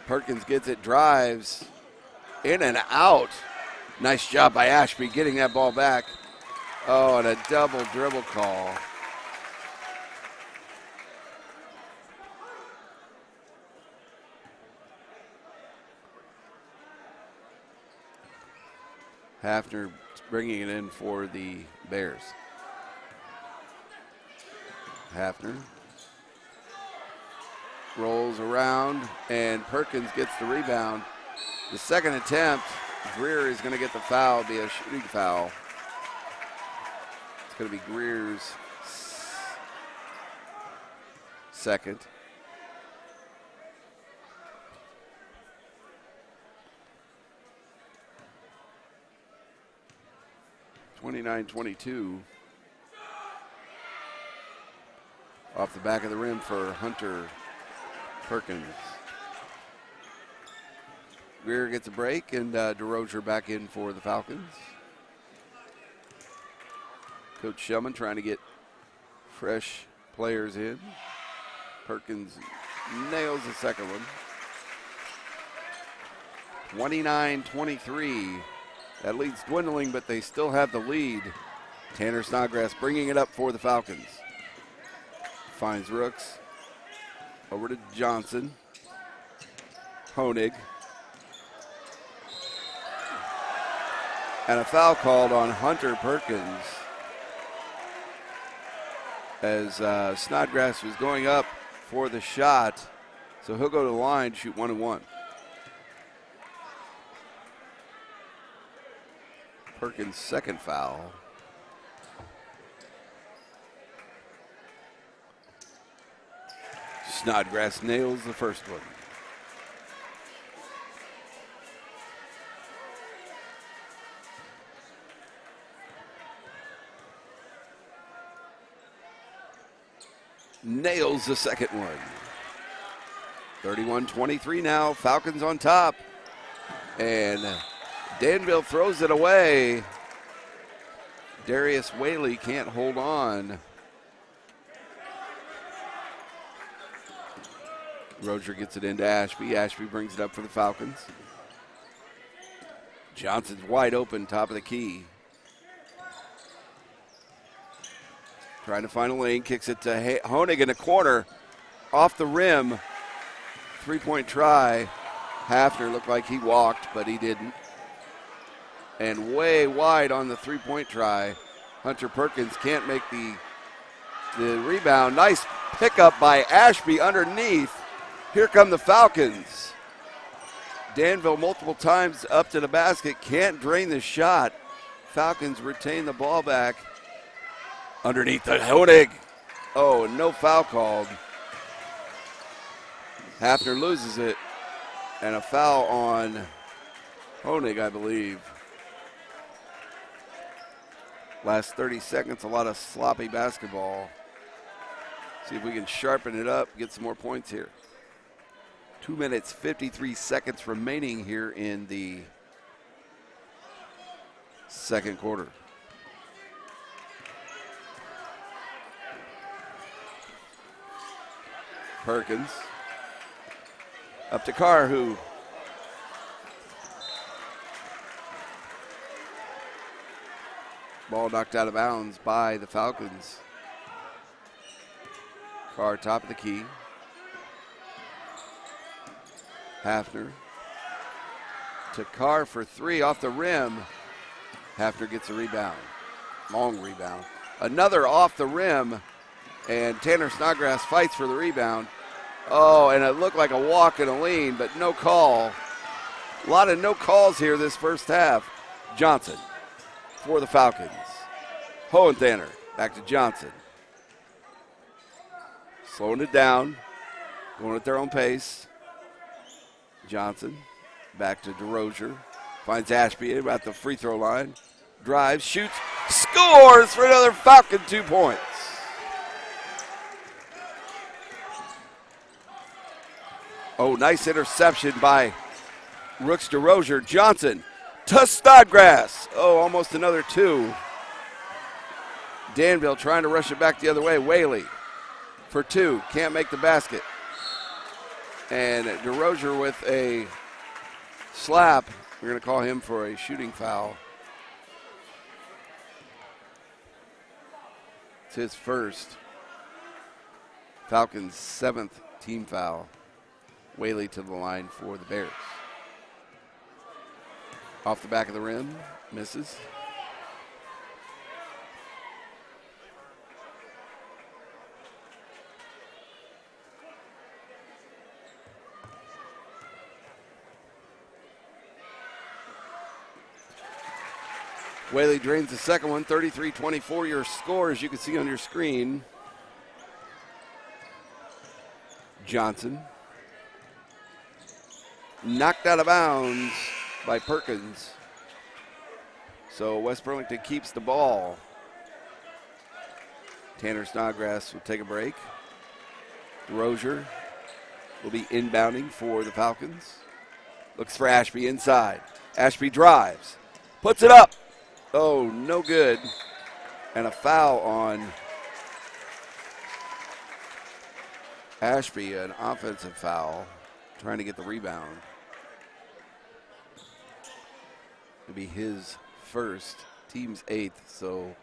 Perkins gets it, drives, in and out. Nice job by Ashby getting that ball back. Oh, and a double dribble call. Hafner bringing it in for the Bears. Hafner rolls around, and Perkins gets the rebound. The second attempt, Greer is going to get the foul, be a shooting foul. It's going to be Greer's second. (29-22). Off the back of the rim for Hunter Perkins. Greer gets a break, and DeRozier back in for the Falcons. Coach Shellman trying to get fresh players in. Perkins nails the second one. 29-23. That lead's dwindling, but they still have the lead. Tanner Snodgrass bringing it up for the Falcons. Finds Rooks. Over to Johnson. Honig. And a foul called on Hunter Perkins as Snodgrass was going up for the shot. So he'll go to the line, shoot 1-1. Perkins' second foul. Snodgrass nails the first one. nails the second one. 31-23 now. Falcons on top. And Danville throws it away. Darius Whaley can't hold on. Rozier gets it into Ashby. Ashby brings it up for the Falcons. Johnson's wide open, top of the key. Trying to find a lane, kicks it to Honig in the corner. Off the rim. 3-point try. Hafner looked like he walked, but he didn't. And way wide on the 3-point try. Hunter Perkins can't make the rebound. Nice pickup by Ashby underneath. Here come the Falcons. Danville multiple times up to the basket, can't drain the shot. Falcons retain the ball back. Underneath the Honig. Oh, no foul called. Hafner loses it. And a foul on Honig, I believe. Last 30 seconds, a lot of sloppy basketball. See if we can sharpen it up, get some more points here. 2 minutes, 53 seconds remaining here in the second quarter. Perkins up to Carhu. Ball knocked out of bounds by the Falcons. Carr top of the key. Hafner to Carr for three off the rim. Hafner gets a rebound. Long rebound. Another off the rim. And Tanner Snodgrass fights for the rebound. Oh, and it looked like a walk and a lean, but no call. A lot of no calls here this first half. Johnson for the Falcons. Hohenthaler back to Johnson. Slowing it down. Going at their own pace. Johnson back to DeRozier. Finds Ashby at the free throw line. Drives, shoots, scores for another Falcon 2 points. Oh, nice interception by Rooks DeRozier. Johnson to Snodgrass. Oh, almost another two. Danville trying to rush it back the other way. Whaley for two. Can't make the basket. And DeRozier with a slap. We're going to call him for a shooting foul. It's his first. Falcons' 7th team foul. Whaley to the line for the Bears. Off the back of the rim, misses. Whaley drains the second one, 33-24. Your score, as you can see on your screen. Johnson. Knocked out of bounds by Perkins. So West Burlington keeps the ball. Tanner Snodgrass will take a break. DeRozier will be inbounding for the Falcons. Looks for Ashby inside. Ashby drives. Puts it up. Oh, no good. And a foul on Ashby, an offensive foul, trying to get the rebound. It'll be his first, team's 8th, so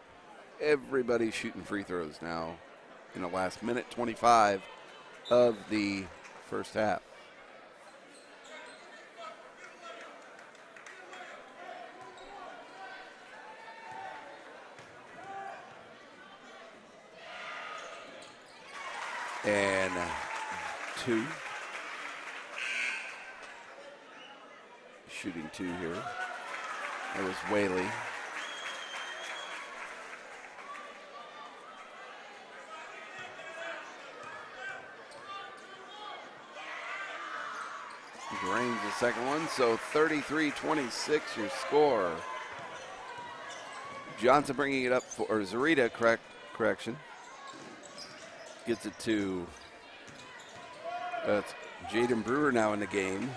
everybody's shooting free throws now in the last minute 25 of the first half. And two. Shooting two here. That was Whaley. Drains the second one, so 33-26 your score. Johnson bringing it up for, or Zarita, correction. Gets it to Jaden Brewer now in the game.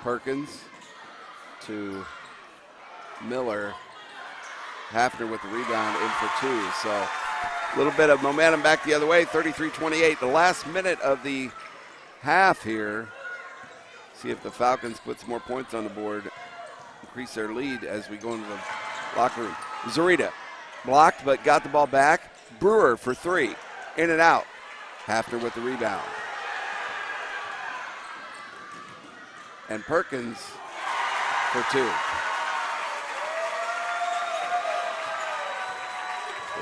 Perkins to Miller. Hafner with the rebound, in for two. So a little bit of momentum back the other way, 33-28. The last minute of the half here. See if the Falcons put some more points on the board, increase their lead as we go into the locker room. Zarita blocked but got the ball back. Brewer for three, in and out. Hafner with the rebound. And Perkins for two.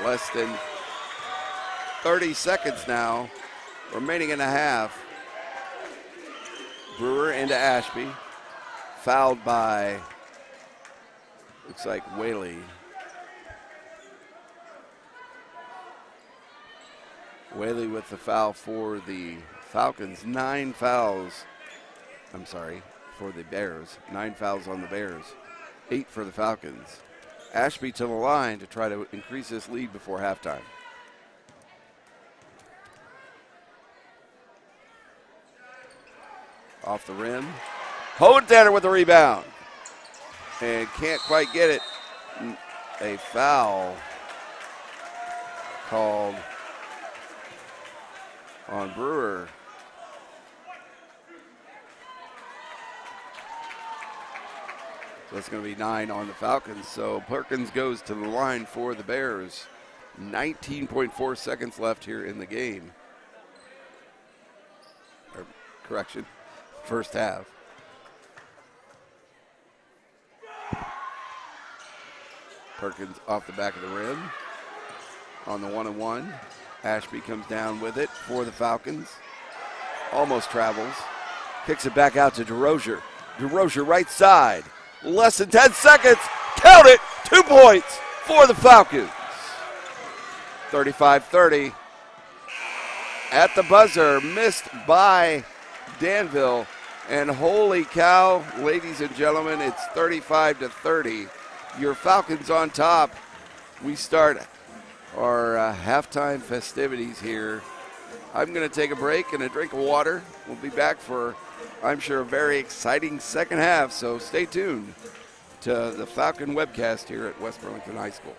Less than 30 seconds now remaining in the half. Brewer into Ashby. Fouled by, looks like Whaley. Whaley with the foul for the Falcons. 9 fouls. I'm sorry, for the Bears. 9 fouls on the Bears. 8 for the Falcons. Ashby to the line to try to increase this lead before halftime. Off the rim. Hohentanner with the rebound. And can't quite get it. A foul called on Brewer. So it's going to be 9 on the Falcons. So Perkins goes to the line for the Bears. 19.4 seconds left here in the game. Or, correction, first half. Perkins off the back of the rim on the 1-on-1. Ashby comes down with it for the Falcons. Almost travels. Kicks it back out to DeRozier. DeRozier right side. Less than 10 seconds. Count it. 2 points for the Falcons. 35-30. At the buzzer, missed by Danville. And holy cow, ladies and gentlemen, it's 35-30. Your Falcons on top. We start our halftime festivities here. I'm going to take a break and a drink of water. We'll be back for, I'm sure, a very exciting second half, so stay tuned to the Falcon webcast here at West Burlington High School.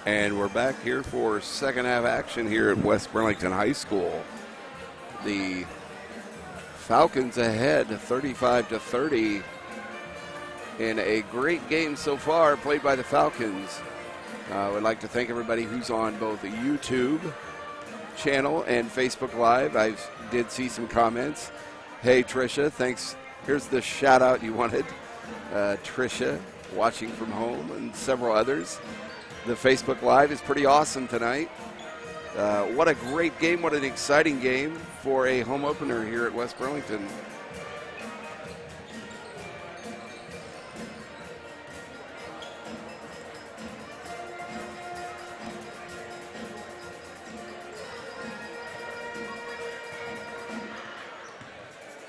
And we're back here for second half action here at West Burlington High School. The Falcons ahead 35-30 in a great game so far played by the Falcons. I would like to thank everybody who's on both the YouTube channel and Facebook Live. I did see some comments. Hey, Tricia, thanks. Here's the shout out you wanted. Tricia, watching from home, and several others. The Facebook Live is pretty awesome tonight. What a great game. What an exciting game for a home opener here at West Burlington.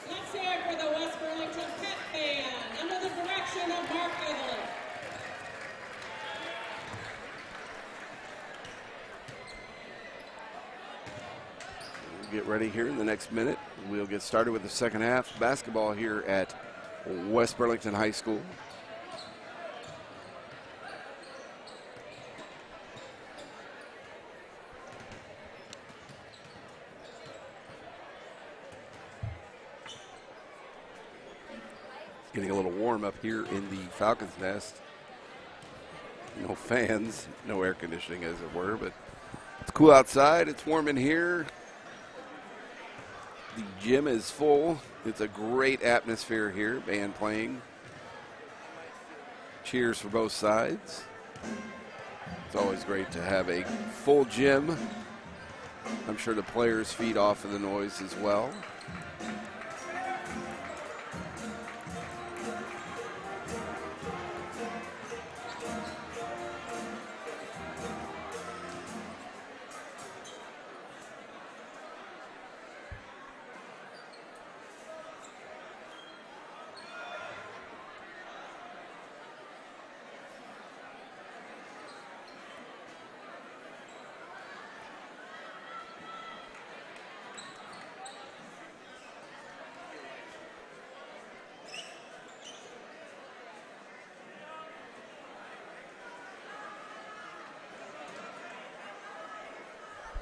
Let's hear it for the West Burlington Pep Band under the direction of Mark Evelyn. Get ready here in the next minute. We'll get started with the second half basketball here at West Burlington High School. Getting a little warm up here in the Falcons nest. No fans, no air conditioning as it were, but it's cool outside. It's warm in here. The gym is full. It's a great atmosphere here. Band playing. Cheers for both sides. It's always great to have a full gym. I'm sure the players feed off of the noise as well.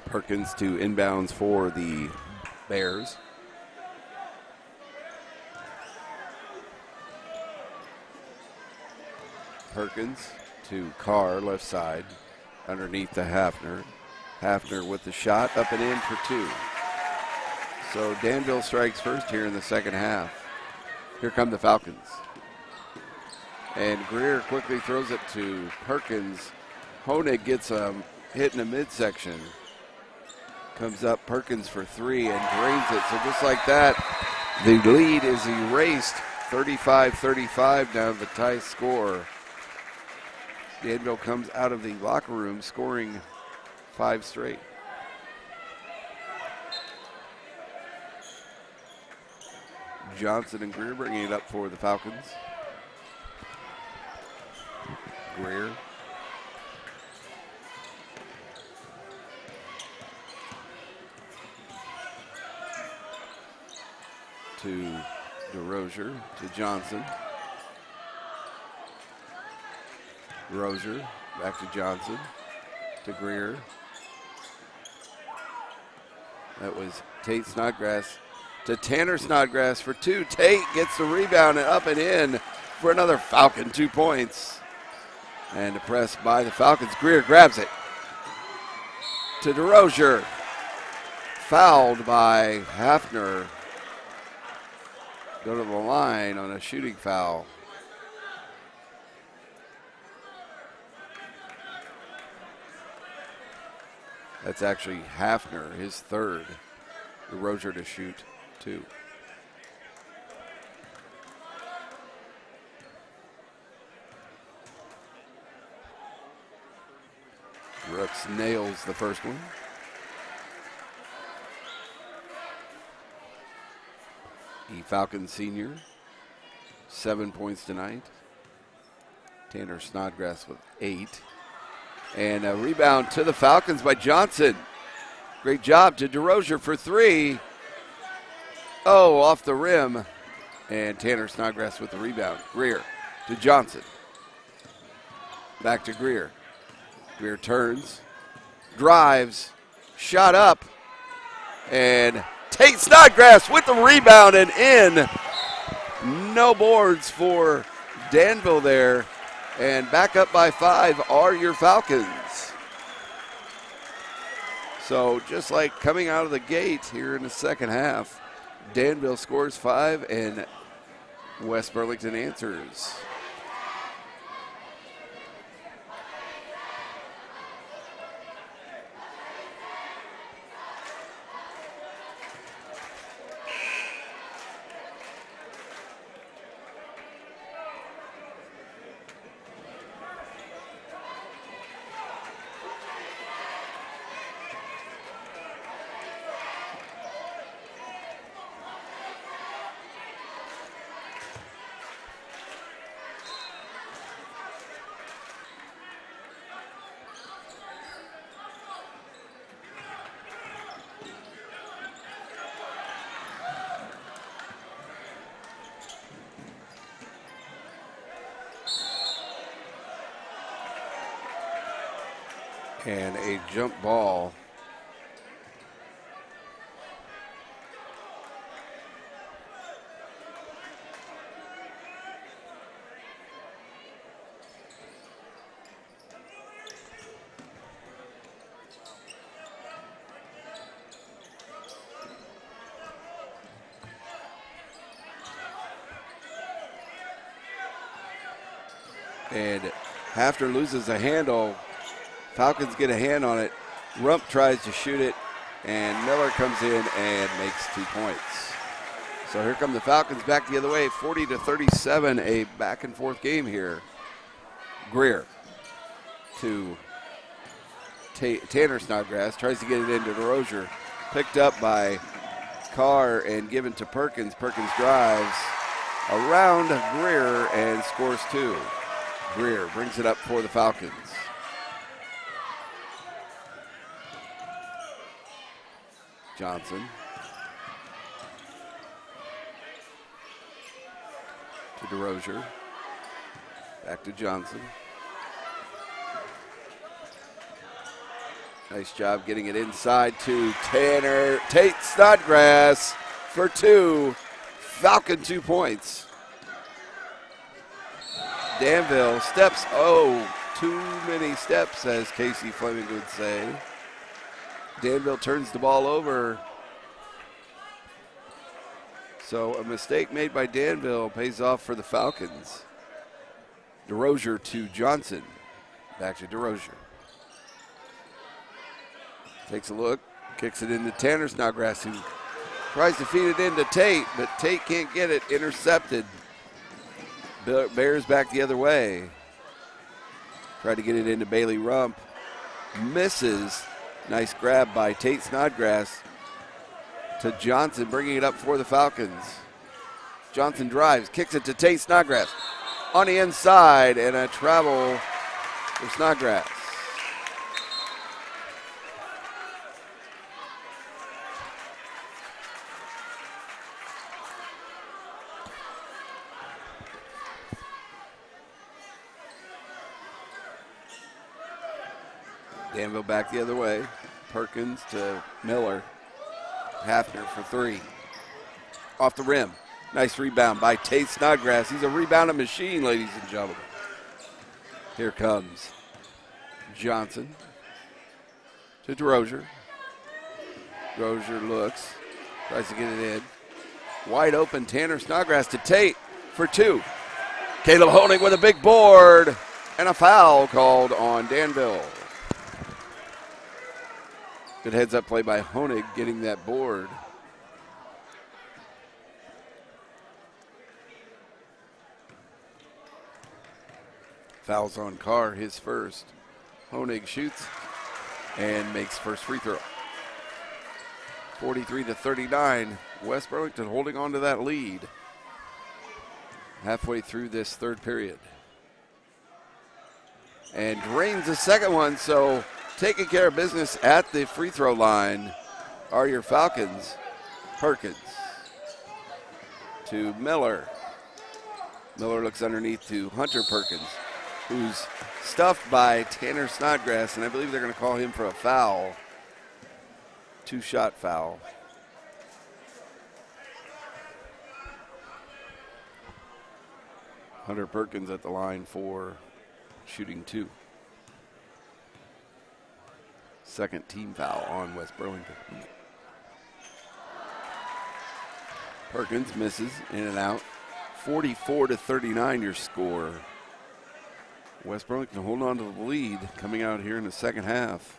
Perkins to inbounds for the Bears. Perkins to Carr, left side, underneath to Hafner. Hafner with the shot, up and in for two. So Danville strikes first here in the second half. Here come the Falcons. And Greer quickly throws it to Perkins. Honig gets a hit in the midsection. Comes up Perkins for three and drains it. So just like that, the lead is erased. 35-35 now the tie score. Danville comes out of the locker room scoring 5 straight. Johnson and Greer bringing it up for the Falcons. Greer. To DeRozier, to Johnson. Rozier, back to Johnson, to Greer. That was Tate Snodgrass to Tanner Snodgrass for two. Tate gets the rebound and up and in for another Falcon 2 points. And the press by the Falcons. Greer grabs it to DeRozier. Fouled by Hafner. Go to the line on a shooting foul. That's actually Hafner, his third. DeRozier to shoot 2. Brooks nails the first one. The Falcons senior, 7 points tonight. Tanner Snodgrass with 8. And a rebound to the Falcons by Johnson. Great job to DeRozier for 3. Oh, off the rim. And Tanner Snodgrass with the rebound. Greer to Johnson. Back to Greer. Greer turns, drives, shot up, and Tate Snodgrass with the rebound and in. No boards for Danville there. And back up by 5 are your Falcons. So just like coming out of the gate here in the second half, Danville scores 5 and West Burlington answers. And a jump ball. And Hafner loses a handle. Falcons get a hand on it. Rump tries to shoot it, and Miller comes in and makes 2 points. So here come the Falcons back the other way, 40-37, a back-and-forth game here. Greer to Tanner Snodgrass, tries to get it into DeRozier. Picked up by Carr and given to Perkins. Perkins drives around Greer and scores 2. Greer brings it up for the Falcons. Johnson to DeRozier. Back to Johnson. Nice job getting it inside to Tate Snodgrass for 2. Falcon 2 points. Danville steps, too many steps, as Casey Fleming would say. Danville turns the ball over. So a mistake made by Danville pays off for the Falcons. DeRozier to Johnson. Back to DeRozier. Takes a look, kicks it into Tanner Snodgrass, who tries to feed it into Tate, but Tate can't get it. Intercepted. Bears back the other way. Tried to get it into Bailey Rump. Misses. Nice grab by Tate Snodgrass to Johnson, bringing it up for the Falcons. Johnson drives, kicks it to Tate Snodgrass. On the inside, and a travel for Snodgrass. Danville back the other way. Perkins to Miller. Hafner for 3. Off the rim. Nice rebound by Tate Snodgrass. He's a rebounding machine, ladies and gentlemen. Here comes Johnson to DeRozier. DeRozier looks, tries to get it in. Wide open, Tanner Snodgrass to Tate for 2. Caleb Honig with a big board, and a foul called on Danville. Good heads-up play by Honig, getting that board. Fouls on Carr, his first. Honig shoots and makes first free throw. 43-39. West Burlington holding on to that lead. Halfway through this third period. And drains the second one, so taking care of business at the free throw line are your Falcons. Perkins to Miller. Miller looks underneath to Hunter Perkins. who's stuffed by Tanner Snodgrass, and I believe they're going to call him for a foul. 2-shot foul. Hunter Perkins at the line for shooting 2. Second team foul on West Burlington. Perkins misses, in and out. 44-39 your score. West Burlington holding on to the lead coming out here in the second half.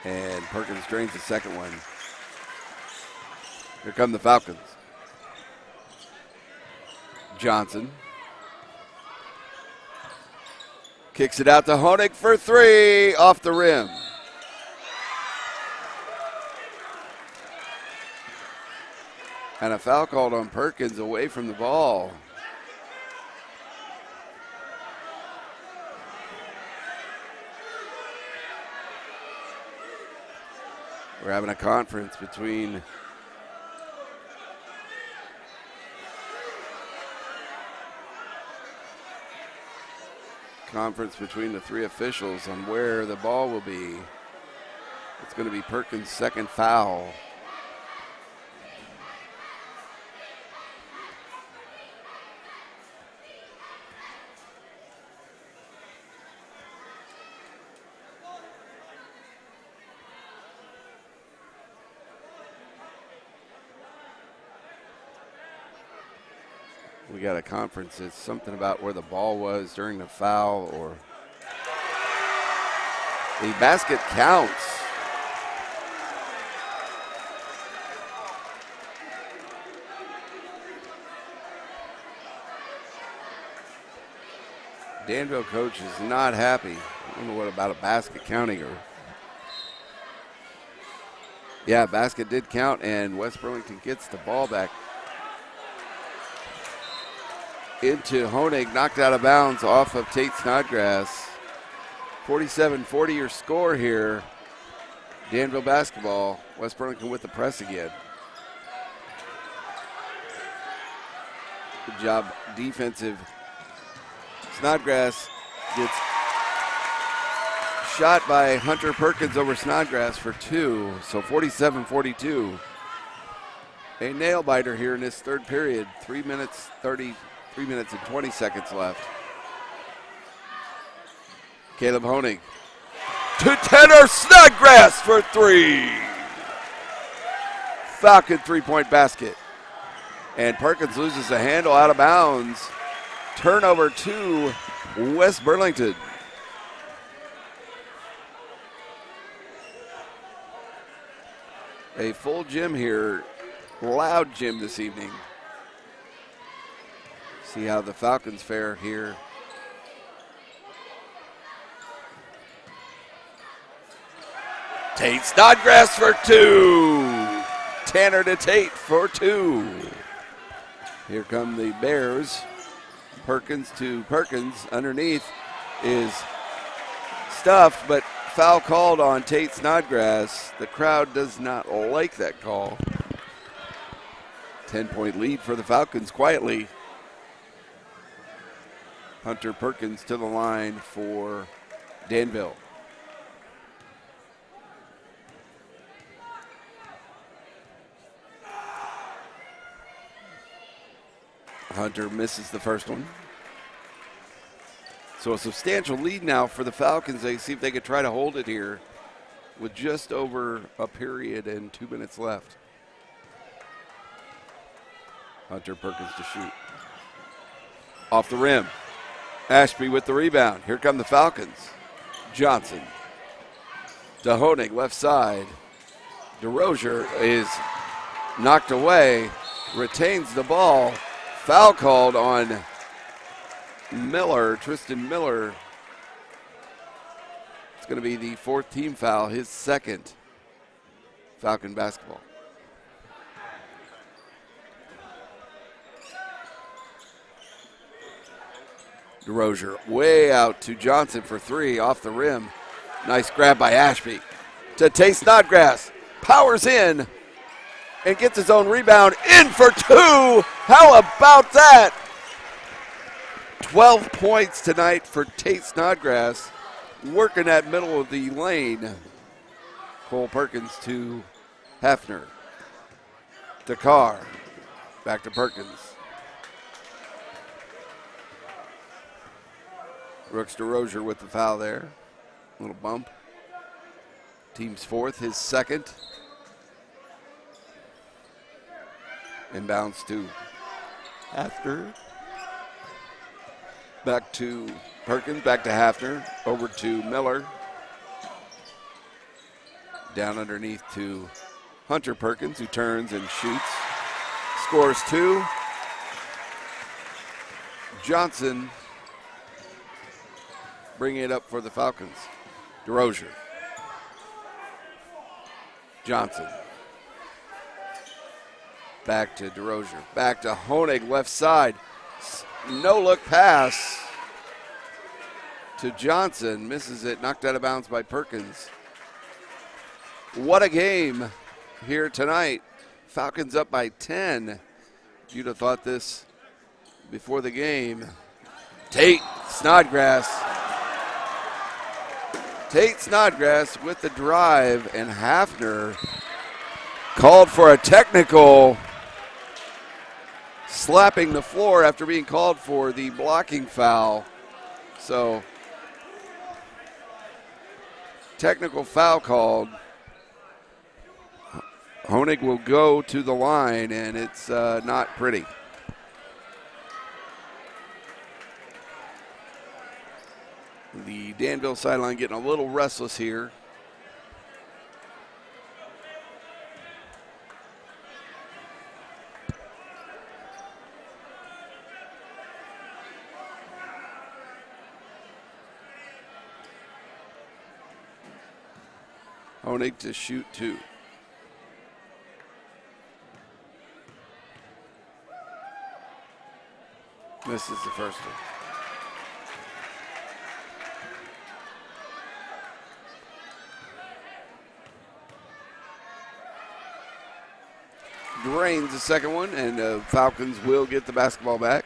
And Perkins drains the second one. Here come the Falcons. Johnson kicks it out to Honig for 3, off the rim. And a foul called on Perkins away from the ball. We're having a conference between the 3 officials on where the ball will be. It's going to be Perkins' second foul. We got a conference. It's something about where the ball was during the foul, or the basket counts. Danville coach is not happy. I don't know what about a basket counting, or yeah, basket did count, and West Burlington gets the ball back into Honig, knocked out of bounds off of Tate Snodgrass. 47-40 your score here. Danville basketball. West Burlington with the press again. Good job defensive. Snodgrass gets shot by Hunter Perkins over Snodgrass for 2. So 47-42. A nail biter here in this third period. 3 minutes and 20 seconds left. Caleb Honig to Tanner Snodgrass for 3. Falcon 3-point basket. And Perkins loses the handle out of bounds. Turnover to West Burlington. A full gym here. Loud gym this evening. See how the Falcons fare here. Tate Snodgrass for 2. Tanner to Tate for 2. Here come the Bears. Perkins to Perkins. Underneath is stuffed, but foul called on Tate Snodgrass. The crowd does not like that call. 10-point lead for the Falcons quietly. Hunter Perkins to the line for Danville. Hunter misses the first one. So a substantial lead now for the Falcons. They see if they could try to hold it here with just over a period and 2 minutes left. Hunter Perkins to shoot. Off the rim. Ashby with the rebound. Here come the Falcons. Johnson. To Honig, left side. DeRozier is knocked away. Retains the ball. Foul called on Miller, Tristan Miller. It's going to be the 4th team foul, his 2nd. Falcon basketball. DeRozier way out to Johnson for 3 off the rim. Nice grab by Ashby. To Tate Snodgrass. Powers in and gets his own rebound. In for 2. How about that? 12 points tonight for Tate Snodgrass, working that middle of the lane. Cole Perkins to Hefner. To Carr. Back to Perkins. Brooks DeRozier with the foul there. Little bump. Team's fourth, his second. Inbounds to Hafner. Back to Perkins, back to Hafner. Over to Miller. Down underneath to Hunter Perkins, who turns and shoots. Scores two. Johnson bringing it up for the Falcons. DeRozier. Johnson. Back to DeRozier. Back to Honig, left side. No-look pass to Johnson. Misses it, knocked out of bounds by Perkins. What a game here tonight. Falcons up by 10. You'd have thought this before the game. Tate Snodgrass. Tate Snodgrass with the drive, and Hafner called for a technical, slapping the floor after being called for the blocking foul. So, technical foul called. Honig will go to the line, and it's not pretty. The Danville sideline getting a little restless here. Honig to shoot two. This is the first one. Drains the second one, and the Falcons will get the basketball back.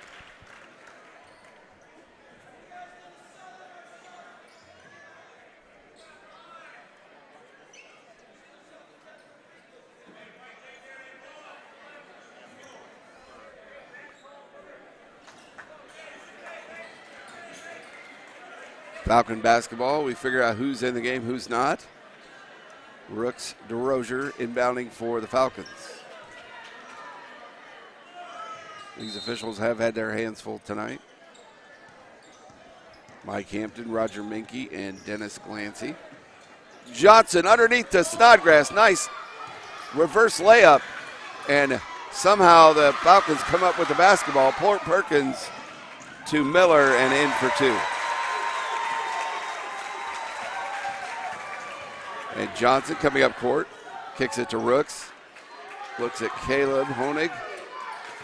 Falcon basketball, we figure out who's in the game, who's not. Brooks DeRozier inbounding for the Falcons. These officials have had their hands full tonight. Mike Hampton, Roger Minke, and Dennis Glancy. Johnson underneath to Snodgrass. Nice reverse layup. And somehow the Falcons come up with the basketball. Perkins to Miller and in for two. And Johnson coming up court. Kicks it to Rooks. Looks at Caleb Honig.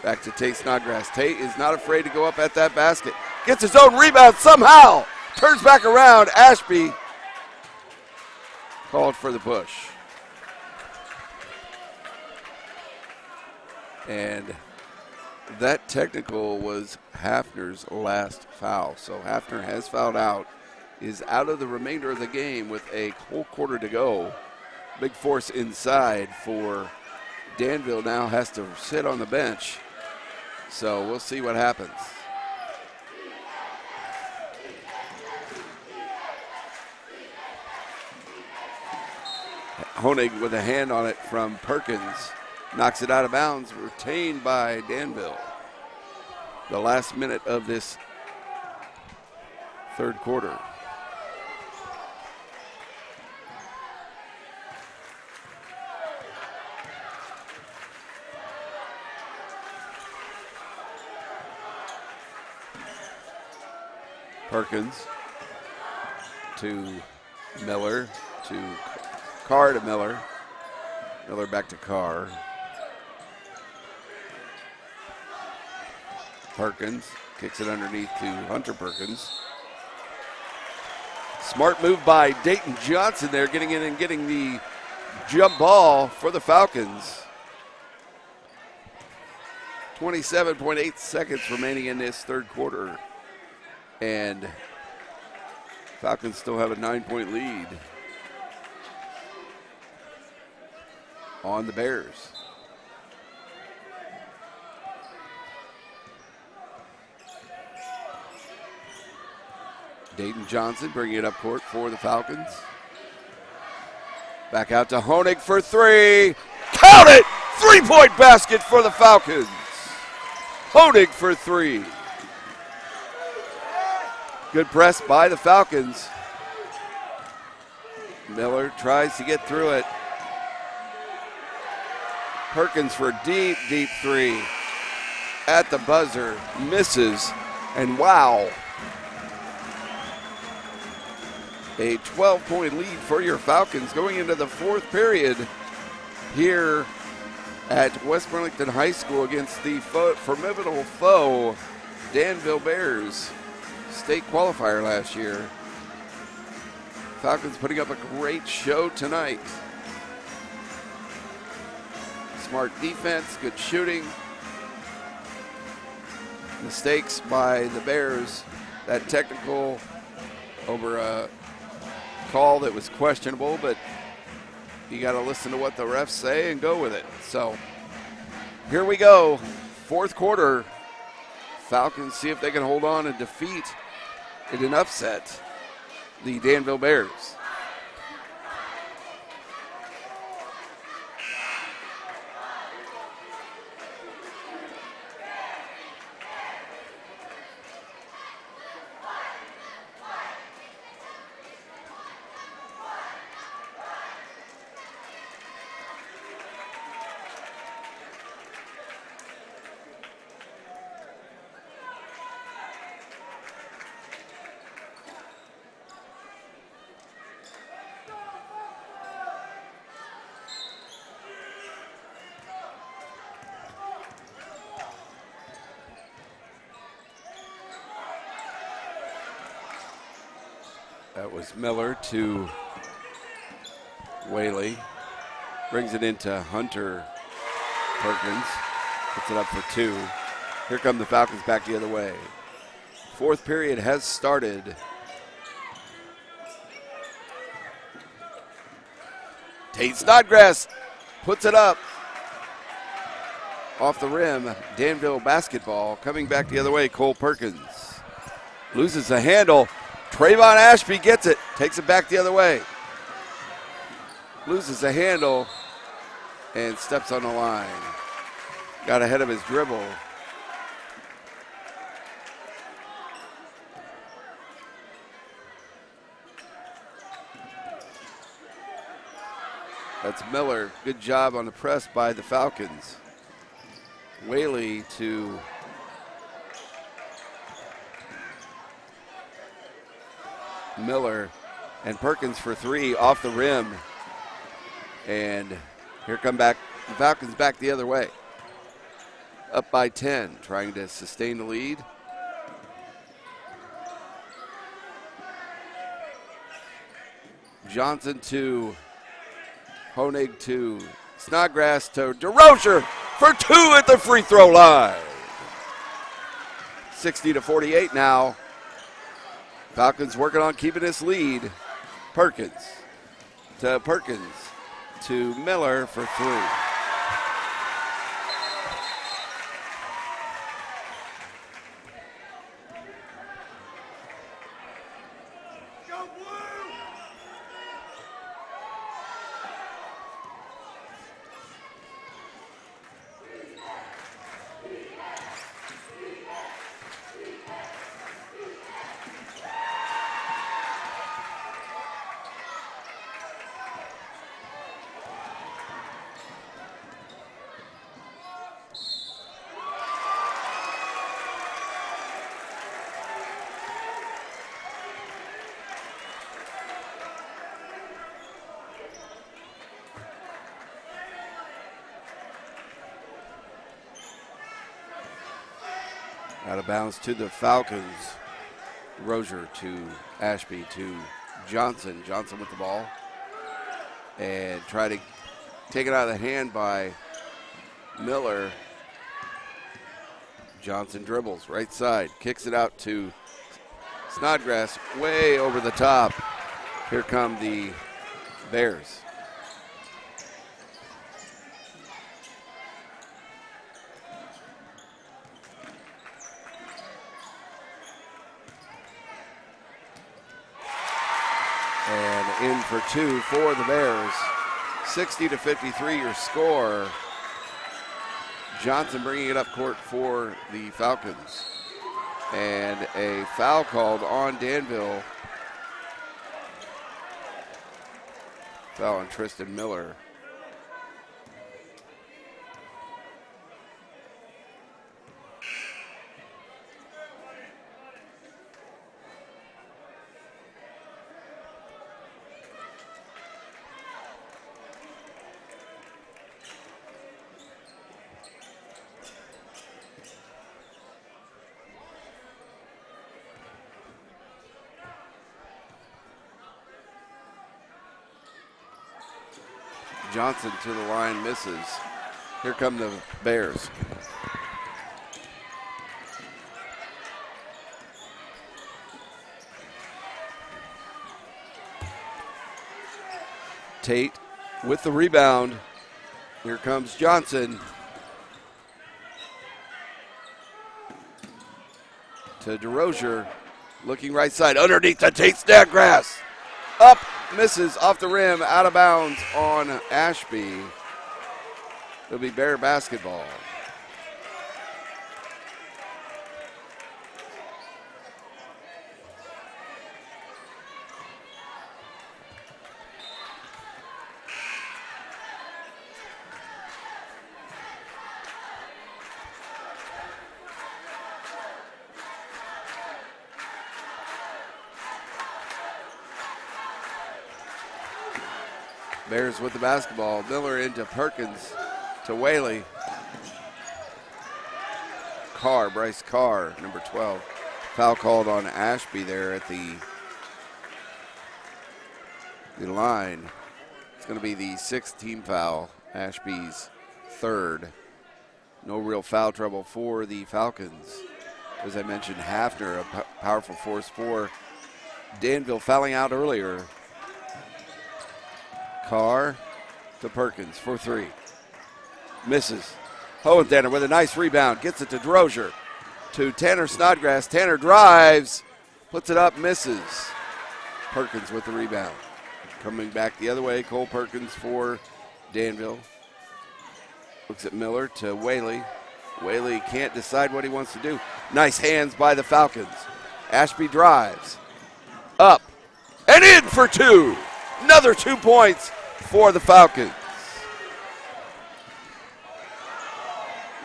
Back to Tate Snodgrass. Tate is not afraid to go up at that basket. Gets his own rebound somehow. Turns back around. Ashby called for the push. And that technical was Hafner's last foul. So Hafner has fouled out, is out of the remainder of the game with a whole quarter to go. Big force inside for Danville now has to sit on the bench. So we'll see what happens. Honig with a hand on it from Perkins. Knocks it out of bounds, retained by Danville. The last minute of this third quarter. Perkins to Miller, to Carr to Miller. Miller back to Carr. Perkins kicks it underneath to Hunter Perkins. Smart move by Dayton Johnson there, getting in and getting the jump ball for the Falcons. 27.8 seconds remaining in this third quarter. And Falcons still have a 9-point lead on the Bears. Dayton Johnson bringing it up court for the Falcons. Back out to Honig for three. Count it! 3-point basket for the Falcons. Honig for three. Good press by the Falcons. Miller tries to get through it. Perkins for deep, deep three. At the buzzer, misses, and wow. A 12-point lead for your Falcons going into the fourth period here at West Burlington High School against the formidable foe, Danville Bears, state qualifier last year. Falcons putting up a great show tonight. Smart defense, good shooting. Mistakes by the Bears. That technical over a call that was questionable, but you got to listen to what the refs say and go with it. So here we go. Fourth quarter. Falcons see if they can hold on and defeat in an upset the Danville Bears. That was Miller to Whaley. Brings it into Hunter Perkins. Puts it up for two. Here come the Falcons back the other way. Fourth period has started. Tate Snodgrass puts it up. Off the rim. Danville basketball. Coming back the other way, Cole Perkins. Loses the handle. Trayvon Ashby gets it, takes it back the other way. Loses the handle and steps on the line. Got ahead of his dribble. That's Miller. Good job on the press by the Falcons. Whaley to Miller, and Perkins for three off the rim. And here come back the Falcons back the other way. Up by 10, trying to sustain the lead. Johnson to Honig to Snodgrass to DeRozier for two at the free throw line. 60-48 now. Falcons working on keeping this lead. Perkins to Miller for three. Out of bounds to the Falcons. Rozier to Ashby to Johnson. Johnson with the ball. And try to take it out of the hand by Miller. Johnson dribbles right side. Kicks it out to Snodgrass way over the top. Here come the Bears. And in for two for the Bears. 60-53 your score. Johnson bringing it up court for the Falcons. And a foul called on Danville. Foul on Tristan Miller. Johnson to the line, misses. Here come the Bears. Tate with the rebound. Here comes Johnson. To DeRozier, looking right side, underneath the Tate Snodgrass. Up, misses off the rim, out of bounds on Ashby. It'll be Bear basketball. Bears with the basketball. Miller into Perkins to Whaley. Bryce Carr, number 12. Foul called on Ashby there at the line. It's going to be the 6th team foul, Ashby's 3rd. No real foul trouble for the Falcons. As I mentioned, Hafner, a powerful force for Danville, fouling out earlier. Carr to Perkins for 3. Misses. Hohentanner with a nice rebound. Gets it to DeRozier. To Tanner Snodgrass. Tanner drives. Puts it up. Misses. Perkins with the rebound. Coming back the other way. Cole Perkins for Danville. Looks at Miller to Whaley. Whaley can't decide what he wants to do. Nice hands by the Falcons. Ashby drives. Up. And in for 2. Another 2 points for the Falcons.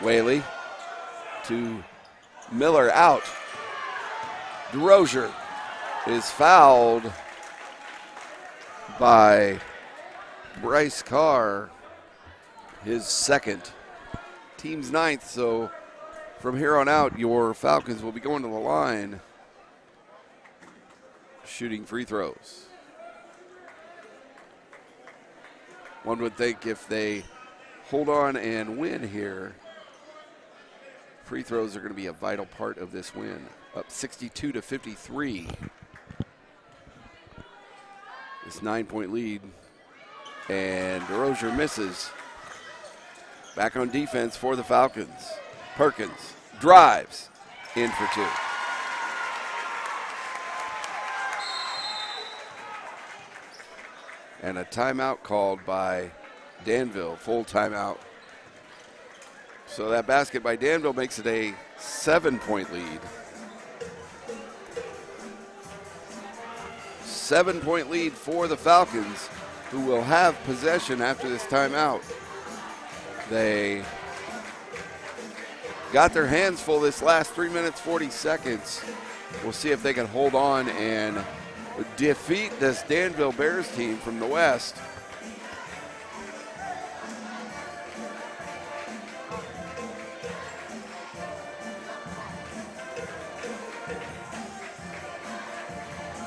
Whaley to Miller out. DeRozier is fouled by Bryce Carr, his 2nd. Team's 9th, so from here on out, your Falcons will be going to the line shooting free throws. One would think if they hold on and win here, free throws are going to be a vital part of this win. Up 62-53. This 9-point lead. And DeRozier misses. Back on defense for the Falcons. Perkins drives in for 2. And a timeout called by Danville, full timeout. So that basket by Danville makes it a 7-point lead. 7-point lead for the Falcons, who will have possession after this timeout. They got their hands full this last 3 minutes, 40 seconds. We'll see if they can hold on and defeat this Danville Bears team from the West.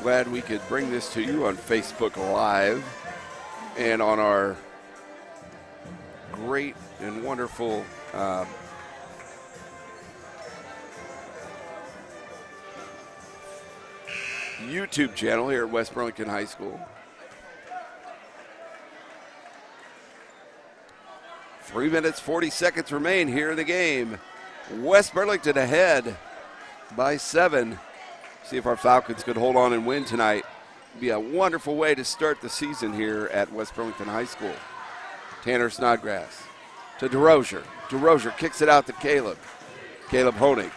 Glad we could bring this to you on Facebook Live and on our great and wonderful YouTube channel here at West Burlington High School. 3 minutes, 40 seconds remain here in the game. West Burlington ahead by 7. See if our Falcons could hold on and win tonight. Be a wonderful way to start the season here at West Burlington High School. Tanner Snodgrass to DeRozier. DeRozier kicks it out to Caleb. Caleb Honig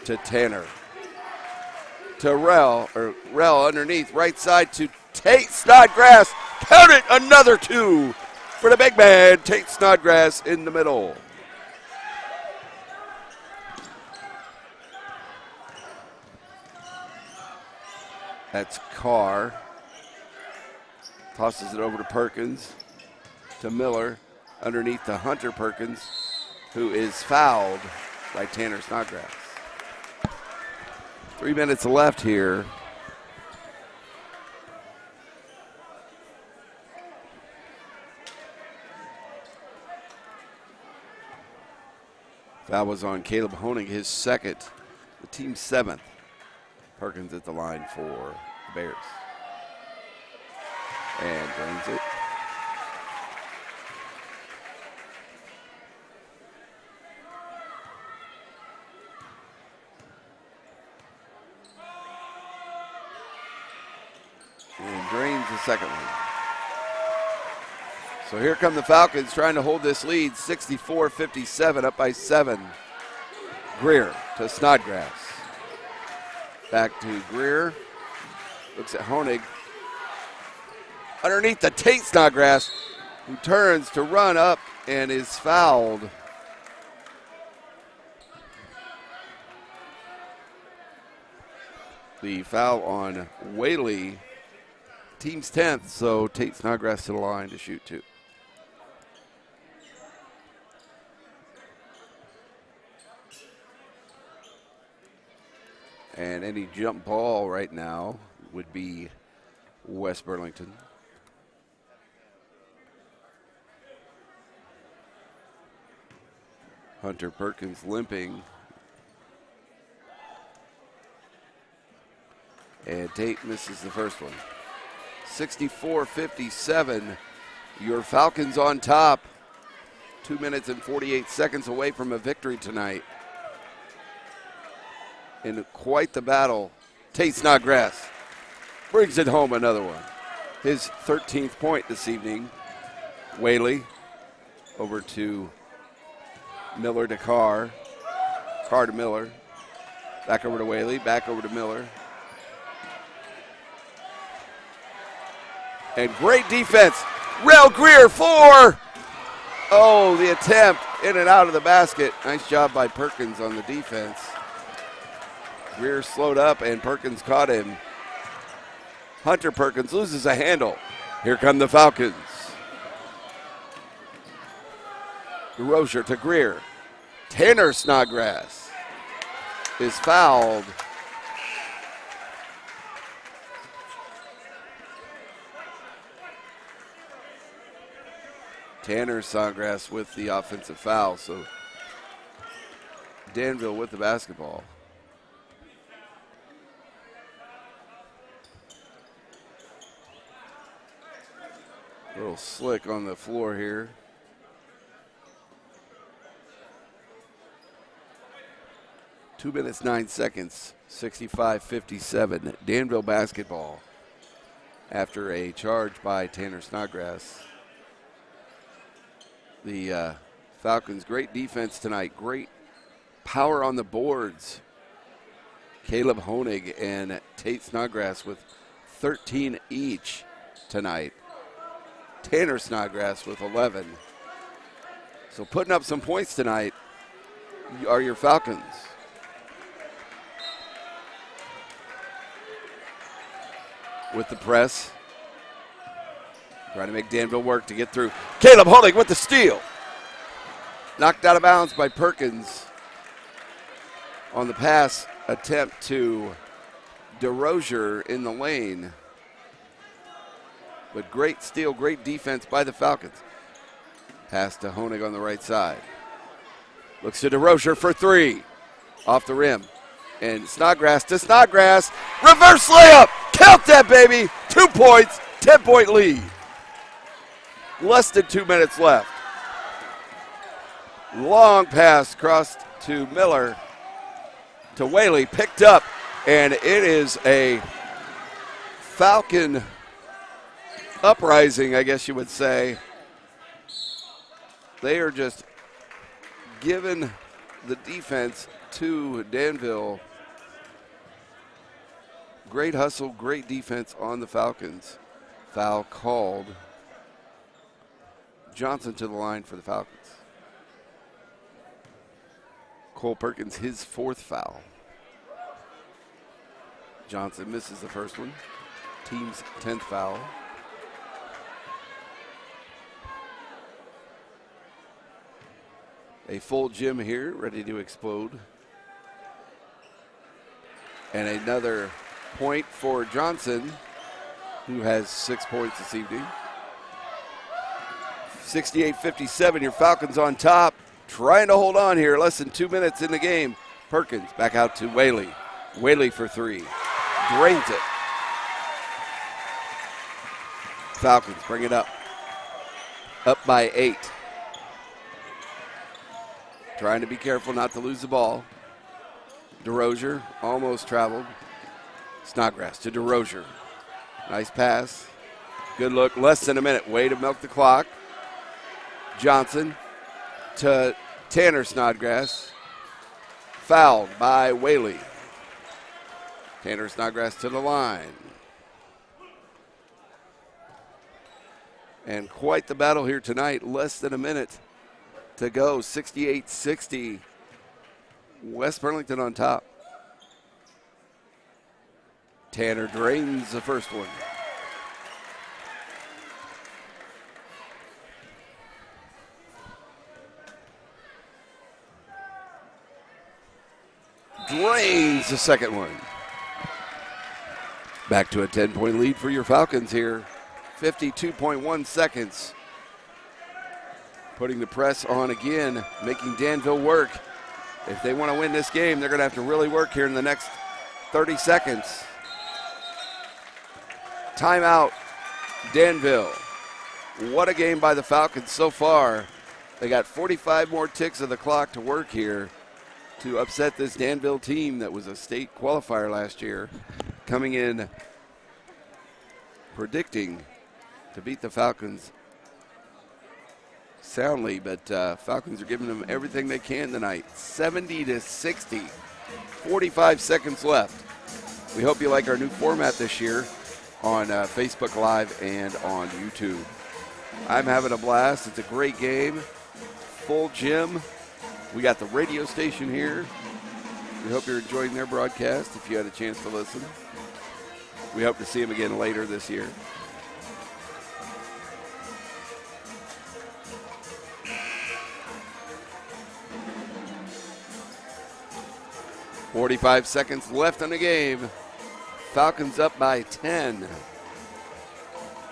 to Tanner. To Rel underneath, right side to Tate Snodgrass. Count it, another 2 for the big man, Tate Snodgrass in the middle. That's Carr. Tosses it over to Perkins. To Miller. Underneath to Hunter Perkins, who is fouled by Tanner Snodgrass. 3 minutes left here. Foul was on Caleb Honig, his second, the team's 7th. Perkins at the line for the Bears. And drains it. And drains the second one. So here come the Falcons trying to hold this lead, 64-57, up by 7. Greer to Snodgrass. Back to Greer. Looks at Honig. Underneath the Tate Snodgrass, who turns to run up and is fouled. The foul on Whaley, team's 10th, so Tate Snodgrass to the line to shoot 2. And any jump ball right now would be West Burlington. Hunter Perkins limping. And Tate misses the first one. 64-57. Your Falcons on top. 2 minutes and 48 seconds away from a victory tonight. In quite the battle, Tate Snodgrass brings it home, another one. His 13th point this evening. Whaley over to Miller to Carr. Carr to Miller. Back over to Whaley, back over to Miller. And great defense. Rel Greer, 4. Oh, the attempt in and out of the basket. Nice job by Perkins on the defense. Greer slowed up and Perkins caught him. Hunter Perkins loses a handle. Here come the Falcons. DeRozier to Greer. Tanner Snodgrass is fouled. Tanner Snodgrass with the offensive foul, so Danville with the basketball. A little slick on the floor here. Two minutes, 9 seconds, 65-57. Danville basketball after a charge by Tanner Snodgrass. The Falcons, great defense tonight. Great power on the boards. Caleb Honig and Tate Snodgrass with 13 each tonight. Tanner Snodgrass with 11. So putting up some points tonight are your Falcons. With the press. Trying to make Danville work to get through. Caleb Honig with the steal. Knocked out of bounds by Perkins on the pass attempt to DeRozier in the lane. But great steal, great defense by the Falcons. Pass to Honig on the right side. Looks to DeRozier for 3. Off the rim. And Snodgrass to Snodgrass. Reverse layup. Count that, baby. 2 points, 10-point lead. Less than 2 minutes left. Long pass crossed to Miller. To Whaley. Picked up. And it is a Falcon uprising, I guess you would say. They are just giving the defense to Danville. Great hustle, great defense on the Falcons. Foul called. Johnson to the line for the Falcons. Cole Perkins, his 4th foul. Johnson misses the first one. Team's 10th foul. A full gym here, ready to explode. And another point for Johnson, who has 6 points this evening. 68-57, your Falcons on top. Trying to hold on here, less than 2 minutes in the game. Perkins back out to Whaley. Whaley for 3. Drains it. Falcons bring it up. Up by 8. Trying to be careful not to lose the ball. DeRozier almost traveled. Snodgrass to DeRozier. Nice pass. Good look. Less than a minute. Way to milk the clock. Johnson to Tanner Snodgrass. Fouled by Whaley. Tanner Snodgrass to the line. And quite the battle here tonight. Less than a minute to go. 68-60. West Burlington on top. Tanner drains the first one. Drains the second one. Back to a 10-point lead for your Falcons here. 52.1 seconds. Putting the press on again, making Danville work. If they want to win this game, they're going to have to really work here in the next 30 seconds. Timeout, Danville. What a game by the Falcons so far. They got 45 more ticks of the clock to work here to upset this Danville team that was a state qualifier last year, coming in predicting to beat the Falcons soundly, but Falcons are giving them everything they can tonight. 70-60, 45 seconds left. We hope you like our new format this year on Facebook Live and on YouTube. I'm having a blast. It's a great game. Full gym. We got the radio station here. We hope you're enjoying their broadcast if you had a chance to listen. We hope to see them again later this year. .45 seconds left in the game. Falcons up by 10.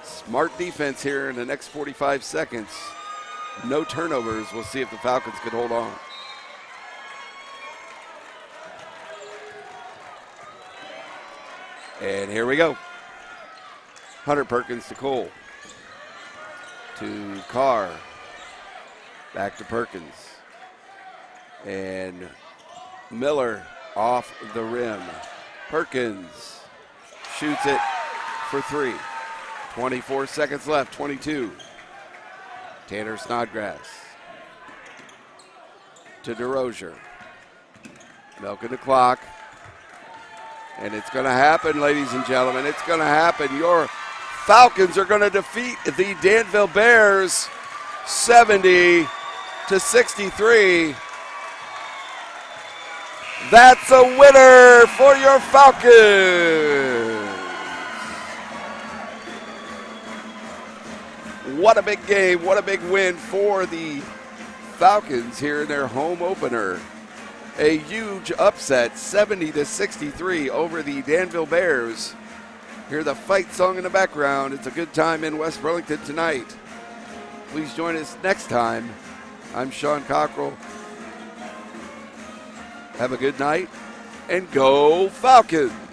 Smart defense here in the next 45 seconds. No turnovers. We'll see if the Falcons can hold on. And here we go. Hunter Perkins to Cole. To Carr. Back to Perkins. And Miller off the rim. Perkins shoots it for 3. 24 seconds left, 22. Tanner Snodgrass to DeRozier. Milking the clock. And it's going to happen, ladies and gentlemen. It's going to happen. Your Falcons are going to defeat the Danville Bears 70-63. That's a winner for your Falcons. What a big game. What a big win for the Falcons here in their home opener. A huge upset, 70-63 over the Danville Bears. Hear the fight song in the background. It's a good time in West Burlington tonight. Please join us next time. I'm Sean Cockrell. Have a good night and go Falcons!